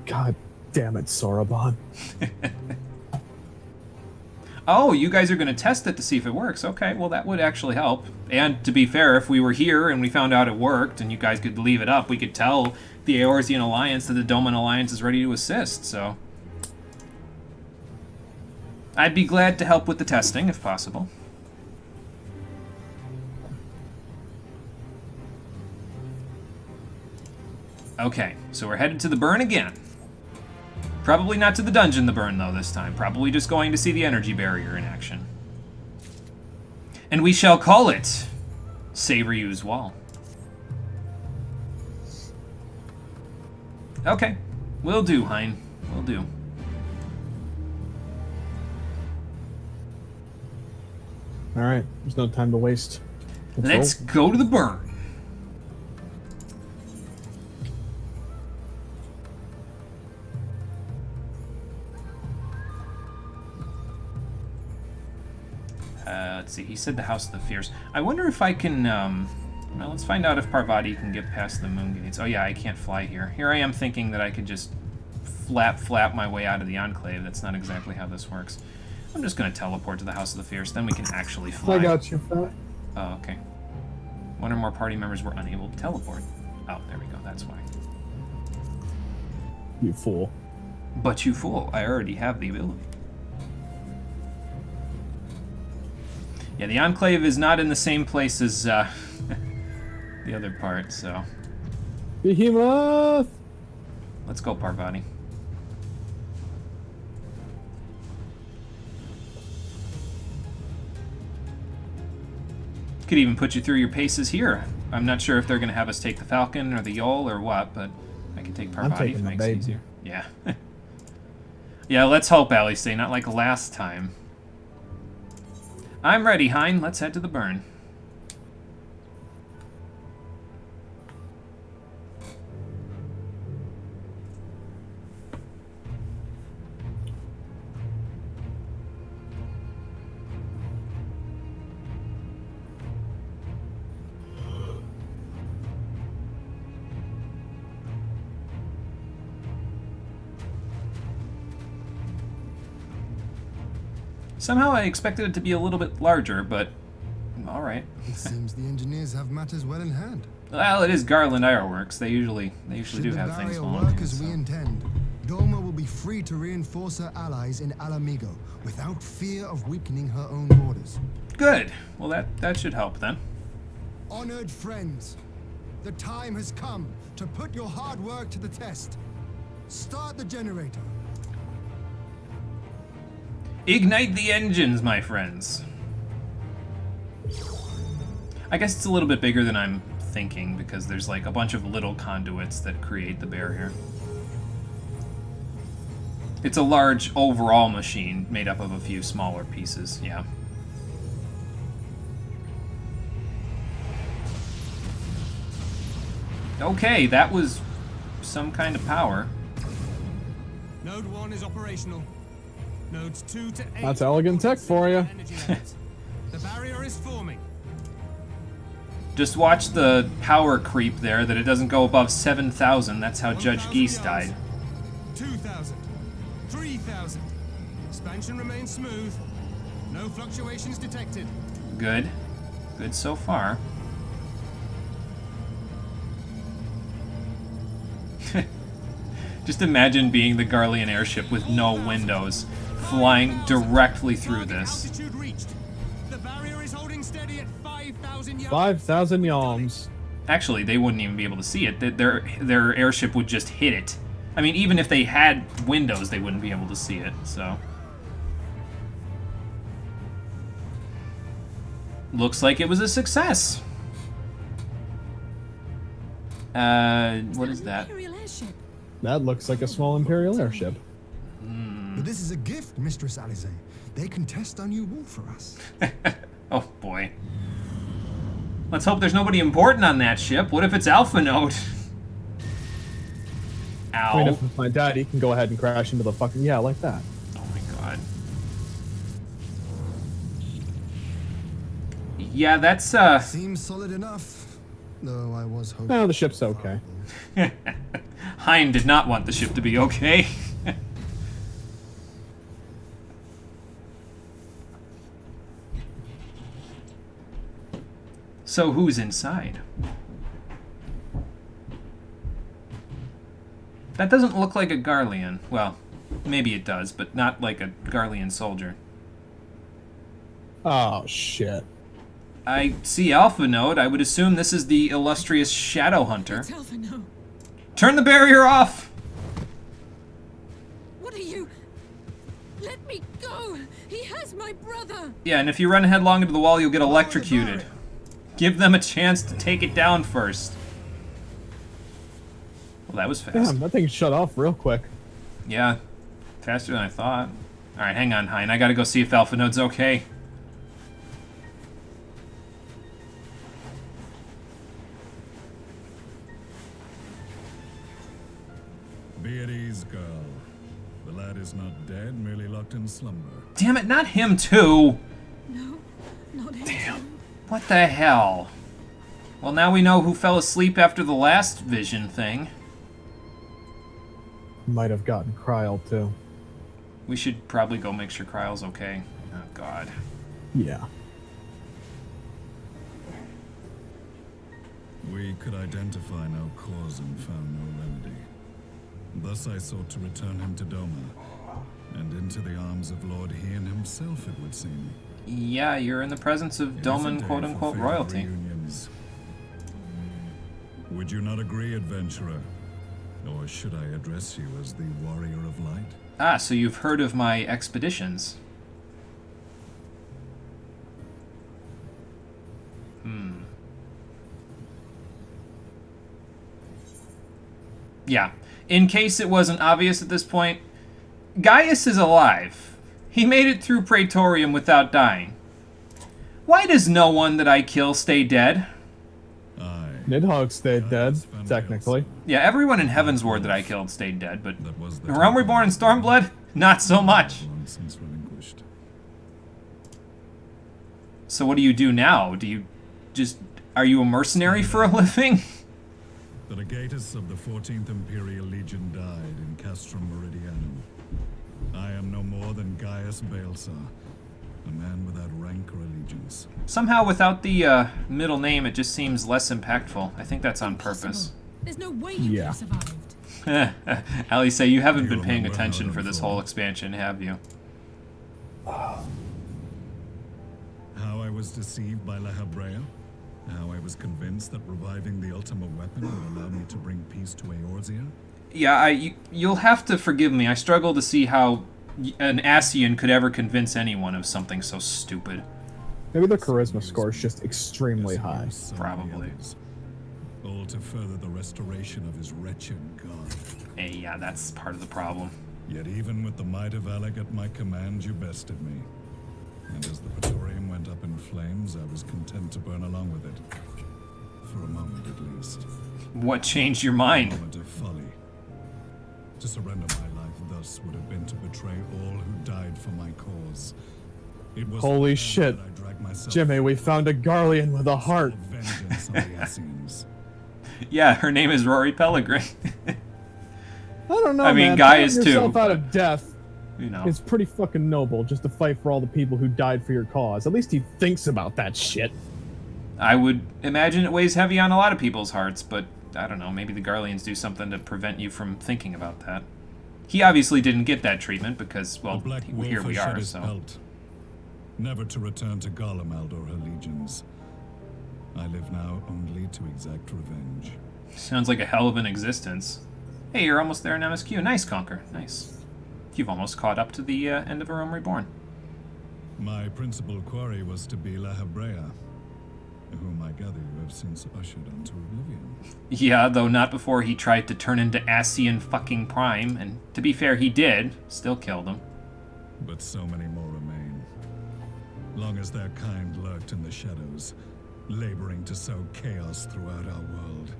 God damn it, Soroban. Oh, you guys are going to test it to see if it works. Okay, well, that would actually help. And to be fair, if we were here and we found out it worked and you guys could leave it up, we could tell the Eorzean Alliance that the Doman Alliance is ready to assist, so... I'd be glad to help with the testing, if possible. Okay, so we're headed to the burn again. Probably not to the dungeon, the burn, though, this time. Probably just going to see the energy barrier in action. And we shall call it Seiryu's Wall. Okay, will do, Hein. Will do. Alright, there's no time to waste. Let's go to the burn. Let's see, he said the House of the Fierce. I wonder if I can, well, let's find out if Parvati can get past the moon gates. Oh yeah, I can't fly here. Here I am thinking that I could just flap my way out of the Enclave. That's not exactly how this works. I'm just going to teleport to the House of the Fierce, then we can actually fly. I got you, Fat. Oh, okay. One or more party members were unable to teleport. Oh, there we go, that's why. You fool. But you fool, I already have the ability. Yeah, the Enclave is not in the same place as the other part, so... Behemoth! Let's go, Parvati. Could even put you through your paces here. I'm not sure if they're going to have us take the Falcon or the Yol or what, but I can take Parvati if it makes it easier. Yeah. Yeah, let's hope, Alistair, not like last time. I'm ready, Hein. Let's head to the burn. Somehow I expected it to be a little bit larger, but alright. It seems the engineers have matters well in hand. Well, it is Garland Ironworks. They usually do have things going on. Should the barrier work as we intend, Doma will be free to reinforce her allies in Alamigo without fear of weakening her own borders. Good. Well, that should help then. Honored friends, the time has come to put your hard work to the test. Start the generator. Ignite the engines, my friends. I guess it's a little bit bigger than I'm thinking because there's like a bunch of little conduits that create the barrier. It's a large overall machine made up of a few smaller pieces, yeah. Okay, that was some kind of power. Node 1 is operational. Nodes 2 to 8. That's elegant tech for you. The barrier is forming. Just watch the power creep there, that it doesn't go above 7,000. That's how Judge 1,000 Geese yards. died. 2,000. 3,000. Expansion remains smooth. No fluctuations detected. Good. Good so far. Just imagine being the Garlean airship with no windows, flying directly through this. Altitude reached. The barrier is holding steady at 5,000 yards. 5,000 yalms. Actually, they wouldn't even be able to see it. Their airship would just hit it. I mean, even if they had windows, they wouldn't be able to see it, so... Looks like it was a success. What is that? Imperial airship. That looks like a small Imperial airship. But this is a gift, Mistress Alize. They can test our new wall for us. Oh, boy. Let's hope there's nobody important on that ship. What if it's Alpha Node? Ow. I mean, if it's my dad, he can go ahead and crash into the fucking... Yeah, like that. Oh, my God. Yeah, that's, Seems solid enough. Though I was hoping... No, the ship's okay. Hein did not want the ship to be okay. So who's inside? That doesn't look like a Garlean. Well, maybe it does, but not like a Garlean soldier. Oh, shit. I see Alpha Node. I would assume this is the illustrious Shadow Hunter. It's Alpha, no. Turn the barrier off! What are you? Let me go! He has my brother! Yeah, and if you run headlong into the wall, you'll get electrocuted. Give them a chance to take it down first. Well, that was fast. Damn, that thing shut off real quick. Yeah, faster than I thought. Alright, hang on, Hein. I gotta go see if Alpha Node's okay. Be at ease, girl. The lad is not dead, merely locked in slumber. Damn it, not him too! No, not him. Damn. What the hell? Well, now we know who fell asleep after the last vision thing. Might have gotten Kryl, too. We should probably go make sure Kryl's okay. Oh, God. Yeah. We could identify no cause and found no remedy. Thus I sought to return him to Doma, and into the arms of Lord Hien himself, it would seem. Yeah, you're in the presence of Doman quote-unquote royalty. Reunions. Would you not agree, adventurer? Or should I address you as the Warrior of Light? Ah, so you've heard of my expeditions. Yeah. In case it wasn't obvious at this point, Gaius is alive. He made it through Praetorium without dying. Why does no one that I kill stay dead? Nidhogg stayed dead, technically. Yeah, everyone in Heavensward that I killed stayed dead, but That was the Realm Reborn and Stormblood, not so much. long since relinquished. So what do you do now? Do you just... Are you a mercenary for a living? The legatus of the 14th Imperial Legion died in Castrum Meridianum. I am no more than Gaius Baelsar, a man without rank or allegiance. Somehow without the middle name, it just seems less impactful. I think that's on purpose. There's no way you Yeah. could have survived. Ali say you haven't been You paying remember how attention it for this unfolded. whole expansion, have you? How I was deceived by La Habrea. How I was convinced that reviving the Ultima weapon would allow me to bring peace to Eorzea. Yeah, you'll have to forgive me. I struggle to see how an Ascian could ever convince anyone of something so stupid. Maybe the charisma score is just extremely high. So Probably. many others, all to further the restoration of his wretched god. Hey, yeah, that's part of the problem. Yet even with the might of Alec at my command, you bested me. And as the Praetorium went up in flames, I was content to burn along with it. For a moment at least. What changed your A mind? moment of folly. To surrender my life thus would have been to betray all who died for my cause. It was Holy then shit. that I dragged myself Jimmy, we found a Garlean with a heart. of vengeance on the Ascians. Yeah, her name is Rory Pellegrin. I don't know, I mean, man. Gaius Throwing too, yourself out but, of death you know. is pretty fucking noble, just to fight for all the people who died for your cause. At least he thinks about that shit. I would imagine it weighs heavy on a lot of people's hearts, but I don't know, maybe the Garleans do something to prevent you from thinking about that. He obviously didn't get that treatment because, well, The Black Wolf here we has shed are, his so... pelt, never to return to Garlemald or her legions. I live now only to exact revenge. Sounds like a hell of an existence. Hey, you're almost there in MSQ. Nice, Conquer. Nice. You've almost caught up to the end of A Realm Reborn. My principal quarry was to be La Hebrea, whom I gather you have since ushered onto oblivion. Yeah, though not before he tried to turn into Ascian fucking Prime, and to be fair, he did. Still killed him. But so many more remain. Long as their kind lurked in the shadows, laboring to sow chaos throughout our world,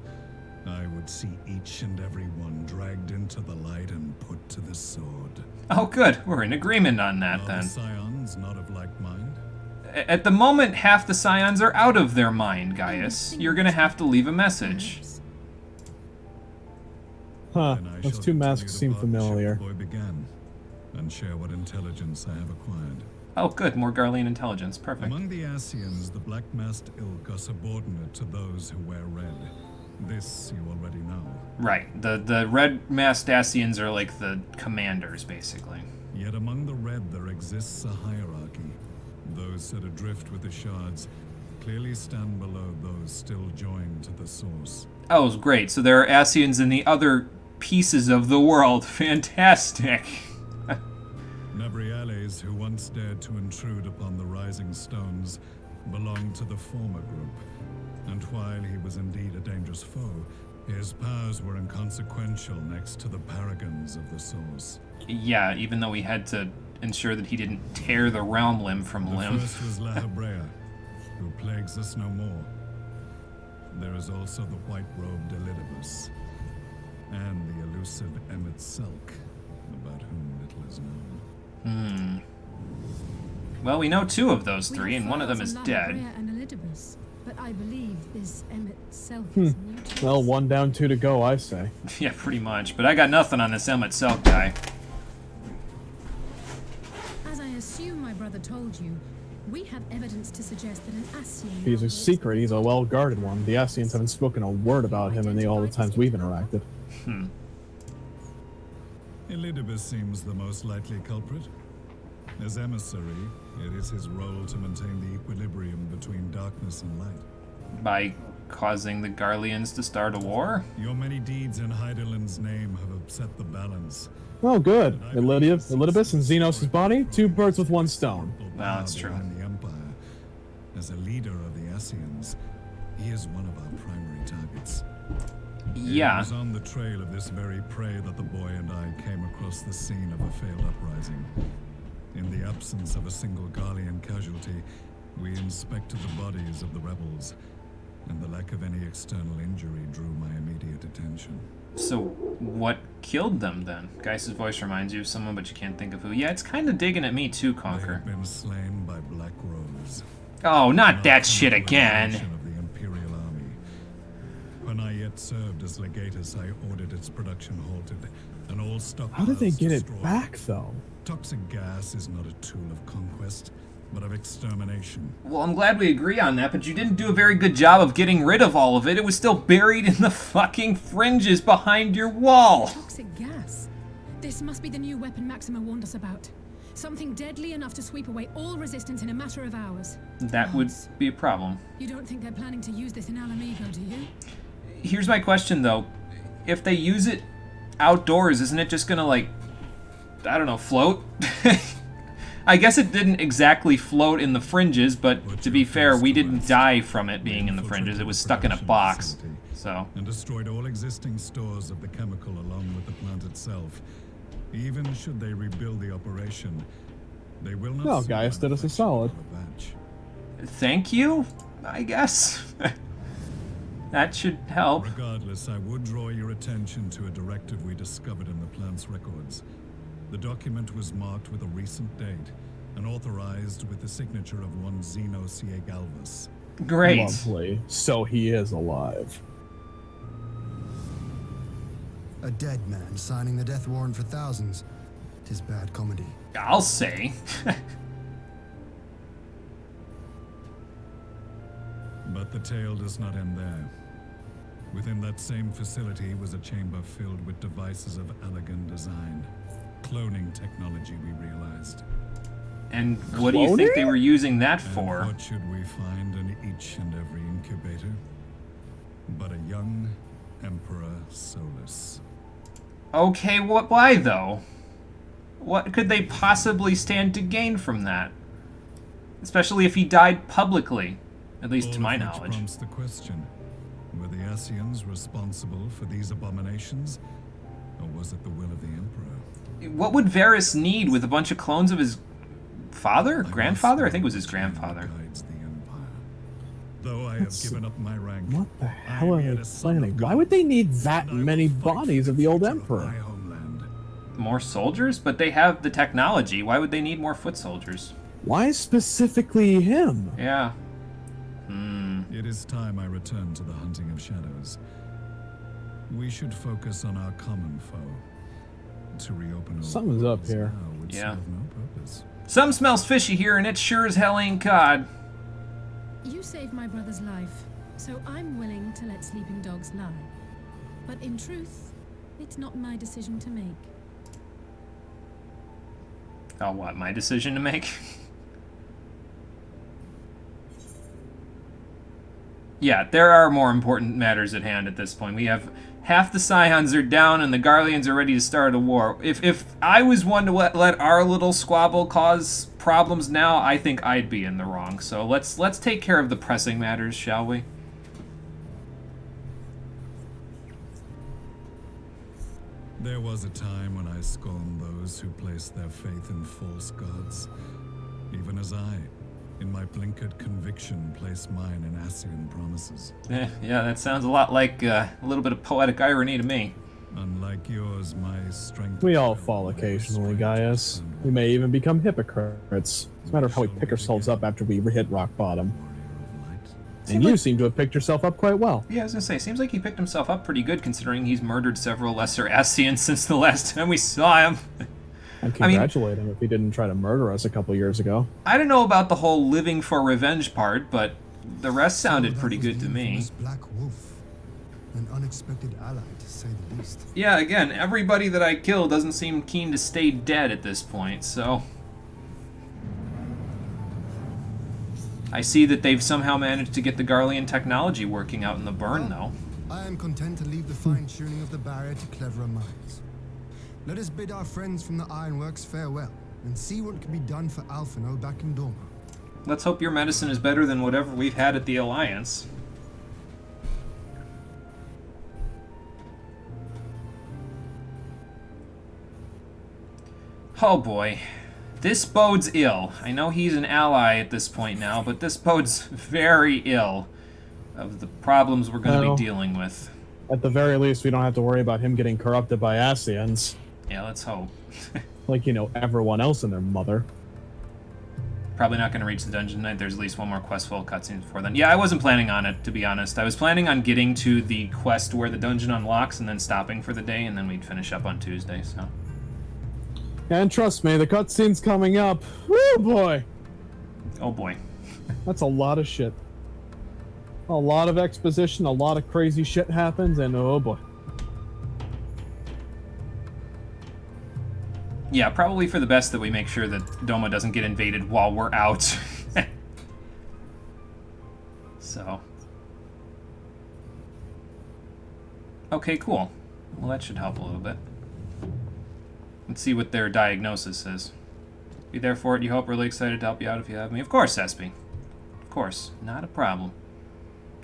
I would see each and every one dragged into the light and put to the sword. Oh, good. We're in agreement on that, Are then. the Scions not of like mind? At the moment, half the Scions are out of their mind, Gaius. You're gonna have to leave a message. Huh, Then I those shall two continue masks the seem partnership familiar. the boy began, and share what intelligence I have acquired. Oh, good. More Garlean intelligence. Perfect. Among the Ascians, the Black Masked Ilk are subordinate to those who wear red. This you already know. Right. The red masked Ascians are like the commanders, basically. Yet among the red there exists a hierarchy. Those set adrift with the shards clearly stand below those still joined to the source. Oh, great. So there are Ascians in the other pieces of the world. Fantastic. Nabriales, who once dared to intrude upon the Rising Stones, belonged to the former group. And while he was indeed a dangerous foe, his powers were inconsequential next to the paragons of the source. Yeah, even though we had to ensure that he didn't tear the realm limb from The limb. first was La Hebrea, who plagues us no more. There is also the white-robed Elidibus, and the elusive Emmet Selk, about whom little is known. Well, we know two of those We three, have and one of them files is on dead. Labrea and Elidibus, but I believe this Emmet Self is new to us. Well, 1 down, 2 to go, I say. Yeah, pretty much. But I got nothing on this Emmet Selk guy. As I assume my brother told you, we have evidence to suggest that an Ascian... If he's now a secret, he's a well-guarded one. The Ascians haven't spoken a word about him in all the times we've interacted. Elidibus seems the most likely culprit. As emissary, it is his role to maintain the equilibrium between darkness and light. By causing the Garleans to start a war? Your many deeds in Hydaelyn's name have upset the balance. Oh, good. Elidibus and Xenos' body, 2 birds with 1 stone. Well, that's true. Behind the Empire. As a leader of the Ascians, he is one of our primary targets. It Yeah. was on the trail of this very prey that the boy and I came across the scene of a failed uprising. In the absence of a single Garlean casualty, we inspected the bodies of the rebels, and the lack of any external injury drew my immediate attention. So, what killed them then? Geiss's voice reminds you of someone, but you can't think of who. Yeah, it's kind of digging at me too, They Conquer. have been slain by Black Rose. Oh, not an that shit ultimate again. revelation of the Imperial Army. When I yet served as legatus, I ordered its production halted, and all stockpiles How did they get it destroyed. back, though? Toxic gas is not a tool of conquest, but of extermination. Well, I'm glad we agree on that, but you didn't do a very good job of getting rid of all of it. It was still buried in the fucking fringes behind your wall. Toxic gas. This must be the new weapon Maxima warned us about. Something deadly enough to sweep away all resistance in a matter of hours. That would Lance, be a problem. You don't think they're planning to use this in Alamigo, do you? Here's my question, though. If they use it outdoors, isn't it just gonna, like, I don't know, float? I guess it didn't exactly float in the fringes, but to be fair, we didn't die from it being in the fringes. It was stuck in a box, so... And destroyed all existing stores of the chemical along with the plant itself. Even should they rebuild the operation, they will not... Well, see Gaius did us a manufacture solid. of a batch. Thank you, I guess. That should help. Regardless, I would draw your attention to a directive we discovered in the plant's records. The document was marked with a recent date and authorized with the signature of one Zeno C. Galvas. Great. Lovely. So he is alive. A dead man signing the death warrant for thousands. 'Tis bad comedy. I'll say. But the tale does not end there. Within that same facility was a chamber filled with devices of elegant design. Cloning technology, we realized. And what do you think they were using that And for? what should we find in each and every incubator? But a young Emperor Solus. Okay, why though? What could they possibly stand to gain from that? Especially if he died publicly, at least to my All of which knowledge. prompts the question, were the Ascians responsible for these abominations? Or was it the will of the Emperor? What would Varys need with a bunch of clones of his father? Grandfather? I think it was his grandfather. Guides the Empire. Though I have given up my rank, What the hell are I am they yet a son of planning? Why God, would they need that and I will many fight bodies for of the old future Emperor? my homeland. More soldiers? But they have the technology. Why would they need more foot soldiers? Why specifically him? Yeah. It is time I return to the hunting of shadows. We should focus on our common foe. To reopen old Something's up wounds here. now would Yeah. serve no purpose. Some smells fishy here, and it sure as hell ain't cod. You saved my brother's life, so I'm willing to let sleeping dogs lie. But in truth, it's not my decision to make. Oh, what? My decision to make? Yeah, there are more important matters at hand at this point. We have half the Scions are down and the Garleans are ready to start a war. If I was one to let our little squabble cause problems now, I think I'd be in the wrong. So let's take care of the pressing matters, shall we? There was a time when I scorned those who placed their faith in false gods. Even as I, in my blinkered conviction, place mine in Ascian promises. Yeah, that sounds a lot like a little bit of poetic irony to me. Unlike yours, my strength... We all fall occasionally, Gaius. We may even become hypocrites. It's a matter of how we pick ourselves up after we hit rock bottom. And you seem to have picked yourself up quite well. Yeah, I was gonna say, seems like he picked himself up pretty good considering he's murdered several lesser Ascians since the last time we saw him. I'd congratulate him if he didn't try to murder us a couple years ago. I don't know about the whole living for revenge part, but the rest sounded pretty good to me. Black Wolf, an unexpected ally to say the least. Yeah, again, everybody that I kill doesn't seem keen to stay dead at this point, so... I see that they've somehow managed to get the Garlean technology working out in the burn, though. I am content to leave the fine-tuning of the barrier to cleverer minds. Let us bid our friends from the Ironworks farewell, and see what can be done for Alphino back in Dorma. Let's hope your medicine is better than whatever we've had at the Alliance. Oh boy. This bodes ill. I know he's an ally at this point now, but this bodes very ill of the problems we're going to be dealing with. At the very least, we don't have to worry about him getting corrupted by Ascians. Yeah, let's hope. Like, you know, everyone else and their mother. Probably not going to reach the dungeon tonight. There's at least one more quest-full cutscene before then. Yeah, I wasn't planning on it, to be honest. I was planning on getting to the quest where the dungeon unlocks and then stopping for the day, and then we'd finish up on Tuesday, so... And trust me, the cutscene's coming up. Woo, boy! Oh boy. That's a lot of shit. A lot of exposition, a lot of crazy shit happens, and oh boy. Yeah, probably for the best that we make sure that Doma doesn't get invaded while we're out. So. Okay, cool. Well, that should help a little bit. Let's see what their diagnosis is. Be there for it, you hope. Really excited to help you out if you have me. Of course, Espy. Of course. Not a problem.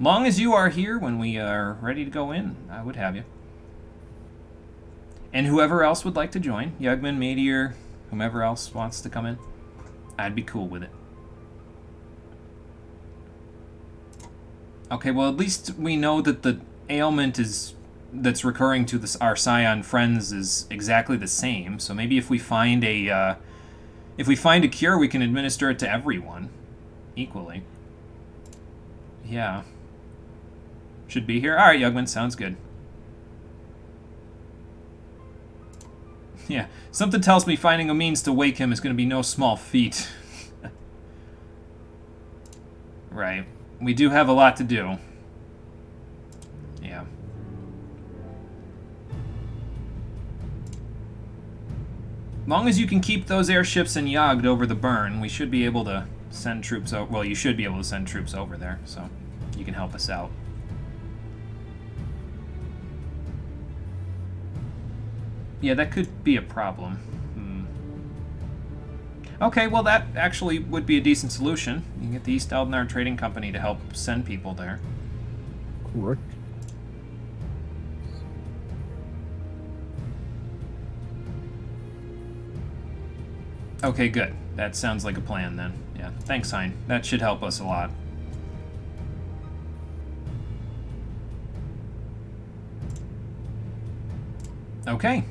Long as you are here when we are ready to go in, I would have you. And whoever else would like to join, Yugman, Meteor, whomever else wants to come in, I'd be cool with it. Okay, well, at least we know that the ailment that's recurring to our Scion friends is exactly the same. So maybe if we find a cure, we can administer it to everyone equally. Yeah. Should be here. All right, Yugman, sounds good. Yeah, something tells me finding a means to wake him is going to be no small feat. Right. We do have a lot to do. Yeah. Long as you can keep those airships and Yagd over the burn, we should be able to send troops over. Well, you should be able to send troops over there, so you can help us out. Yeah, that could be a problem. Okay, well that actually would be a decent solution. You can get the East Eldinar Trading Company to help send people there. Correct. Okay, good. That sounds like a plan then. Yeah, thanks, Hein. That should help us a lot. Okay.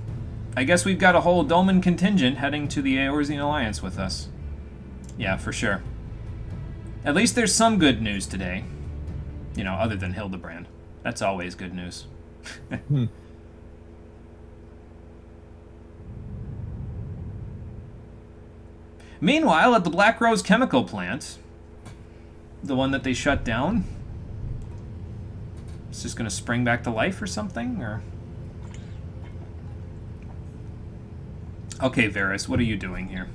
I guess we've got a whole Dolmen contingent heading to the Eorzean Alliance with us. Yeah, for sure. At least there's some good news today. You know, other than Hildebrand. That's always good news. Meanwhile, at the Black Rose chemical plant, the one that they shut down, it's just going to spring back to life or something, or... Okay, Varys, what are you doing here?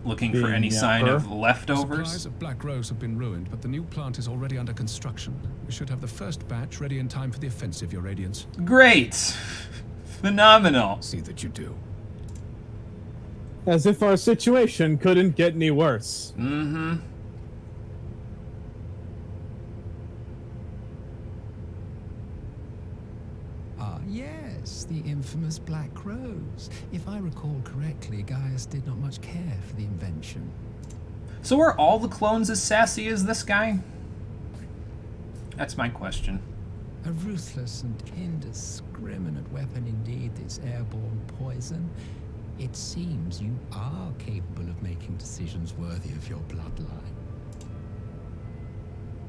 Looking for any sign of leftovers? Supplies of Black Rose have been ruined, but the new plant is already under construction. We should have the first batch ready in time for the offensive, Your Radiance. Great! Phenomenal! See that you do. As if our situation couldn't get any worse. Mm-hmm. Yes, the infamous Black Rose. If I recall correctly, Gaius did not much care for the invention. So are all the clones as sassy as this guy? That's my question. A ruthless and indiscriminate weapon indeed, this airborne poison. It seems you are capable of making decisions worthy of your bloodline.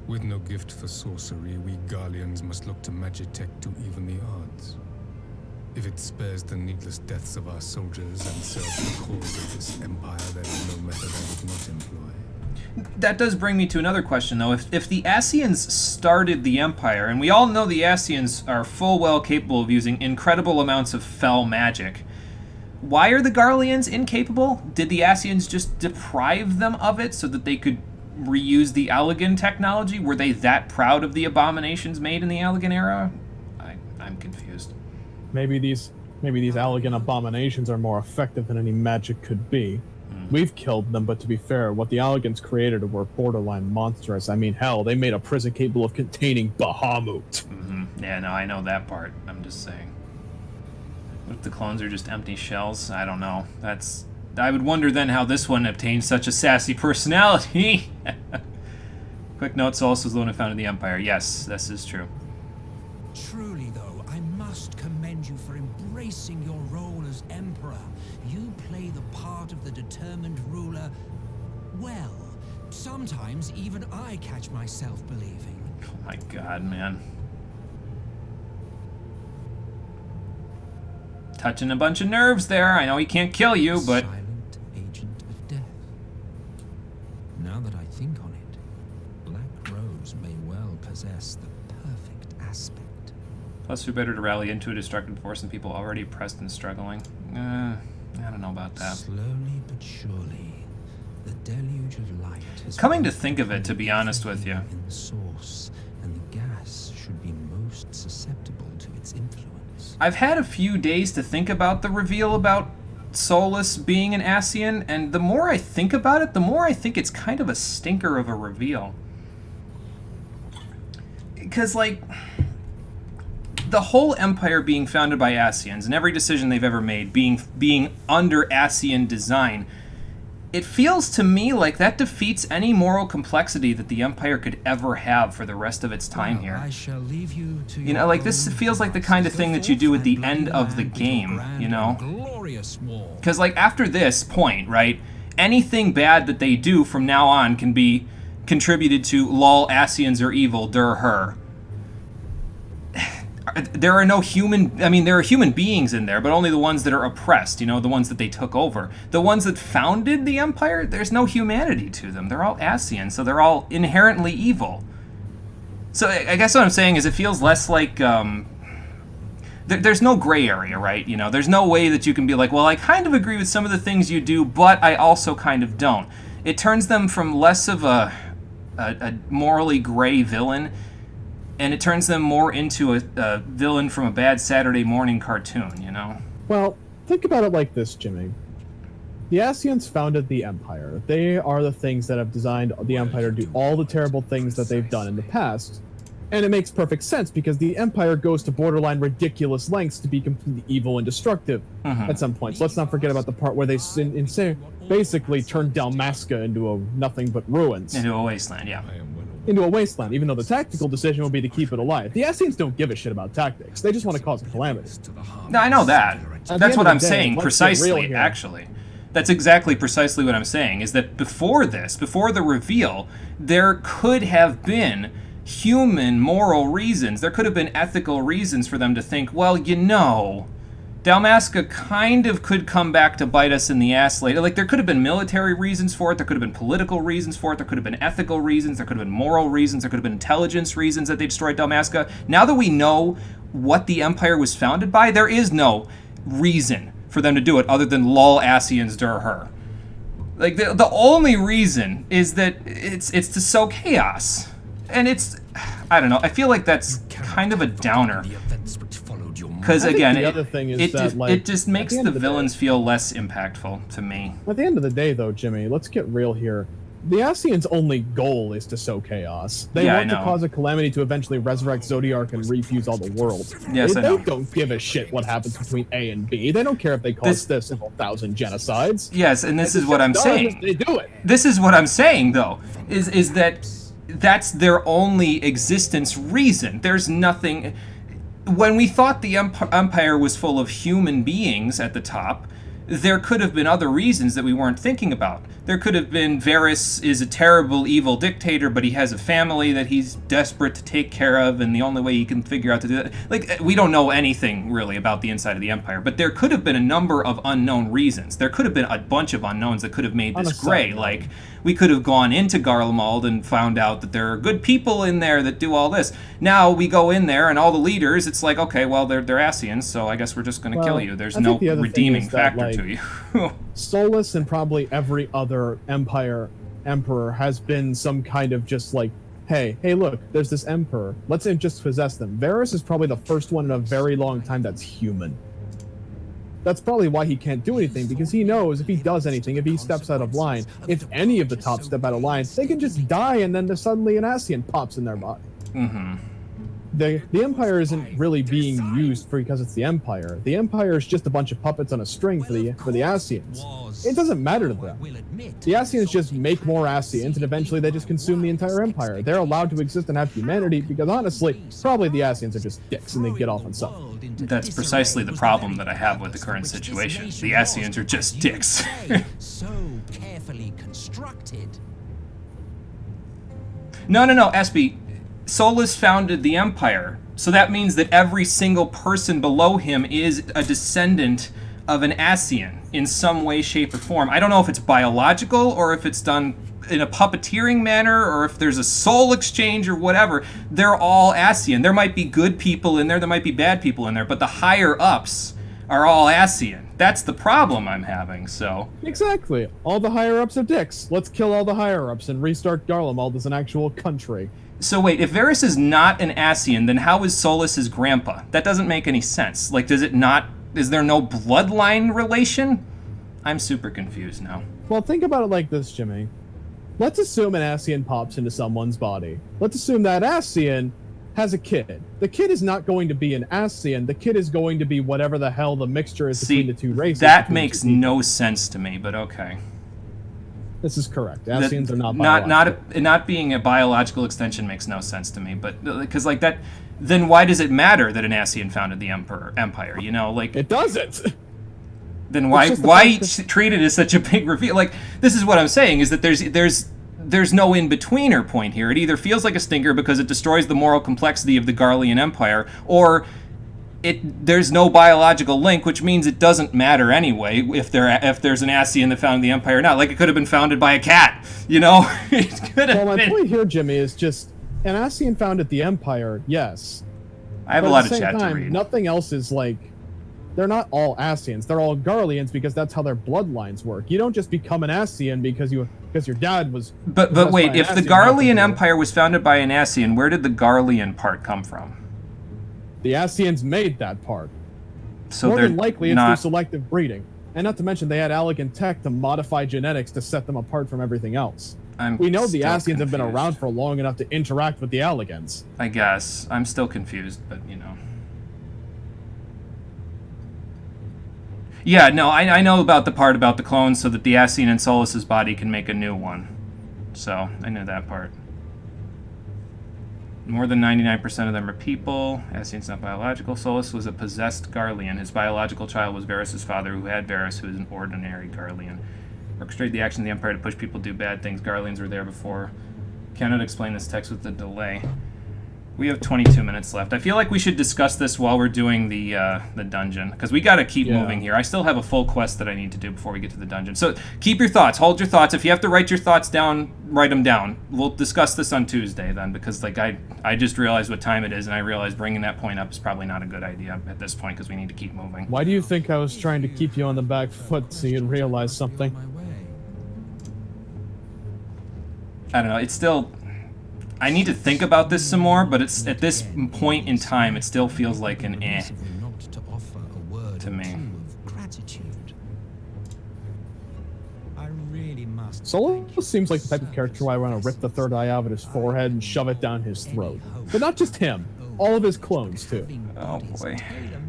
With no gift for sorcery, we Garleans must look to Magitech to even the odds. If it spares the needless deaths of our soldiers and serves the cause of this empire, there is no method I would not employ. That does bring me to another question, though. If the Ascians started the Empire, and we all know the Ascians are full well capable of using incredible amounts of fell magic, why are the Garleans incapable? Did the Ascians just deprive them of it so that they could reuse the Allegan technology? Were they that proud of the abominations made in the Allegan era? I'm confused. Maybe these Allegan abominations are more effective than any magic could be. We've killed them, but to be fair, what the Allegans created were borderline monstrous. I mean, hell, they made a prison capable of containing Bahamut. Yeah, no, I know that part. I'm just saying. What if the clones are just empty shells? I don't know. I would wonder then how this one obtained such a sassy personality. Quick note, Solus was the one who founded the Empire. Yes, this is true. Truly, though, I must commend you for embracing your role as Emperor. You play the part of the determined ruler well. Sometimes even I catch myself believing. Oh my god, man. Touching a bunch of nerves there. I know he can't kill you, but... Silent agent of death. Now that I think on it, Black Rose may well possess the perfect aspect. Plus, we're better to rally into a destructive force than people already pressed and struggling. I don't know about that. Slowly but surely, the deluge of light has coming to think of it, to be honest with you. In the source, and the gas should be most susceptible to its influence. I've had a few days to think about the reveal about Solus being an Ascian, and the more I think about it, the more I think it's kind of a stinker of a reveal. Because, like, the whole Empire being founded by Ascians, and every decision they've ever made being under Ascian design, it feels to me like that defeats any moral complexity that the Empire could ever have for the rest of its time here. I shall leave you to you know, like, this feels like the kind of thing that you do at the end of the game, you know? Because, like, after this point, right, anything bad that they do from now on can be contributed to lol Asians are evil, her. There are no human, I mean, there are human beings in there, but only the ones that are oppressed, you know, the ones that they took over. The ones that founded the Empire, there's no humanity to them. They're all Asian, so they're all inherently evil. So I guess what I'm saying is it feels less like, there's no gray area, right? You know, there's no way that you can be like, well, I kind of agree with some of the things you do, but I also kind of don't. It turns them from less of a morally gray villain, and it turns them more into a villain from a bad Saturday morning cartoon, you know? Well, think about it like this, Jimmy. The Asians founded the Empire. They are the things that have designed the Empire to do all the terrible things that they've done in the past. And it makes perfect sense because the Empire goes to borderline ridiculous lengths to be completely evil and destructive at some points. Let's not forget about the part where they basically turned Dalmasca into a nothing but ruins. Into a wasteland, yeah. Into a wasteland, even though the tactical decision would be to keep it alive. The Asians don't give a shit about tactics. They just want to cause calamity. No, I know that. That's what I'm saying, precisely, actually. That's exactly precisely what I'm saying, is that before this, before the reveal, there could have been human moral reasons. There could have been ethical reasons for them to think, well, you know, Dalmasca kind of could come back to bite us in the ass later. Like, there could have been military reasons for it, there could have been political reasons for it, there could have been ethical reasons, there could have been moral reasons, there could have been intelligence reasons that they destroyed Dalmasca. Now that we know what the Empire was founded by, there is no reason for them to do it other than lol Asians dur her. Like, the only reason is that it's to sow chaos. And it's, I don't know, I feel like that's kind of a downer. Because again, it just makes the villains feel less impactful to me. At the end of the day, though, Jimmy, let's get real here. The Asians' only goal is to sow chaos. They want to cause a calamity to eventually resurrect Zodiark and refuse all the worlds. Yes, they don't give a shit what happens between A and B. They don't care if they cause several thousand genocides. Yes, and this is what I'm saying. They do it. This is what I'm saying, though, is that that's their only existence reason. There's nothing... When we thought the Empire was full of human beings at the top, there could have been other reasons that we weren't thinking about. There could have been Varys is a terrible, evil dictator, but he has a family that he's desperate to take care of, and the only way he can figure out to do that... Like, we don't know anything, really, about the inside of the Empire, but there could have been a number of unknown reasons. There could have been a bunch of unknowns that could have made this gray. Like, we could have gone into Garlemald and found out that there are good people in there that do all this. Now we go in there, and all the leaders, it's like, okay, well, they're Asians, so I guess we're just going to kill you. There's no redeeming factor to you. Solus and probably every other emperor has been some kind of just like, hey, look, there's this emperor. Let's just possess them. Varys is probably the first one in a very long time that's human. That's probably why he can't do anything, because he knows if he does anything, if he steps out of line, if any of the top step out of line, they can just die and then suddenly an Asian pops in their body. The Empire isn't really being used because it's the Empire. The Empire is just a bunch of puppets on a string for the Asians. It doesn't matter to them. The Asians just make more Asians, and eventually they just consume the entire Empire. They're allowed to exist and have humanity because, honestly, probably the Asians are just dicks and they get off on something. That's precisely the problem that I have with the current situation. The Asians are just dicks. So carefully constructed. No, Espy. Solus founded the Empire, so that means that every single person below him is a descendant of an Asian in some way, shape, or form. I don't know if it's biological or if it's done in a puppeteering manner or if there's a soul exchange or whatever. They're all Asian. There might be good people in there, there might be bad people in there, but the higher ups are all Asian. That's the problem I'm having, so... Exactly. All the higher-ups are dicks. Let's kill all the higher-ups and restart Garlemald as an actual country. So wait, if Varys is not an Asian, then how is Solus his grandpa? That doesn't make any sense. Like, is there no bloodline relation? I'm super confused now. Well, think about it like this, Jimmy. Let's assume an Asian pops into someone's body. Let's assume that Asian has a kid. The kid is not going to be an Asian. The kid is going to be whatever the hell the mixture is between the two races. That makes no sense to me, but okay. This is correct. Asians are not biological. Not being a biological extension makes no sense to me, but because like that, then why does it matter that an Asian founded the empire? You know, like it doesn't. Then why treat it as such a big reveal? Like, this is what I'm saying, is that there's there's no in-betweener point here. It either feels like a stinker because it destroys the moral complexity of the Garlean Empire, or there's no biological link, which means it doesn't matter anyway if there's an Ascian that founded the Empire or not. Like, it could have been founded by a cat, you know? It could have Well, my been. point here, Jimmy, is just an Ascian founded the Empire, yes. I have But a lot at the of same chat time, to read. nothing else is like... They're not all Ascians. They're all Garleans because that's how their bloodlines work. You don't just become an Ascian because your dad was... But wait, if the Garlean Empire was founded by an Ascian, where did the Garlean part come from? The Ascians made that part. So More they're than likely, it's not... through selective breeding. And not to mention, they had elegant tech to modify genetics to set them apart from everything else. We know the Ascians have been around for long enough to interact with the Elegants. I guess. I'm still confused, but, you know. Yeah, no, I know about the part about the clones so that the Ascian in Solus's body can make a new one. So, I knew that part. More than 99% of them are people. Ascian's not biological. Solus was a possessed Garlean. His biological child was Varys' father, who had Varys, who was an ordinary Garlean. Orchestrated the action of the Empire to push people to do bad things. Garleans were there before. Cannot explain this text with the delay. We have 22 minutes left. I feel like we should discuss this while we're doing the dungeon, because we got to keep moving here. I still have a full quest that I need to do before we get to the dungeon. So keep your thoughts. Hold your thoughts. If you have to write your thoughts down, write them down. We'll discuss this on Tuesday then, because like I just realized what time it is, and I realized bringing that point up is probably not a good idea at this point, because we need to keep moving. Why do you think I was trying to keep you on the back foot so you'd realize something? I don't know. It's still... I need to think about this some more, but it's at this point in time, it still feels like an eh to me. Solo seems like the type of character who I want to rip the third eye out of his forehead and shove it down his throat. But not just him, all of his clones too. Oh boy.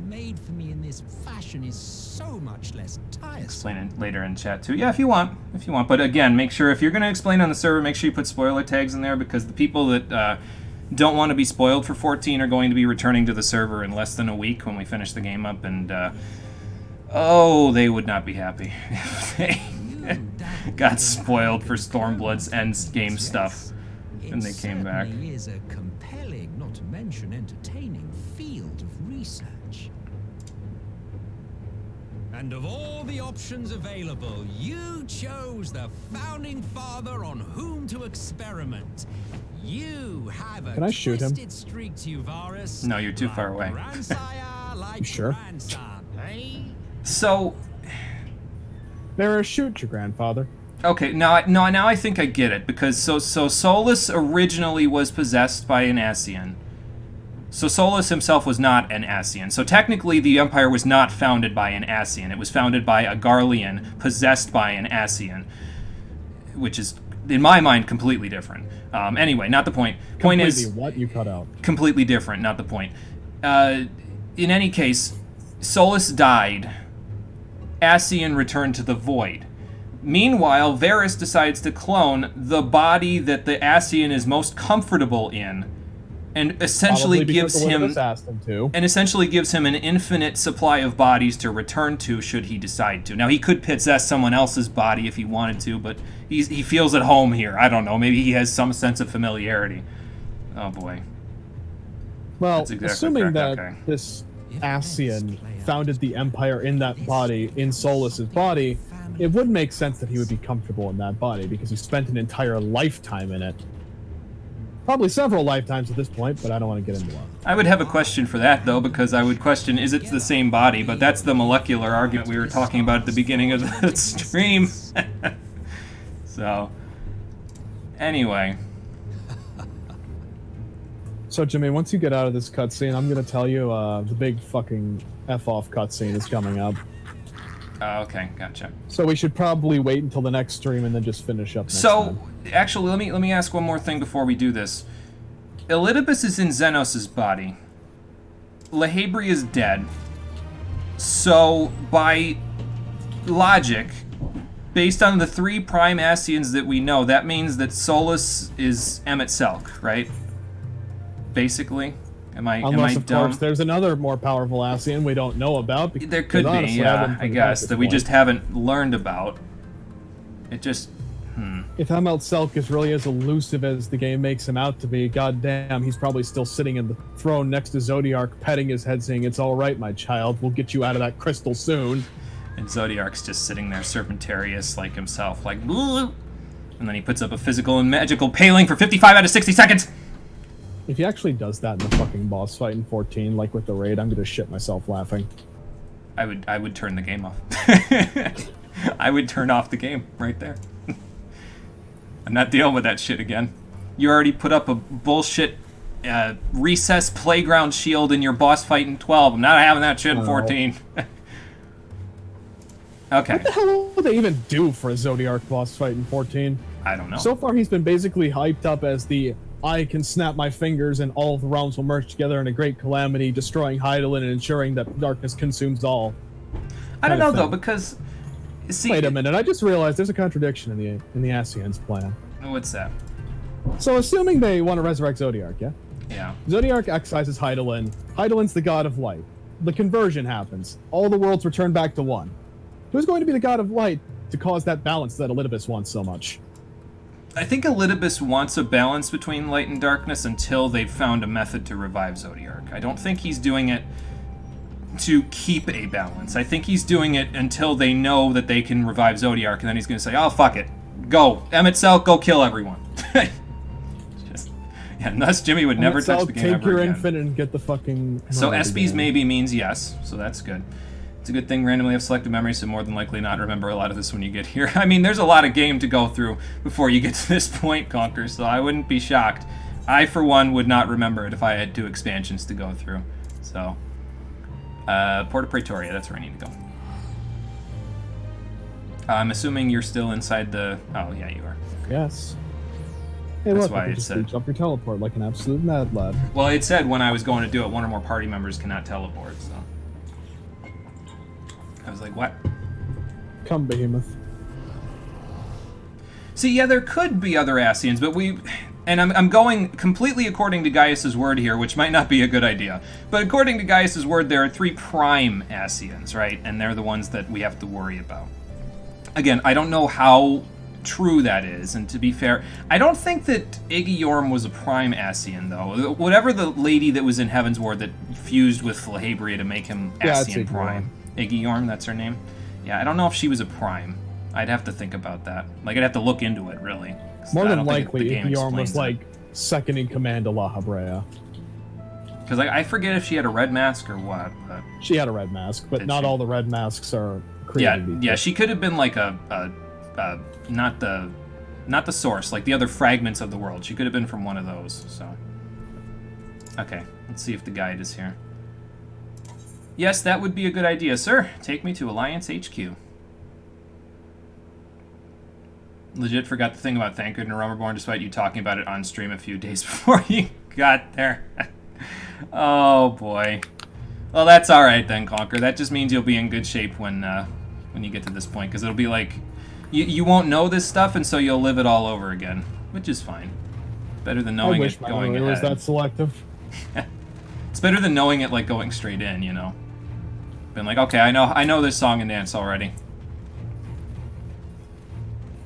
Made for me in this fashion is so much less tiresome. Explain it later in chat too. Yeah, if you want. But again, make sure if you're going to explain on the server, make sure you put spoiler tags in there, because the people that don't want to be spoiled for 14 are going to be returning to the server in less than a week when we finish the game up, and oh, they would not be happy if they got spoiled for Stormblood's end game stuff when they came back. It is a compelling, not to mention entertaining, field of research. And of all the options available, you chose the founding father on whom to experiment. You have a Can I shoot him? twisted streak to you, Varys. No, you're too far away. Like You sure? grandson, eh? So... Mara, shoot your grandfather. Okay, now I think I get it, because so Solus originally was possessed by an Ascian. So Solus himself was not an Ascian. So technically the Empire was not founded by an Ascian. It was founded by a Garlean possessed by an Ascian, which is, in my mind, completely different. Anyway, not the point. Point is... what? You cut out. Completely different, not the point. In any case, Solus died. Ascian returned to the Void. Meanwhile, Varys decides to clone the body that the Ascian is most comfortable in, and essentially gives him an infinite supply of bodies to return to should he decide to. Now, he could possess someone else's body if he wanted to, but he feels at home here. I don't know. Maybe he has some sense of familiarity. Oh boy. Well, exactly assuming correct. that Okay. this Ascian founded the Empire in that body, in Solus's body, it would make sense that he would be comfortable in that body because he spent an entire lifetime in it. Probably several lifetimes at this point, but I don't want to get into that. I would have a question for that, though, because I would question, is it the same body? But that's the molecular argument we were talking about at the beginning of the stream. So, anyway. So, Jimmy, once you get out of this cutscene, I'm going to tell you the big fucking F-off cutscene is coming up. Okay, gotcha. So we should probably wait until the next stream and then just finish up next So, time. actually, let me ask one more thing before we do this. Elidibus is in Xenos' body. Lahabri is dead. So, by logic, based on the 3 prime Ascians that we know, that means that Solus is Emmett Selk, right? Basically? Unless, of dumb? course, there's another more powerful Ascian we don't know about. Because, there could be, honestly, yeah, I guess, that we point. just haven't learned about. It just... If Selk is really as elusive as the game makes him out to be, goddamn, he's probably still sitting in the throne next to Zodiark, petting his head, saying, "It's all right, my child. We'll get you out of that crystal soon." And Zodiark's just sitting there, Serpentarius like himself, like, "Bleh." And then he puts up a physical and magical paling for 55 out of 60 seconds. If he actually does that in the fucking boss fight in 14, like with the raid, I'm gonna shit myself laughing. I would turn the game off. I would turn off the game right there. I'm not dealing with that shit again. You already put up a bullshit recess playground shield in your boss fight in 12. I'm not having that shit in 14. Okay. What the hell would they even do for a Zodiark boss fight in 14? I don't know. So far, he's been basically hyped up as the I can snap my fingers and all of the realms will merge together in a great calamity, destroying Hydaelyn and ensuring that darkness consumes all. I don't know, though, because... See, wait a minute, I just realized there's a contradiction in the Ascians' plan. What's that? So, assuming they want to resurrect Zodiark, yeah? Yeah. Zodiark excises Hydaelyn. Hydaelyn's the god of light. The conversion happens. All the worlds return back to one. Who's going to be the god of light to cause that balance that Elidibus wants so much? I think Elidibus wants a balance between light and darkness until they've found a method to revive Zodiark. I don't think he's doing it to keep a balance. I think he's doing it until they know that they can revive Zodiark, and then he's going to say, "Oh, fuck it. Go. Selk, go kill everyone." And thus Jimmy would never touch the game ever again. Take your infant and get the fucking... So SB's maybe means yes, so that's good. It's a good thing randomly have selective memory, so more than likely not remember a lot of this when you get here. I mean, there's a lot of game to go through before you get to this point, Conquer, so I wouldn't be shocked. I, for one, would not remember it if I had 2 expansions to go through. So, Port of Praetoria, that's where I need to go. I'm assuming you're still inside the... Oh, yeah, you are. Yes. Hey, that's look, why I can it just said... reach up your teleport like an absolute mad lad. Well, it said when I was going to do it, 1 or more party members cannot teleport, so... I was like, what? Come, Behemoth. See, yeah, there could be other Ascians, but we... And I'm going completely according to Gaius's word here, which might not be a good idea. But according to Gaius's word, there are 3 prime Ascians, right? And they're the ones that we have to worry about. Again, I don't know how true that is, and to be fair, I don't think that Aegiorm was a prime Ascian, though. Whatever the lady that was in Heaven's Ward that fused with Flahabria to make him Ascian prime. Aegiorm, that's her name? Yeah, I don't know if she was a prime. I'd have to think about that. Like, I'd have to look into it, really. More than likely, Aegiorm was, like, second in command to Lahabrea. Because I forget if she had a red mask or what, but... She had a red mask, but not all the red masks are created. Yeah, she could have been, like, not the source, like the other fragments of the world. She could have been from one of those, so... Okay, let's see if the guide is here. Yes, that would be a good idea, sir. Take me to Alliance HQ. Legit forgot the thing about Thancred and Romerborn, despite you talking about it on stream a few days before you got there. Oh, boy. Well, that's alright then, Conquer. That just means you'll be in good shape when you get to this point, because it'll be like... You won't know this stuff, and so you'll live it all over again, which is fine. Better than knowing it going ahead. Was that selective? It's better than knowing it, like, going straight in, you know? Been like, okay, I know this song and dance already.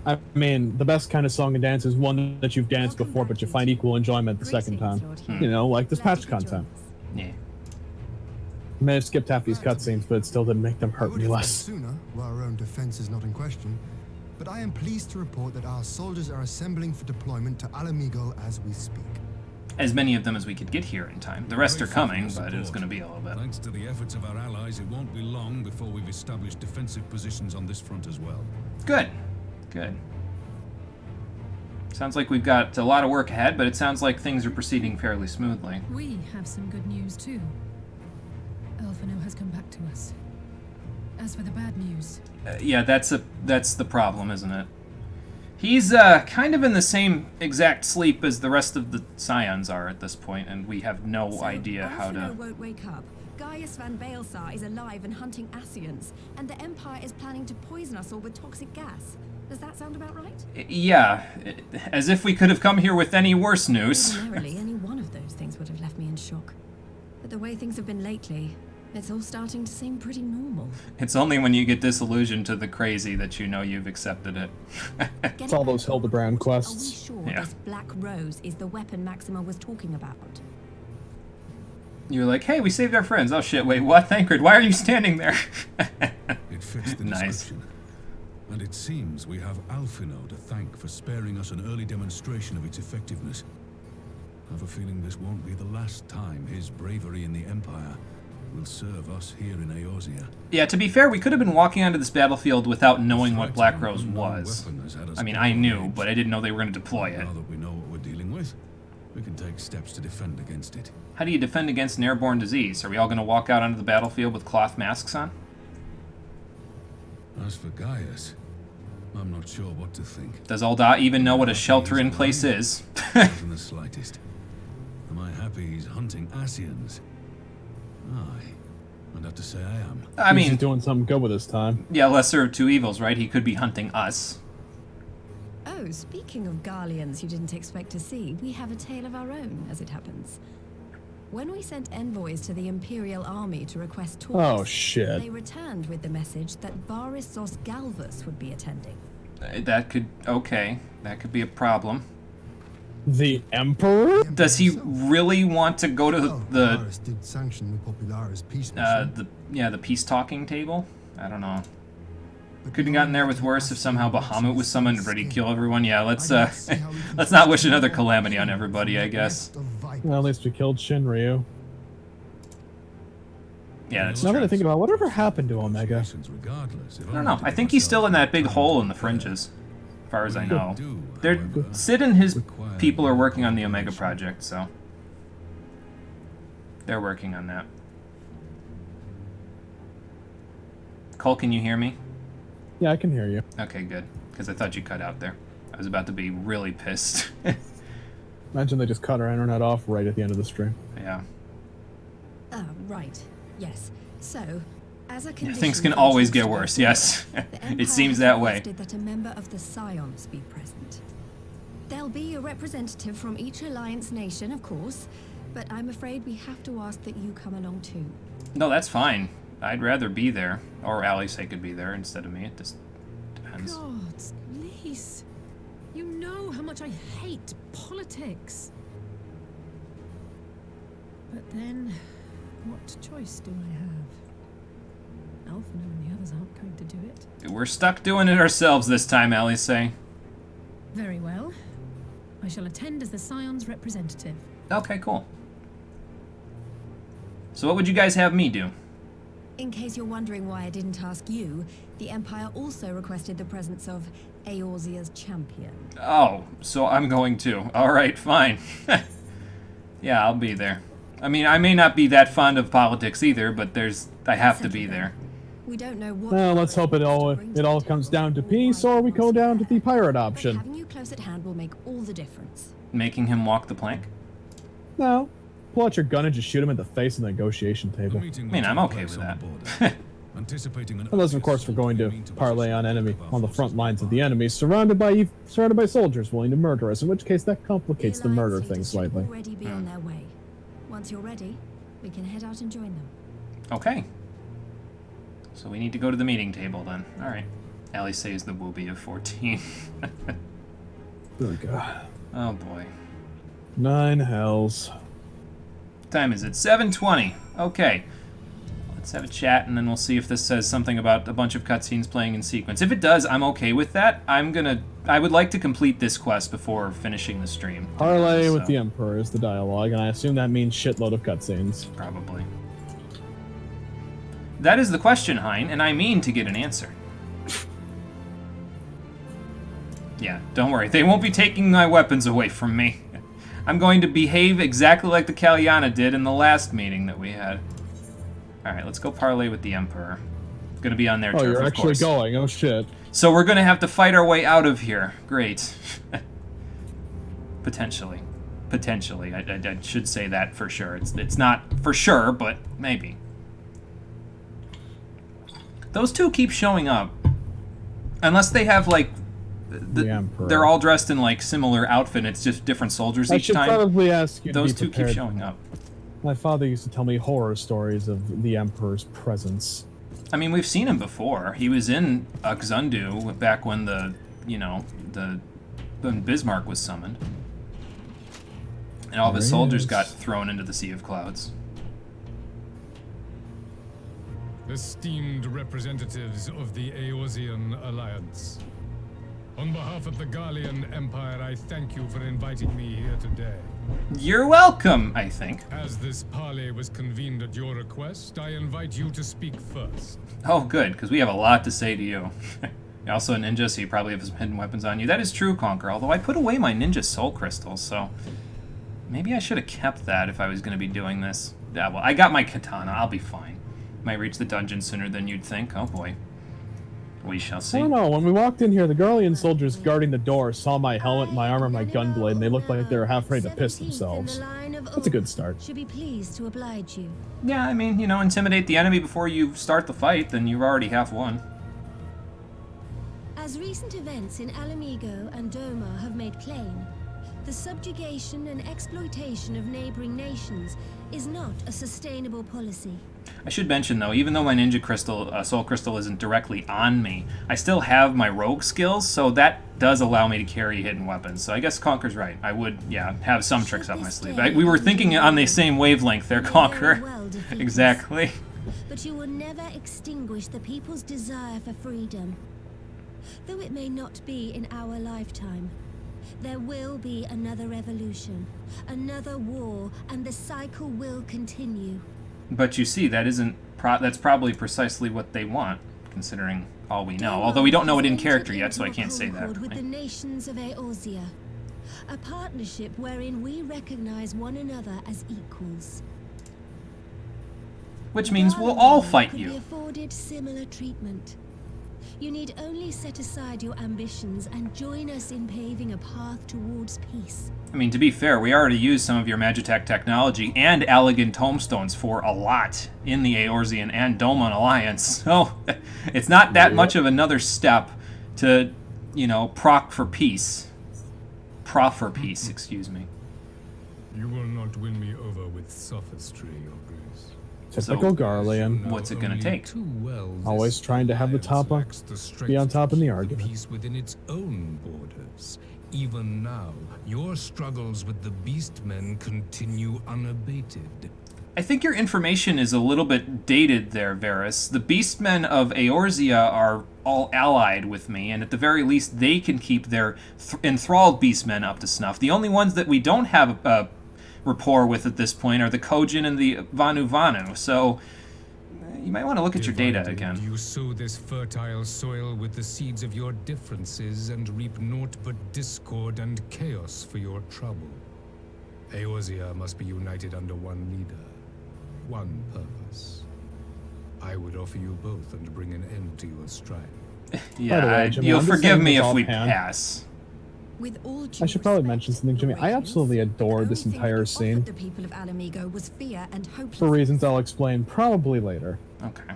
I mean, the best kind of song and dance is one that you've danced before, but you find equal enjoyment the second time. You know, like this patch content. Yeah. I may have skipped half these cutscenes, but it still didn't make them hurt me less. Sooner, while our own defense is not in question, but I am pleased to report that our soldiers are assembling for deployment to Alamigo as we speak. As many of them as we could get here in time. The rest are coming, but it's going to be a little bit. Thanks to the efforts of our allies, it won't be long before we've established defensive positions on this front as well. Good. Good. Sounds like we've got a lot of work ahead, but it sounds like things are proceeding fairly smoothly. We have some good news, too. Elfino has come back to us. As for the bad news... yeah, that's the problem, isn't it? He's kind of in the same exact sleep as the rest of the Scions are at this point, and we have no idea how to... Elfino won't wake up. Gaius van Baelsar is alive and hunting Ascians, and the Empire is planning to poison us all with toxic gas. Does that sound about right? Yeah, as if we could have come here with any worse news. Ordinarily, any one of those things would have left me in shock. But the way things have been lately, It's all starting to seem pretty normal. It's only when you get disillusioned to the crazy that you know you've accepted it. It's all those Hildebrand Are we quests. sure Yeah. this black rose is the weapon Maxima was talking about? You're like, hey, we saved our friends. Oh shit, wait, what? Thancred, why are you standing there? It fits the Nice. description. And it seems we have Alphino to thank for sparing us an early demonstration of its effectiveness. I have a feeling this won't be the last time his bravery in the Empire will serve us here in Eorzea. Yeah, to be fair, we could have been walking onto this battlefield without knowing what Black Rose was. I mean, I knew, but I didn't know they were going to deploy it. Now that we know what we're dealing with, we can take steps to defend against it. How do you defend against an airborne disease? Are we all going to walk out onto the battlefield with cloth masks on? As for Gaius, I'm not sure what to think. Does Alda even know what a shelter-in-place is? Not in the slightest. Am I happy he's hunting Asians? Aye. I'd have to say I am. I mean, he's doing something good with his time. Yeah, lesser of two evils, right? He could be hunting us. Oh, speaking of Garleans you didn't expect to see, we have a tale of our own, as it happens. When we sent envoys to the Imperial Army to request talks, Oh, shit. they returned with the message that Barissos Galvus would be attending. That could... okay. That could be a problem. The Emperor? Does he really want to go to the... Varus did sanction the Popularis peace the peace-talking table? I don't know. Couldn't have gotten there with worse if somehow Bahamut was summoned and ready to kill everyone. Yeah, let's let's not wish another calamity on everybody, I guess. Well, at least we killed Shinryu. Yeah, that's Now that true. I think about it, whatever happened to Omega? I don't know. I think he's still in that big hole in the fringes, as far as I know. Sid and his people are working on the Omega project, so they're working on that. Cole, can you hear me? Yeah, I can hear you. Okay, good. Because I thought you cut out there. I was about to be really pissed. Imagine they just cut our internet off right at the end of the stream. Yeah. Right. Yes. So, as a Yeah, condition things can for always talks get to go worse, forward, yes. the Empire It seems has that way. requested that a member of the Scions be present. There'll be a representative from each alliance nation, of course, but I'm afraid we have to ask that you come along too. No, that's fine. I'd rather be there. Or Alice could be there instead of me. It just depends. God, Lise. You know how much I hate politics. But then, what choice do I have? Alphino and the others aren't going to do it. We're stuck doing it ourselves this time, Alice. Very well. I shall attend as the Scion's representative. Okay, cool. So what would you guys have me do? In case you're wondering why I didn't ask you, the Empire also requested the presence of Eorzea's champion. Oh, so I'm going to. Alright, fine. Yeah, I'll be there. I mean, I may not be that fond of politics either, but I have to be there. We don't know what. Well, let's hope it all comes down to peace, or we go down to the pirate option. Having you close at hand will make all the difference. Making him walk the plank? No. Pull out your gun and just shoot him in the face on the negotiation table. I mean, I'm okay with that. Unless, of course, we're going to parlay on the front lines of the enemy, surrounded by soldiers willing to murder us. In which case, that complicates the murder thing slightly. Already be on their way. Once you're ready, we can head out and join them. Okay. So we need to go to the meeting table then. Alright. Alice says the booby of 14. Good God. Oh boy. 9 hells. What time is it? 7:20. Okay. Let's have a chat and then we'll see if this says something about a bunch of cutscenes playing in sequence. If it does, I'm okay with that. I would like to complete this quest before finishing the stream. Parlay with the Emperor is the dialogue, and I assume that means shitload of cutscenes. Probably. That is the question, Hein, and I mean to get an answer. Yeah, don't worry. They won't be taking my weapons away from me. I'm going to behave exactly like the Kalyana did in the last meeting that we had. Alright, let's go parlay with the Emperor. Gonna be on their turf, Oh, you're of actually course. going. Oh, shit. So we're gonna have to fight our way out of here. Great. Potentially. Potentially. I should say that for sure. It's not for sure, but maybe. Those two keep showing up. Unless they have, like... The Emperor. They're all dressed in, like, similar outfit. It's just different soldiers I each should time. probably ask you Those to be two keep prepared. showing up. My father used to tell me horror stories of the Emperor's presence. I mean, we've seen him before. He was in Uxundu back when when Bismarck was summoned. And all of his soldiers got thrown into the Sea of Clouds. Esteemed representatives of the Eorzean Alliance, on behalf of the Garlean Empire, I thank you for inviting me here today. You're welcome, I think. As this parley was convened at your request, I invite you to speak first. Oh, good, because we have a lot to say to you. You're also a ninja, so you probably have some hidden weapons on you. That is true, Conquer, although I put away my ninja soul crystals, so maybe I should have kept that if I was going to be doing this. Yeah, well, I got my katana. I'll be fine. Might reach the dungeon sooner than you'd think. Oh, boy. We shall see. I don't know. When we walked in here, the Garlean soldiers guarding the door saw my helmet, my armor, my gunblade, and they looked like they were half ready to piss themselves. That's a good start. Should be pleased to oblige you. Yeah, I mean, intimidate the enemy before you start the fight, then you've already half won. As recent events in Alamigo and Doma have made plain, the subjugation and exploitation of neighboring nations is not a sustainable policy. I should mention, though, even though my ninja crystal, soul crystal isn't directly on me, I still have my rogue skills, so that does allow me to carry hidden weapons. So I guess Conquer's right. I would, have some tricks up my sleeve. We were thinking on the same wavelength there, Conquer. Exactly. But you will never extinguish the people's desire for freedom. Though it may not be in our lifetime, there will be another revolution, another war, and the cycle will continue. But you see, that's probably precisely what they want, considering all we know. Although we don't know it in character yet, so I can't say that. With the nations of Eorzea, a partnership wherein we recognize one another as equals. Which means we'll all fight you. Be afforded similar treatment. You need only set aside your ambitions and join us in paving a path towards peace. I mean, to be fair, we already used some of your Magitech technology and elegant tomestones for a lot in the Eorzean and Doman Alliance, so it's not that much of another step to, proffer peace, excuse me. You will not win me over with sophistry, Your Grace. Typical Garlean. What's it gonna take? Always trying to have the top up, be on top in the argument. Peace within its own borders. Even now, your struggles with the Beastmen continue unabated. I think your information is a little bit dated there, Varys. The Beastmen of Eorzea are all allied with me, and at the very least, they can keep their enthralled Beastmen up to snuff. The only ones that we don't have a rapport with at this point are the Kojin and the Vanu, so you might want to look at your data again. You sow this fertile soil with the seeds of your differences and reap naught but discord and chaos for your trouble. Eorzea must be united under one leader, one purpose. I would offer you both and bring an end to your strife. Yeah, you'll forgive me if we pass. With all I should probably mention something, Jimmy. I absolutely adored this entire scene. The people of Alamigo was fear and hope. For reasons I'll explain probably later. Okay.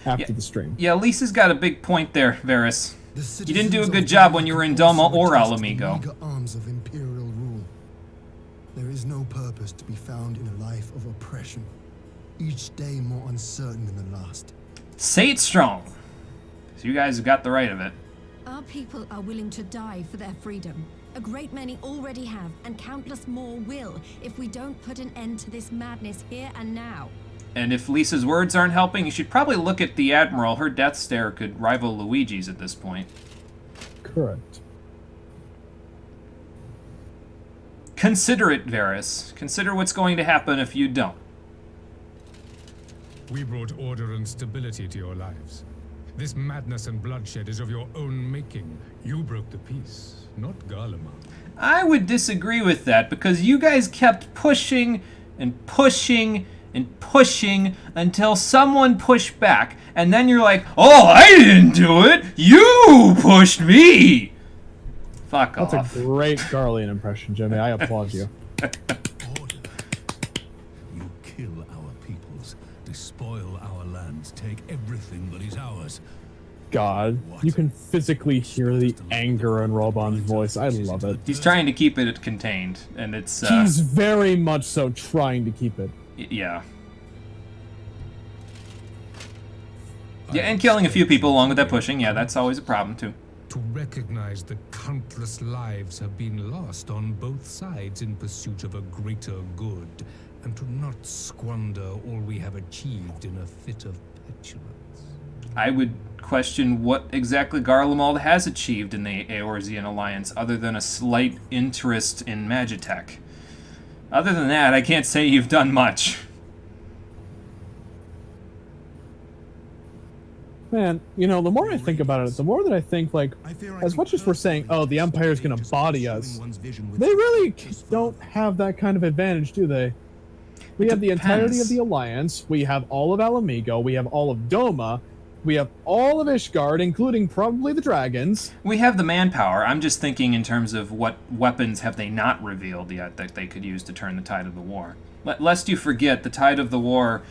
After the stream. Yeah, Lisa's got a big point there, Varys. You didn't do a good job when you were in Doma or Alamigo. Arms of imperial rule. There is no purpose to be found in a life of oppression. Each day more uncertain than the last. Say it strong. So you guys have got the right of it. Our people are willing to die for their freedom. A great many already have, and countless more will, if we don't put an end to this madness here and now. And if Lisa's words aren't helping, you should probably look at the Admiral. Her death stare could rival Luigi's at this point. Correct. Consider it, Varys. Consider what's going to happen if you don't. We brought order and stability to your lives. This madness and bloodshed is of your own making. You broke the peace, not Garlemald. I would disagree with that, because you guys kept pushing and pushing and pushing until someone pushed back, and then you're like, oh, I didn't do it! You pushed me! Fuck off. That's a great Garlean impression, Jimmy. I applaud you. You kill our peoples, despoil our lands, take everything that is ours. God, you can physically hear the anger in Robon's voice. I love it. He's trying to keep it contained, and it's... He's very much so trying to keep it Yeah. Yeah, and killing a few people along with that pushing, yeah, that's always a problem too. To recognize that countless lives have been lost on both sides in pursuit of a greater good, and to not squander all we have achieved in a fit of petulance. I would question what exactly Garlemald has achieved in the Eorzean Alliance, other than a slight interest in Magitech. Other than that, I can't say you've done much. Man, you know, the more I think about it, the more that I think, like, as much as we're saying, oh, the Empire's gonna body us, they really don't have that kind of advantage, do they? We have the entirety of the Alliance, we have all of Alamigo, we have all of Doma, we have all of Ishgard, including probably the dragons. We have the manpower. I'm just thinking in terms of what weapons have they not revealed yet that they could use to turn the tide of the war. Lest you forget, the tide of the war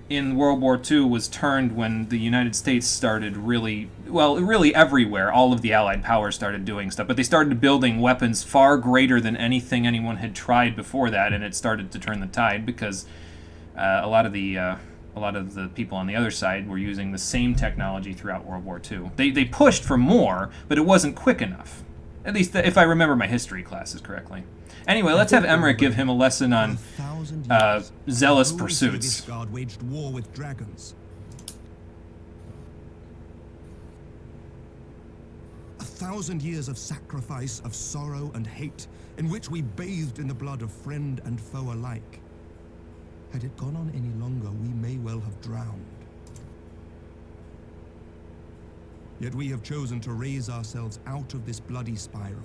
in World War II was turned when the United States started really everywhere. All of the Allied powers started doing stuff, but they started building weapons far greater than anything anyone had tried before that, and it started to turn the tide because a lot of the people on the other side were using the same technology throughout World War II. They pushed for more, but it wasn't quick enough. At least if I remember my history classes correctly. Anyway, let's have Emmerich give him a lesson on zealous pursuits. Ishgard waged war with dragons. 1,000 years of sacrifice, of sorrow and hate, in which we bathed in the blood of friend and foe alike. Had it gone on any longer, we may well have drowned. Yet we have chosen to raise ourselves out of this bloody spiral,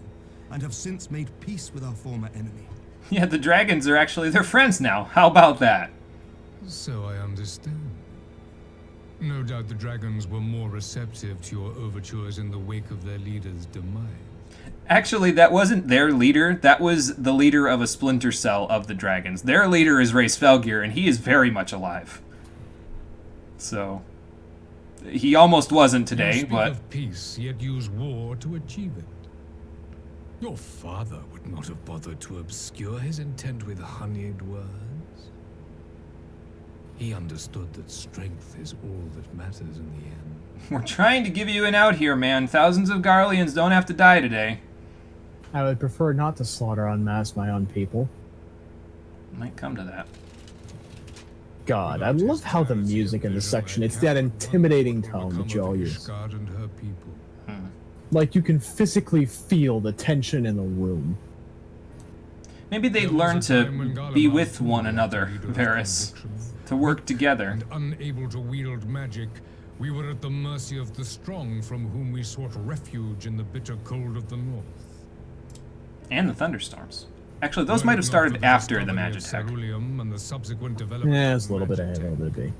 and have since made peace with our former enemy. Yeah, the dragons are actually their friends now. How about that? So I understand. No doubt the dragons were more receptive to your overtures in the wake of their leader's demise. Actually, that wasn't their leader. That was the leader of a splinter cell of the dragons. Their leader is Race Felgir, and he is very much alive. So, he almost wasn't today, You speak but... of peace, yet use war to achieve it. Your father would not have bothered to obscure his intent with honeyed words. He understood that strength is all that matters in the end. We're trying to give you an out here, man. Thousands of Garleans don't have to die today. I would prefer not to slaughter en masse my own people. Might come to that. God, I love how the music in this section, it's that intimidating tone that you all use. Like you can physically feel the tension in the room. Maybe they learn to be with one another, Varys. To work together. And unable to wield magic, we were at the mercy of the strong from whom we sought refuge in the bitter cold of the north. And the thunderstorms. Actually, those might have started after the Magitech. And the subsequent development Yeah, it's a little bit A, a little bit B.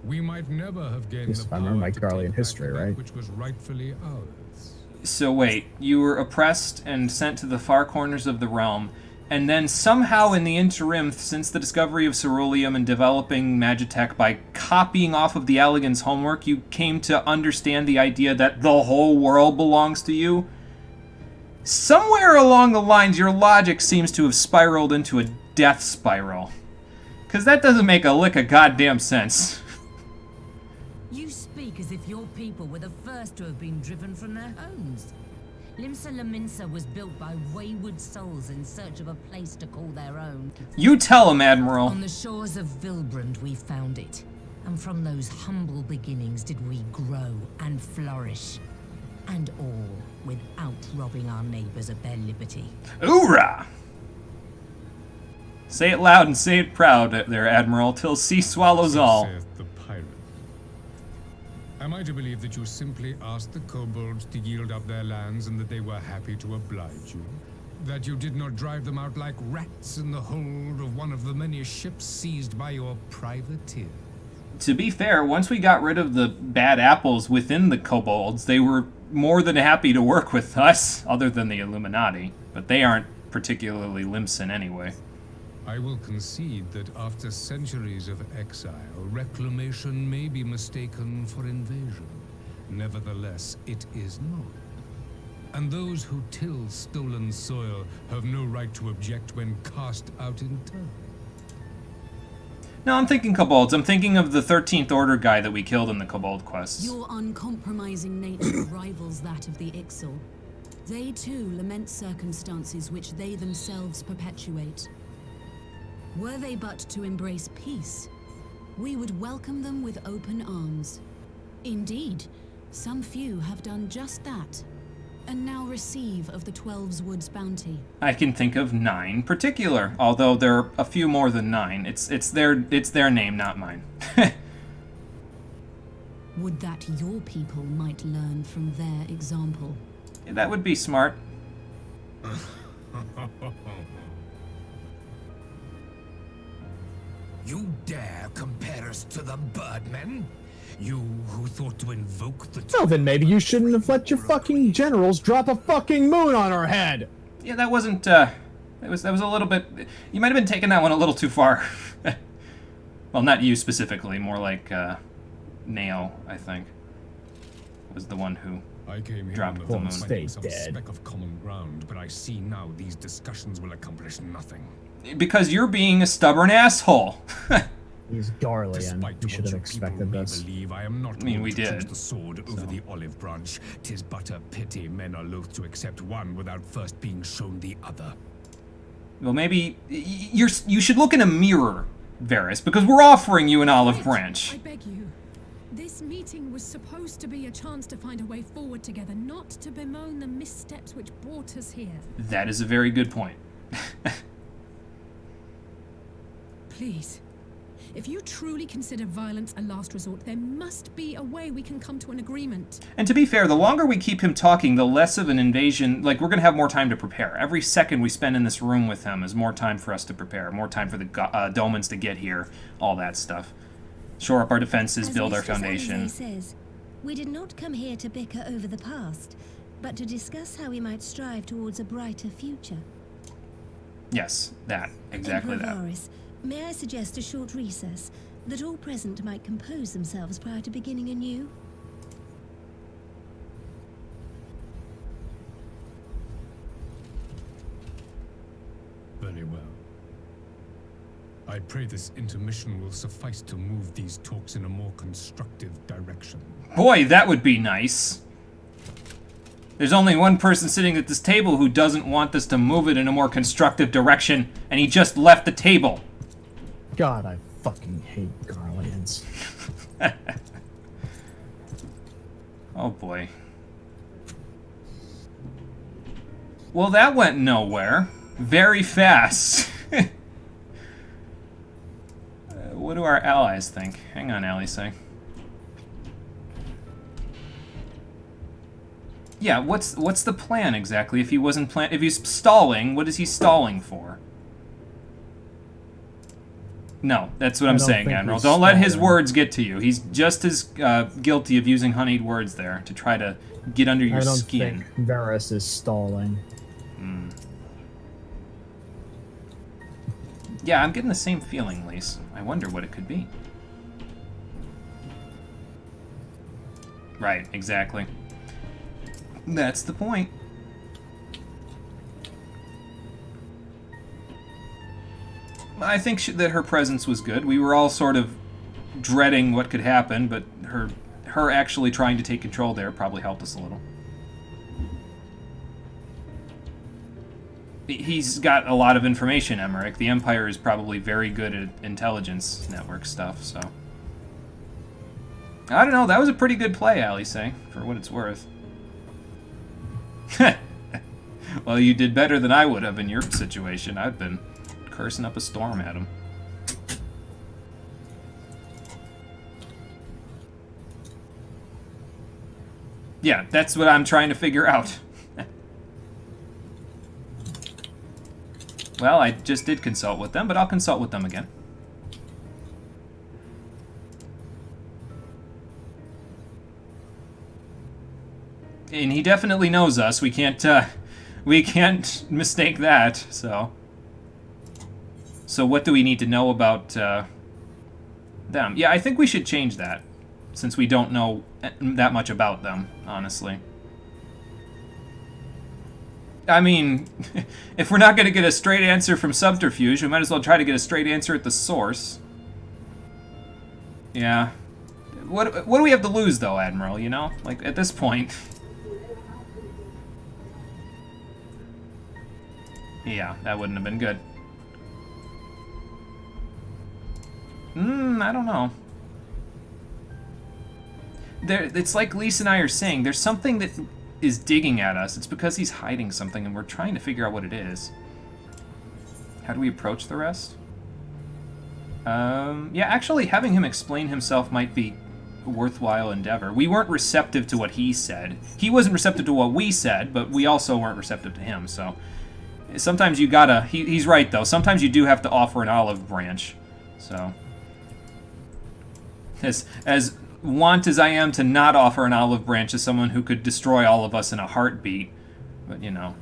We might never have gained the I remember my power to Garlean take history, back that right? which was rightfully ours. So wait, you were oppressed and sent to the far corners of the realm, and then somehow in the interim, since the discovery of ceruleum and developing Magitech by copying off of the Alligans' homework, you came to understand the idea that the whole world belongs to you? Somewhere along the lines, your logic seems to have spiraled into a death spiral. Because that doesn't make a lick of goddamn sense. You speak as if your people were the first to have been driven from their homes. Limsa Lominsa was built by wayward souls in search of a place to call their own. You tell him, Admiral. On the shores of Vilbrand we found it. And from those humble beginnings did we grow and flourish. And all without robbing our neighbors of their liberty. Hoorah! Say it loud and say it proud there, Admiral, till sea swallows all. Saith the pirate. Am I to believe that you simply asked the kobolds to yield up their lands and that they were happy to oblige you? That you did not drive them out like rats in the hold of one of the many ships seized by your privateer? To be fair, once we got rid of the bad apples within the kobolds, they were more than happy to work with us, other than the Illuminati. But they aren't particularly Limsan anyway. I will concede that after centuries of exile, reclamation may be mistaken for invasion. Nevertheless, it is not. And those who till stolen soil have no right to object when cast out in turn. No, I'm thinking kobolds. I'm thinking of the 13th Order guy that we killed in the kobold quests. Your uncompromising nature rivals that of the Ixal. They too lament circumstances which they themselves perpetuate. Were they but to embrace peace, we would welcome them with open arms. Indeed, some few have done just that, and now receive of the Twelve's Wood's bounty. I can think of 9 particular, although there are a few more than 9. It's their name, not mine. Would that your people might learn from their example. That would be smart. You dare compare us to the Birdmen? You who thought to invoke the... Well, then maybe you shouldn't have let your fucking generals drop a fucking moon on our head! Yeah, that wasn't, that was a little bit... You might have been taking that one a little too far. Well, not you specifically, more like, Nao, I think. Was the one who I came here dropped on the the moon. finding some speck of common ground, but I see now these discussions will accomplish nothing. Because you're being a stubborn asshole. He's Garlean. You should have expected this. I am not we did. The sword over the olive branch. 'Tis but a pity men are loath to accept one without first being shown the other. Well, maybe you should look in a mirror, Varys, because we're offering you an olive branch. I beg you. This meeting was supposed to be a chance to find a way forward together, not to bemoan the missteps which brought us here. That is a very good point. Please. If you truly consider violence a last resort, there must be a way we can come to an agreement. And to be fair, the longer we keep him talking, the less of an invasion... Like, we're going to have more time to prepare. Every second we spend in this room with him is more time for us to prepare. More time for the Domans to get here. All that stuff. Shore up our defenses, build our foundation. As says, we did not come here to bicker over the past, but to discuss how we might strive towards a brighter future. Yes, that. Exactly Emperor that. Varys, may I suggest a short recess, that all present might compose themselves prior to beginning anew? Very well. I pray this intermission will suffice to move these talks in a more constructive direction. Boy, that would be nice. There's only one person sitting at this table who doesn't want this to move it in a more constructive direction, and he just left the table. God, I fucking hate Garleans. Oh boy. Well, that went nowhere. Very fast. What do our allies think? Hang on, Alisay. Yeah, what's the plan exactly? If he wasn't if he's stalling, what is he stalling for? No, that's what I'm saying, Admiral. Don't let his words get to you. He's just as guilty of using honeyed words there to try to get under your skin. I don't think Varys is stalling. Yeah, I'm getting the same feeling, Lise. I wonder what it could be. Right, exactly. That's the point. I think that her presence was good. We were all sort of dreading what could happen, but her actually trying to take control there probably helped us a little. He's got a lot of information, Emmerich. The Empire is probably very good at intelligence network stuff, so... I don't know, that was a pretty good play, Alisay, for what it's worth. Well, you did better than I would have in your situation. I've been cursing up a storm at him. Yeah, that's what I'm trying to figure out. Well, I just did consult with them, but I'll consult with them again. And he definitely knows us. We can't mistake that, so... So what do we need to know about, them? Yeah, I think we should change that, since we don't know that much about them, honestly. I mean, if we're not going to get a straight answer from subterfuge, we might as well try to get a straight answer at the source. Yeah. What do we have to lose, though, Admiral, you know? Like, at this point... Yeah, that wouldn't have been good. I don't know. It's like Lisa and I are saying, there's something that is digging at us. It's because he's hiding something, and we're trying to figure out what it is. How do we approach the rest? Yeah, actually, having him explain himself might be a worthwhile endeavor. We weren't receptive to what he said. He wasn't receptive to what we said, but we also weren't receptive to him, so... Sometimes you gotta... He's right, though. Sometimes you do have to offer an olive branch. So... As want as I am to not offer an olive branch to someone who could destroy all of us in a heartbeat. But, you know...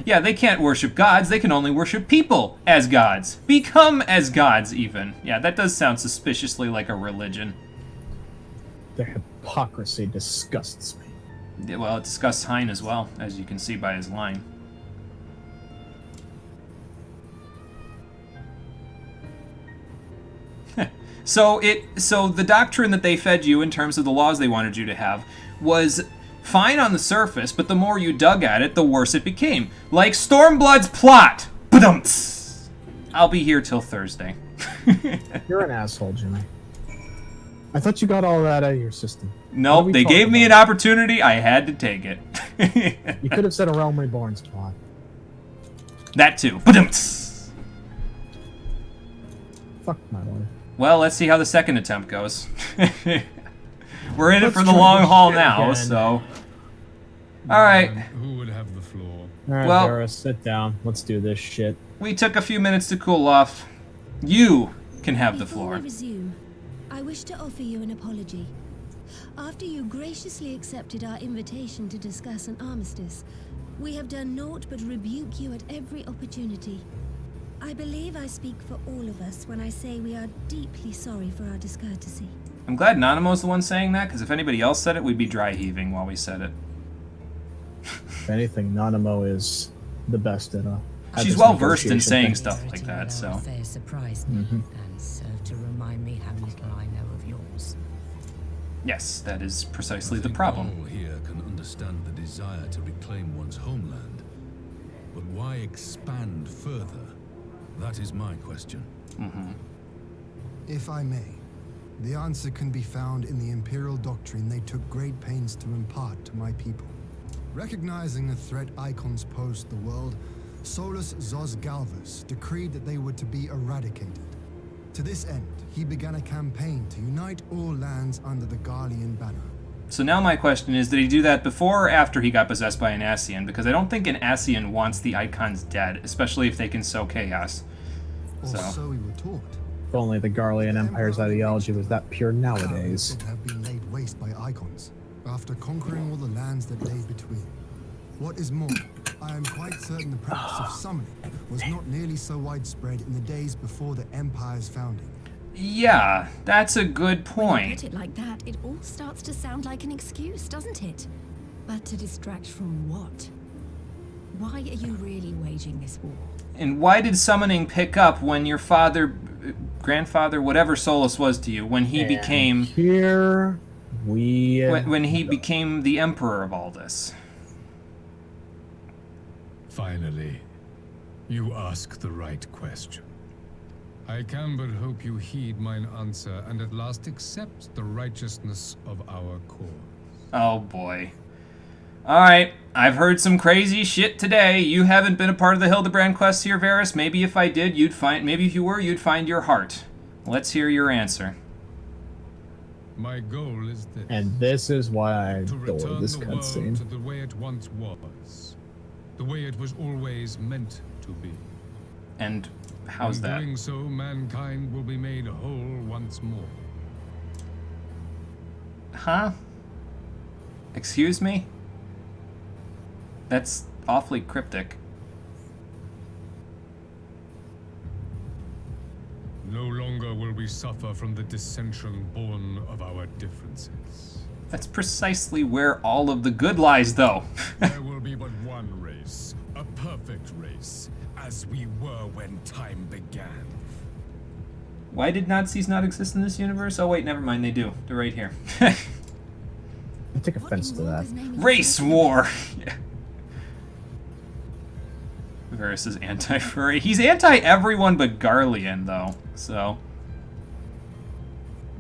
Yeah, they can't worship gods, they can only worship people as gods. Become as gods, even. Yeah, that does sound suspiciously like a religion. Their hypocrisy disgusts me. Yeah, well, it disgusts Hein as well, as you can see by his line. So the doctrine that they fed you in terms of the laws they wanted you to have was fine on the surface, but the more you dug at it, the worse it became. Like Stormblood's plot! Ba-dum-ts! I'll be here till Thursday. You're an asshole, Jimmy. I thought you got all that out of your system. Nope, they gave me an opportunity, I had to take it. You could have said a Realm Reborn's plot. That too. Ba-dum-ts! Fuck my lord. Well, let's see how the second attempt goes. We're in it for the long haul now, again. so... Alright. Who would have the floor? Alright, Well- Varys, sit down. Let's do this shit. We took a few minutes to cool off. You can have the Before floor. we resume, I wish to offer you an apology. After you graciously accepted our invitation to discuss an armistice, we have done naught but rebuke you at every opportunity. I believe I speak for all of us when I say we are deeply sorry for our discourtesy. I'm glad Nanamo's the one saying that, because if anybody else said it, we'd be dry heaving while we said it. If anything, Nanamo is the best at She's this well versed in negotiation saying thing. stuff like that, so... Affair surprised me and served to remind me how little I know of yours. Yes, that is precisely I the think problem. all here can understand the desire to reclaim one's homeland. But why expand further? That is my question. If I may, the answer can be found in the Imperial doctrine they took great pains to impart to my people. Recognizing the threat icons posed to the world, Solus Zos Galvus decreed that they were to be eradicated. To this end, he began a campaign to unite all lands under the Garlean banner. So now my question is, did he do that before or after he got possessed by an Ascian? Because I don't think an Ascian wants the icons dead, especially if they can sow chaos. Or so we were taught. If only the Garlean Empire's ideology was that pure nowadays. Would have been laid waste by icons after conquering all the lands that lay between. What is more, I am quite certain the practice of summoning was not nearly so widespread in the days before the Empire's founding. Yeah, that's a good When you point. put it like that, it all starts to sound like an excuse, doesn't it? But to distract from what? Why are you really waging this war? And why did summoning pick up when your father, grandfather, whatever Solus was to you, when he became... Here we... When he became the emperor of all this? Finally, you ask the right question. I can but hope you heed mine answer and at last accept the righteousness of our cause. Oh boy. Alright, I've heard some crazy shit today. You haven't been a part of the Hildebrand quest here, Varys. Maybe if I did, you'd find... Maybe if you were, you'd find your heart. Let's hear your answer. My goal is this. And this is why I To adore return this the world cutscene. to the way it once was. The way it was always meant to be. And how's In that? doing so, mankind will be made whole once more. Huh? Excuse me? That's awfully cryptic. longer will we suffer from the dissension born of our differences. That's precisely where all of the good lies, though. There will be but one race, a perfect race, as we were when time began. Why did Nazis not exist in this universe? Oh wait, never mind, they do. They're right here. I take offense to that. Race war! Yeah. Varys is anti-furry. He's anti-everyone but Garlean, though, so...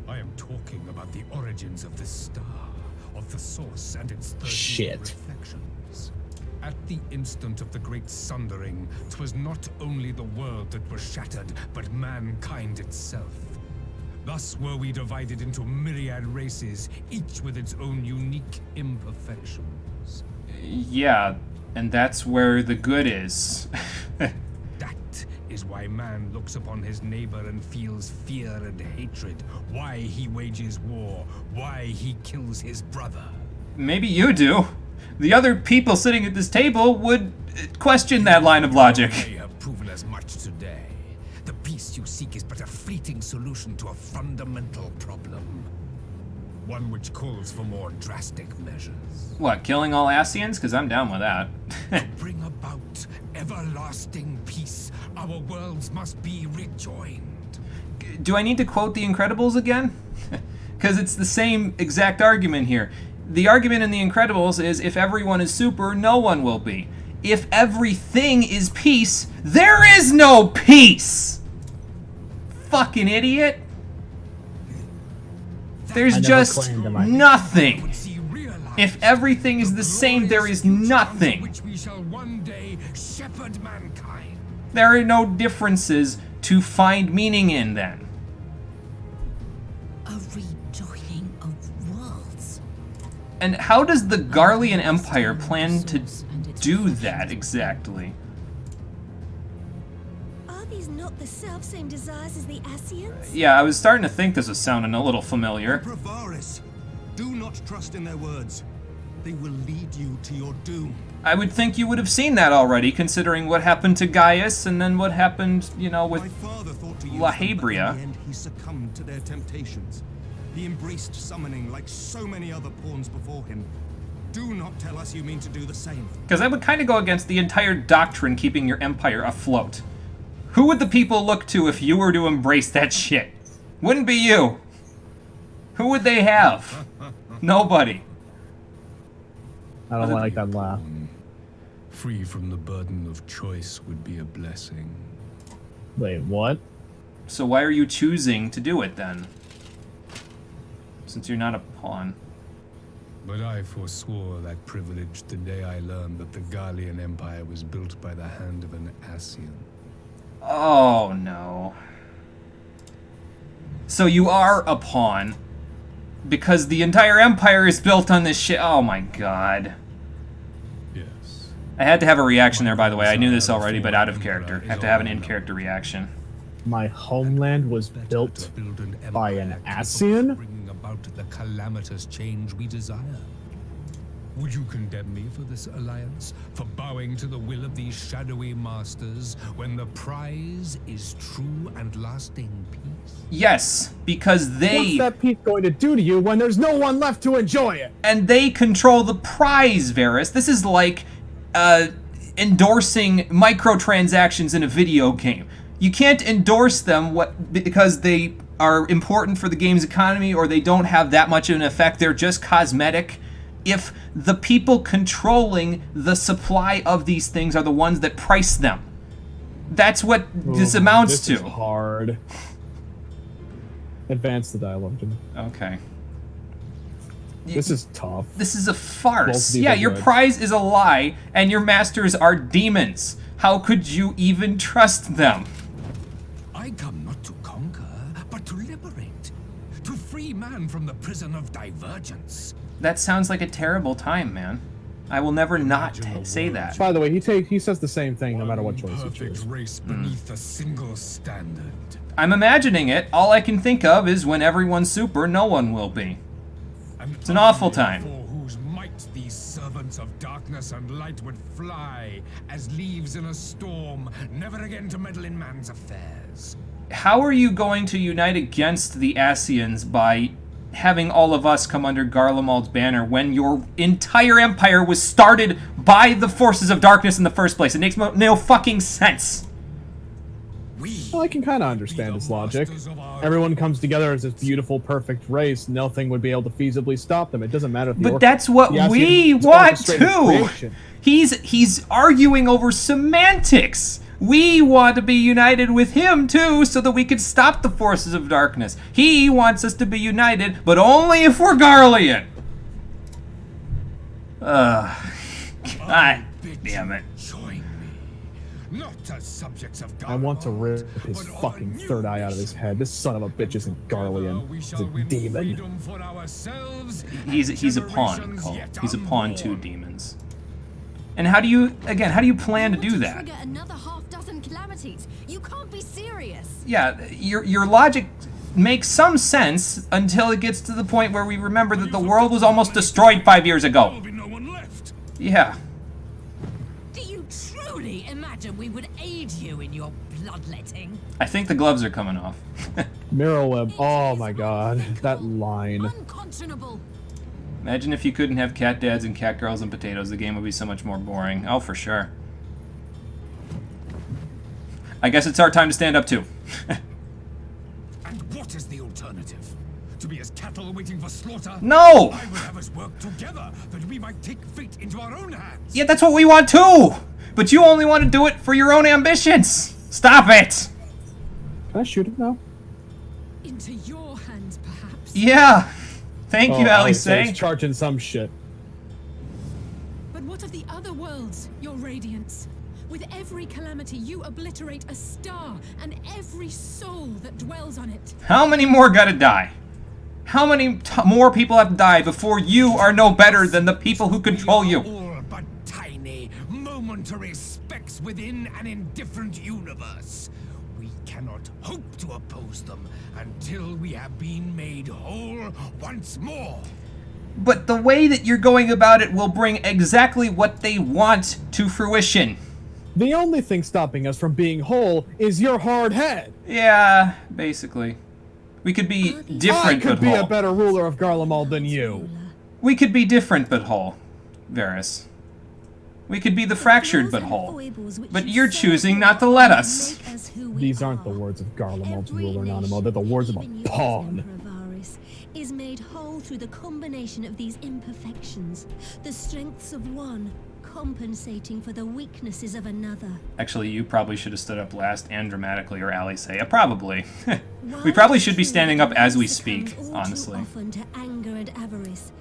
I am talking about the origins of this star, of the source and its 13 reflections. At the instant of the great sundering, 'twas not only the world that was shattered, but mankind itself. Thus were we divided into myriad races, each with its own unique imperfections. Yeah, and that's where the good is. That is why man looks upon his neighbor and feels fear and hatred, why he wages war, why he kills his brother. Maybe you do. The other people sitting at this table would question that line of logic. They have proven as much today. The peace you seek is but a fleeting solution to a fundamental problem. One which calls for more drastic measures. What, killing all Ascians? Because I'm down with that. To bring about everlasting peace, our worlds must be rejoined. Do I need to quote The Incredibles again? Because it's the same exact argument here. The argument in The Incredibles is if everyone is super, no one will be. If everything is peace, there is no peace! Fucking idiot. There's just nothing. If everything is the same, there is nothing. There are no differences to find meaning in then. A rejoining of worlds. And how does the Garlean Empire plan to do that exactly? Are these not the self-same desires as the Ascians? Yeah, I was starting to think this was sounding a little familiar. Emperor Varys, do not trust in their words. They will lead you to your doom. I would think you would have seen that already, considering what happened to Gaius and then what happened, you know, with My father thought to use La them, but Habria. in the end he succumbed to their temptations. He embraced summoning like so many other pawns before him. Do not tell us you mean to do the same. Because that would kind of go against the entire doctrine keeping your empire afloat. Who would the people look to if you were to embrace that shit? Wouldn't be you. Who would they have? Nobody. I don't like that laugh. Free from the burden of choice would be a blessing. Wait, what? So why are you choosing to do it then? Since you're not a pawn. But I forswore that privilege the day I learned that the Garlean Empire was built by the hand of an Ascian. Oh no. So you are a pawn because the entire empire is built on this shit. Oh my god. Yes. I had to have a reaction there, by the way. I knew this already, but out of character. Have to have an in-character reaction. My homeland was built by an Ascian? Bringing about the calamitous change we desire. Would you condemn me for this alliance? For bowing to the will of these shadowy masters when the prize is true and lasting peace? Yes, because they... What's that peace going to do to you when there's no one left to enjoy it? And they control the prize, Varys. This is like endorsing microtransactions in a video game. You can't endorse them because they are important for the game's economy or they don't have that much of an effect. They're just cosmetic. If the people controlling the supply of these things are the ones that price them. That's what this amounts to. This is hard. Advance the dialogue, Jimmy. Okay. This is tough. This is a farce. Both Yeah, are your good. prize is a lie, and your masters are demons. How could you even trust them? I come not to conquer, but to liberate. To free man from the prison of divergence. That sounds like a terrible time, man. I will never not say that. By the way, he says the same thing no matter what choice he Perfect chooses. race beneath a single standard. I'm imagining it. All I can think of is when everyone's super, no one will be. It's an awful time. For whose might these servants of darkness and light would fly as leaves in a storm, never again to meddle in man's affairs. how are you going to unite against the Ascians by having all of us come under Garlemald's banner when your entire empire was started by the forces of darkness in the first place? It makes no fucking sense. Well, I can kind of understand his logic. Everyone comes together as this beautiful, perfect race. Nothing would be able to feasibly stop them. It doesn't matter if the But that's what we want too. He's arguing over semantics. We want to be united with him too, so that we can stop the forces of darkness. He wants us to be united, but only if we're Garlean. God damn it. Not as subjects of I want to rip his fucking third eye out of his head. This son of a bitch isn't Garlean. He's a demon. He's a pawn, Cole. He's a pawn to demons. And how do you plan to do that? Trigger another half-dozen calamities. You can't be serious. Yeah, your logic makes some sense until it gets to the point where we remember that the world was almost destroyed 5 years ago. Yeah. Do you truly imagine we would aid you in your bloodletting? I think the gloves are coming off. Mirror web. Oh my god, that line. Unconscionable. Imagine if you couldn't have cat dads and cat girls and potatoes. The game would be so much more boring. Oh, for sure. I guess it's our time to stand up too. And what is the alternative? To be as cattle waiting for slaughter? No! I would have us work together that we might take fate into our own hands. Yeah, that's what we want too! But you only want to do it for your own ambitions! Stop it! Can I shoot him now? Into your hands, perhaps? Yeah! Thank you, Alice. He's charging some shit. But what of the other worlds, your radiance? With every calamity, you obliterate a star and every soul that dwells on it. How many more gotta die? How many more people have to die before you are no better than the people who control you? All but tiny, momentary specks within an indifferent universe. We cannot hope to oppose them until we have been made whole once more. But the way that you're going about it will bring exactly what they want to fruition. The only thing stopping us from being whole is your hard head. Yeah, basically. We could be different but whole. I could be a better ruler of Garlemald than you. We could be different but whole, Varys. We could be the fractured but whole. But you're choosing not to let us. These aren't the words of Garlemald's ruler, Nanimo. They're the words of a pawn. Is made whole through the combination of these imperfections, the strengths of one compensating for the weaknesses of another. Actually, you probably should have stood up last and dramatically, or Ali say, probably. We probably should be standing up as we speak, honestly. Often to anger and avarice,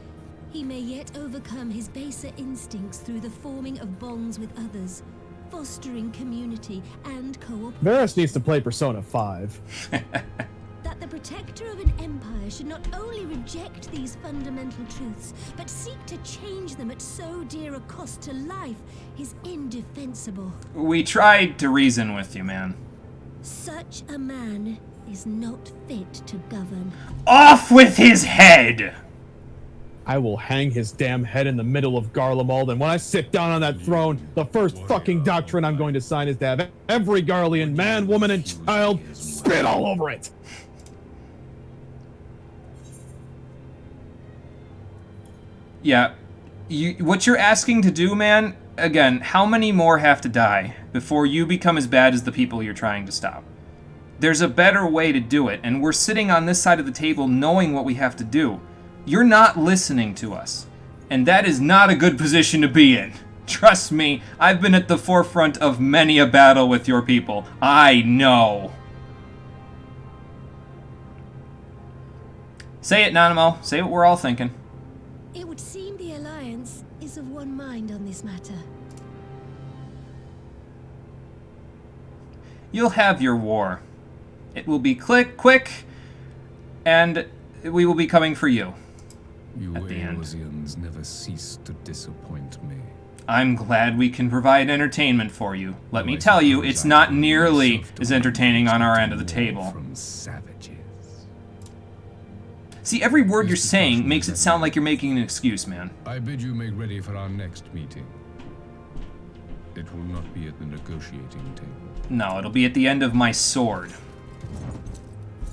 he may yet overcome his baser instincts through the forming of bonds with others, fostering community and cooperation. Varys needs to play Persona 5. That the protector of an empire should not only reject these fundamental truths, but seek to change them at so dear a cost to life is indefensible. We tried to reason with you, man. Such a man is not fit to govern. Off with his head! I will hang his damn head in the middle of Garlemald, and when I sit down on that throne, the first fucking doctrine I'm going to sign is to have every Garlean man, woman, and child spit all over it. Yeah, what you're asking to do, man, again, how many more have to die before you become as bad as the people you're trying to stop? There's a better way to do it, and we're sitting on this side of the table knowing what we have to do. You're not listening to us, and that is not a good position to be in. Trust me, I've been at the forefront of many a battle with your people. I know. Say it, Nanimo. Say what we're all thinking. It would seem the Alliance is of one mind on this matter. You'll have your war. It will be quick, and we will be coming for you. You at the end. Eosians never cease to disappoint me. I'm glad we can provide entertainment for you. Let me tell you, it's not nearly as entertaining on our end of the table. From savages. See, every word you're saying makes it sound like you're making an excuse, man. I bid you make ready for our next meeting. It will not be at the negotiating table. No, it'll be at the end of my sword.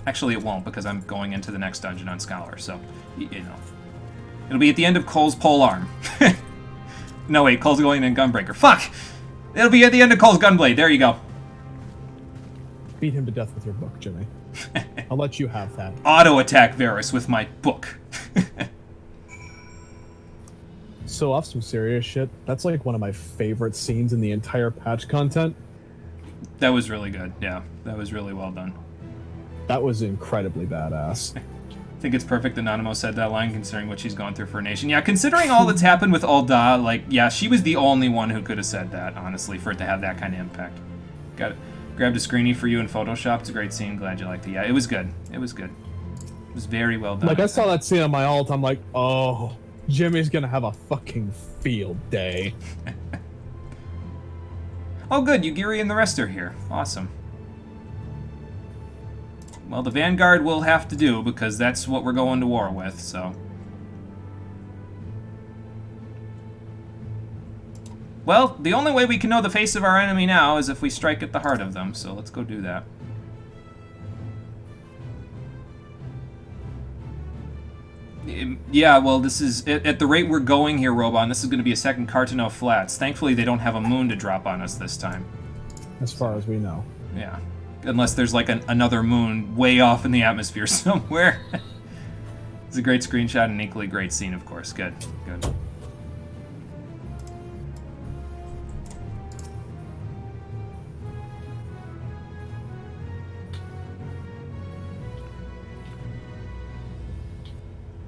Actually, it won't, because I'm going into the next dungeon on Scholar, so, you know. It'll be at the end of Cole's polearm. No, wait, Cole's going in Gunbreaker. Fuck! It'll be at the end of Cole's Gunblade. There you go. Beat him to death with your book, Jimmy. I'll let you have that. Auto-attack Varys with my book. So off some serious shit, that's like one of my favorite scenes in the entire patch content. That was really good, yeah. That was really well done. That was incredibly badass. I think it's perfect that Nanamo said that line, considering what she's gone through for a nation. Yeah, considering all that's happened with Ul'dah, like, yeah, she was the only one who could have said that, honestly, for it to have that kind of impact. Got it. Grabbed a screenie for you in Photoshop. It's a great scene. Glad you liked it. Yeah, it was good. It was good. It was very well done. Like, I saw that scene on my alt, I'm like, oh, Jimmy's gonna have a fucking field day. Oh, good. Yugiri and the rest are here. Awesome. Well, the Vanguard will have to do, because that's what we're going to war with, so. Well, the only way we can know the face of our enemy now is if we strike at the heart of them, so let's go do that. Yeah, well, this is, at the rate we're going here, Robon, this is going to be a second Cartano Flats. Thankfully, they don't have a moon to drop on us this time. As far as we know. Yeah. Unless there's like another moon way off in the atmosphere somewhere. It's a great screenshot and an equally great scene, of course. Good, good.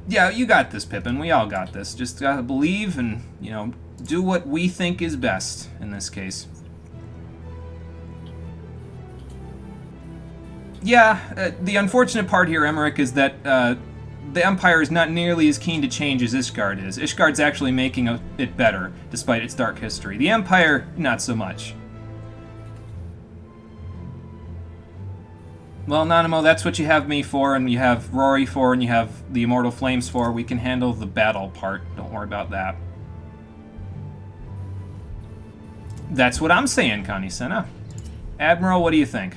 Yeah, you got this, Pippin. We all got this. Just gotta believe and, you know, do what we think is best in this case. Yeah, the unfortunate part here, Emmerich, is that the Empire is not nearly as keen to change as Ishgard is. Ishgard's actually making it better, despite its dark history. The Empire, not so much. Well, Nanamo, that's what you have me for, and you have Rory for, and you have the Immortal Flames for. We can handle the battle part. Don't worry about that. That's what I'm saying, Connie Senna. Admiral, what do you think?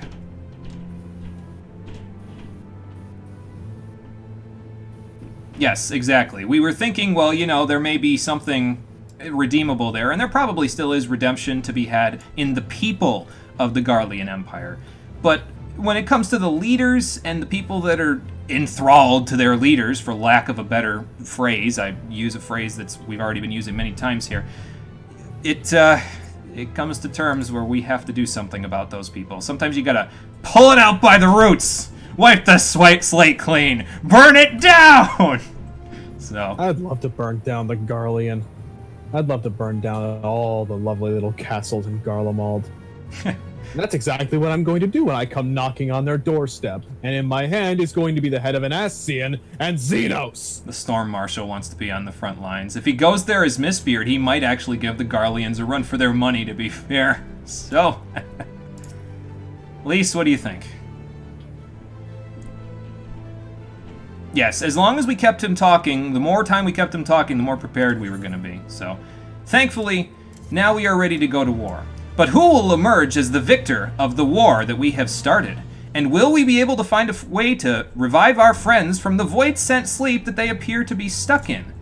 Yes, exactly. We were thinking, well, you know, there may be something redeemable there, and there probably still is redemption to be had in the people of the Garlean Empire. But when it comes to the leaders and the people that are enthralled to their leaders, for lack of a better phrase, I use a phrase that's we've already been using many times here, it comes to terms where we have to do something about those people. Sometimes you gotta pull it out by the roots! Wipe the slate clean! Burn it down! So I'd love to burn down the Garlean. I'd love to burn down all the lovely little castles in Garlemald. That's exactly what I'm going to do when I come knocking on their doorstep. And in my hand is going to be the head of an Ascian and Xenos! The Storm Marshal wants to be on the front lines. If he goes there as Mistbeard, he might actually give the Garleans a run for their money, to be fair. So, Lise, what do you think? Yes, as long as we kept him talking, the more time we kept him talking, the more prepared we were going to be. So, thankfully, now we are ready to go to war. But who will emerge as the victor of the war that we have started? And will we be able to find a way to revive our friends from the void-sent sleep that they appear to be stuck in?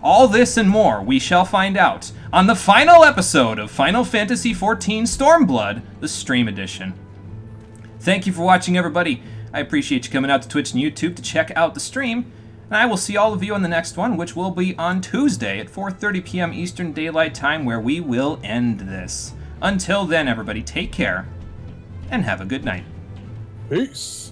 All this and more we shall find out on the final episode of Final Fantasy XIV Stormblood, the Stream Edition. Thank you for watching, everybody. I appreciate you coming out to Twitch and YouTube to check out the stream, and I will see all of you on the next one, which will be on Tuesday at 4:30 p.m. Eastern Daylight Time, where we will end this. Until then, everybody, take care, and have a good night. Peace.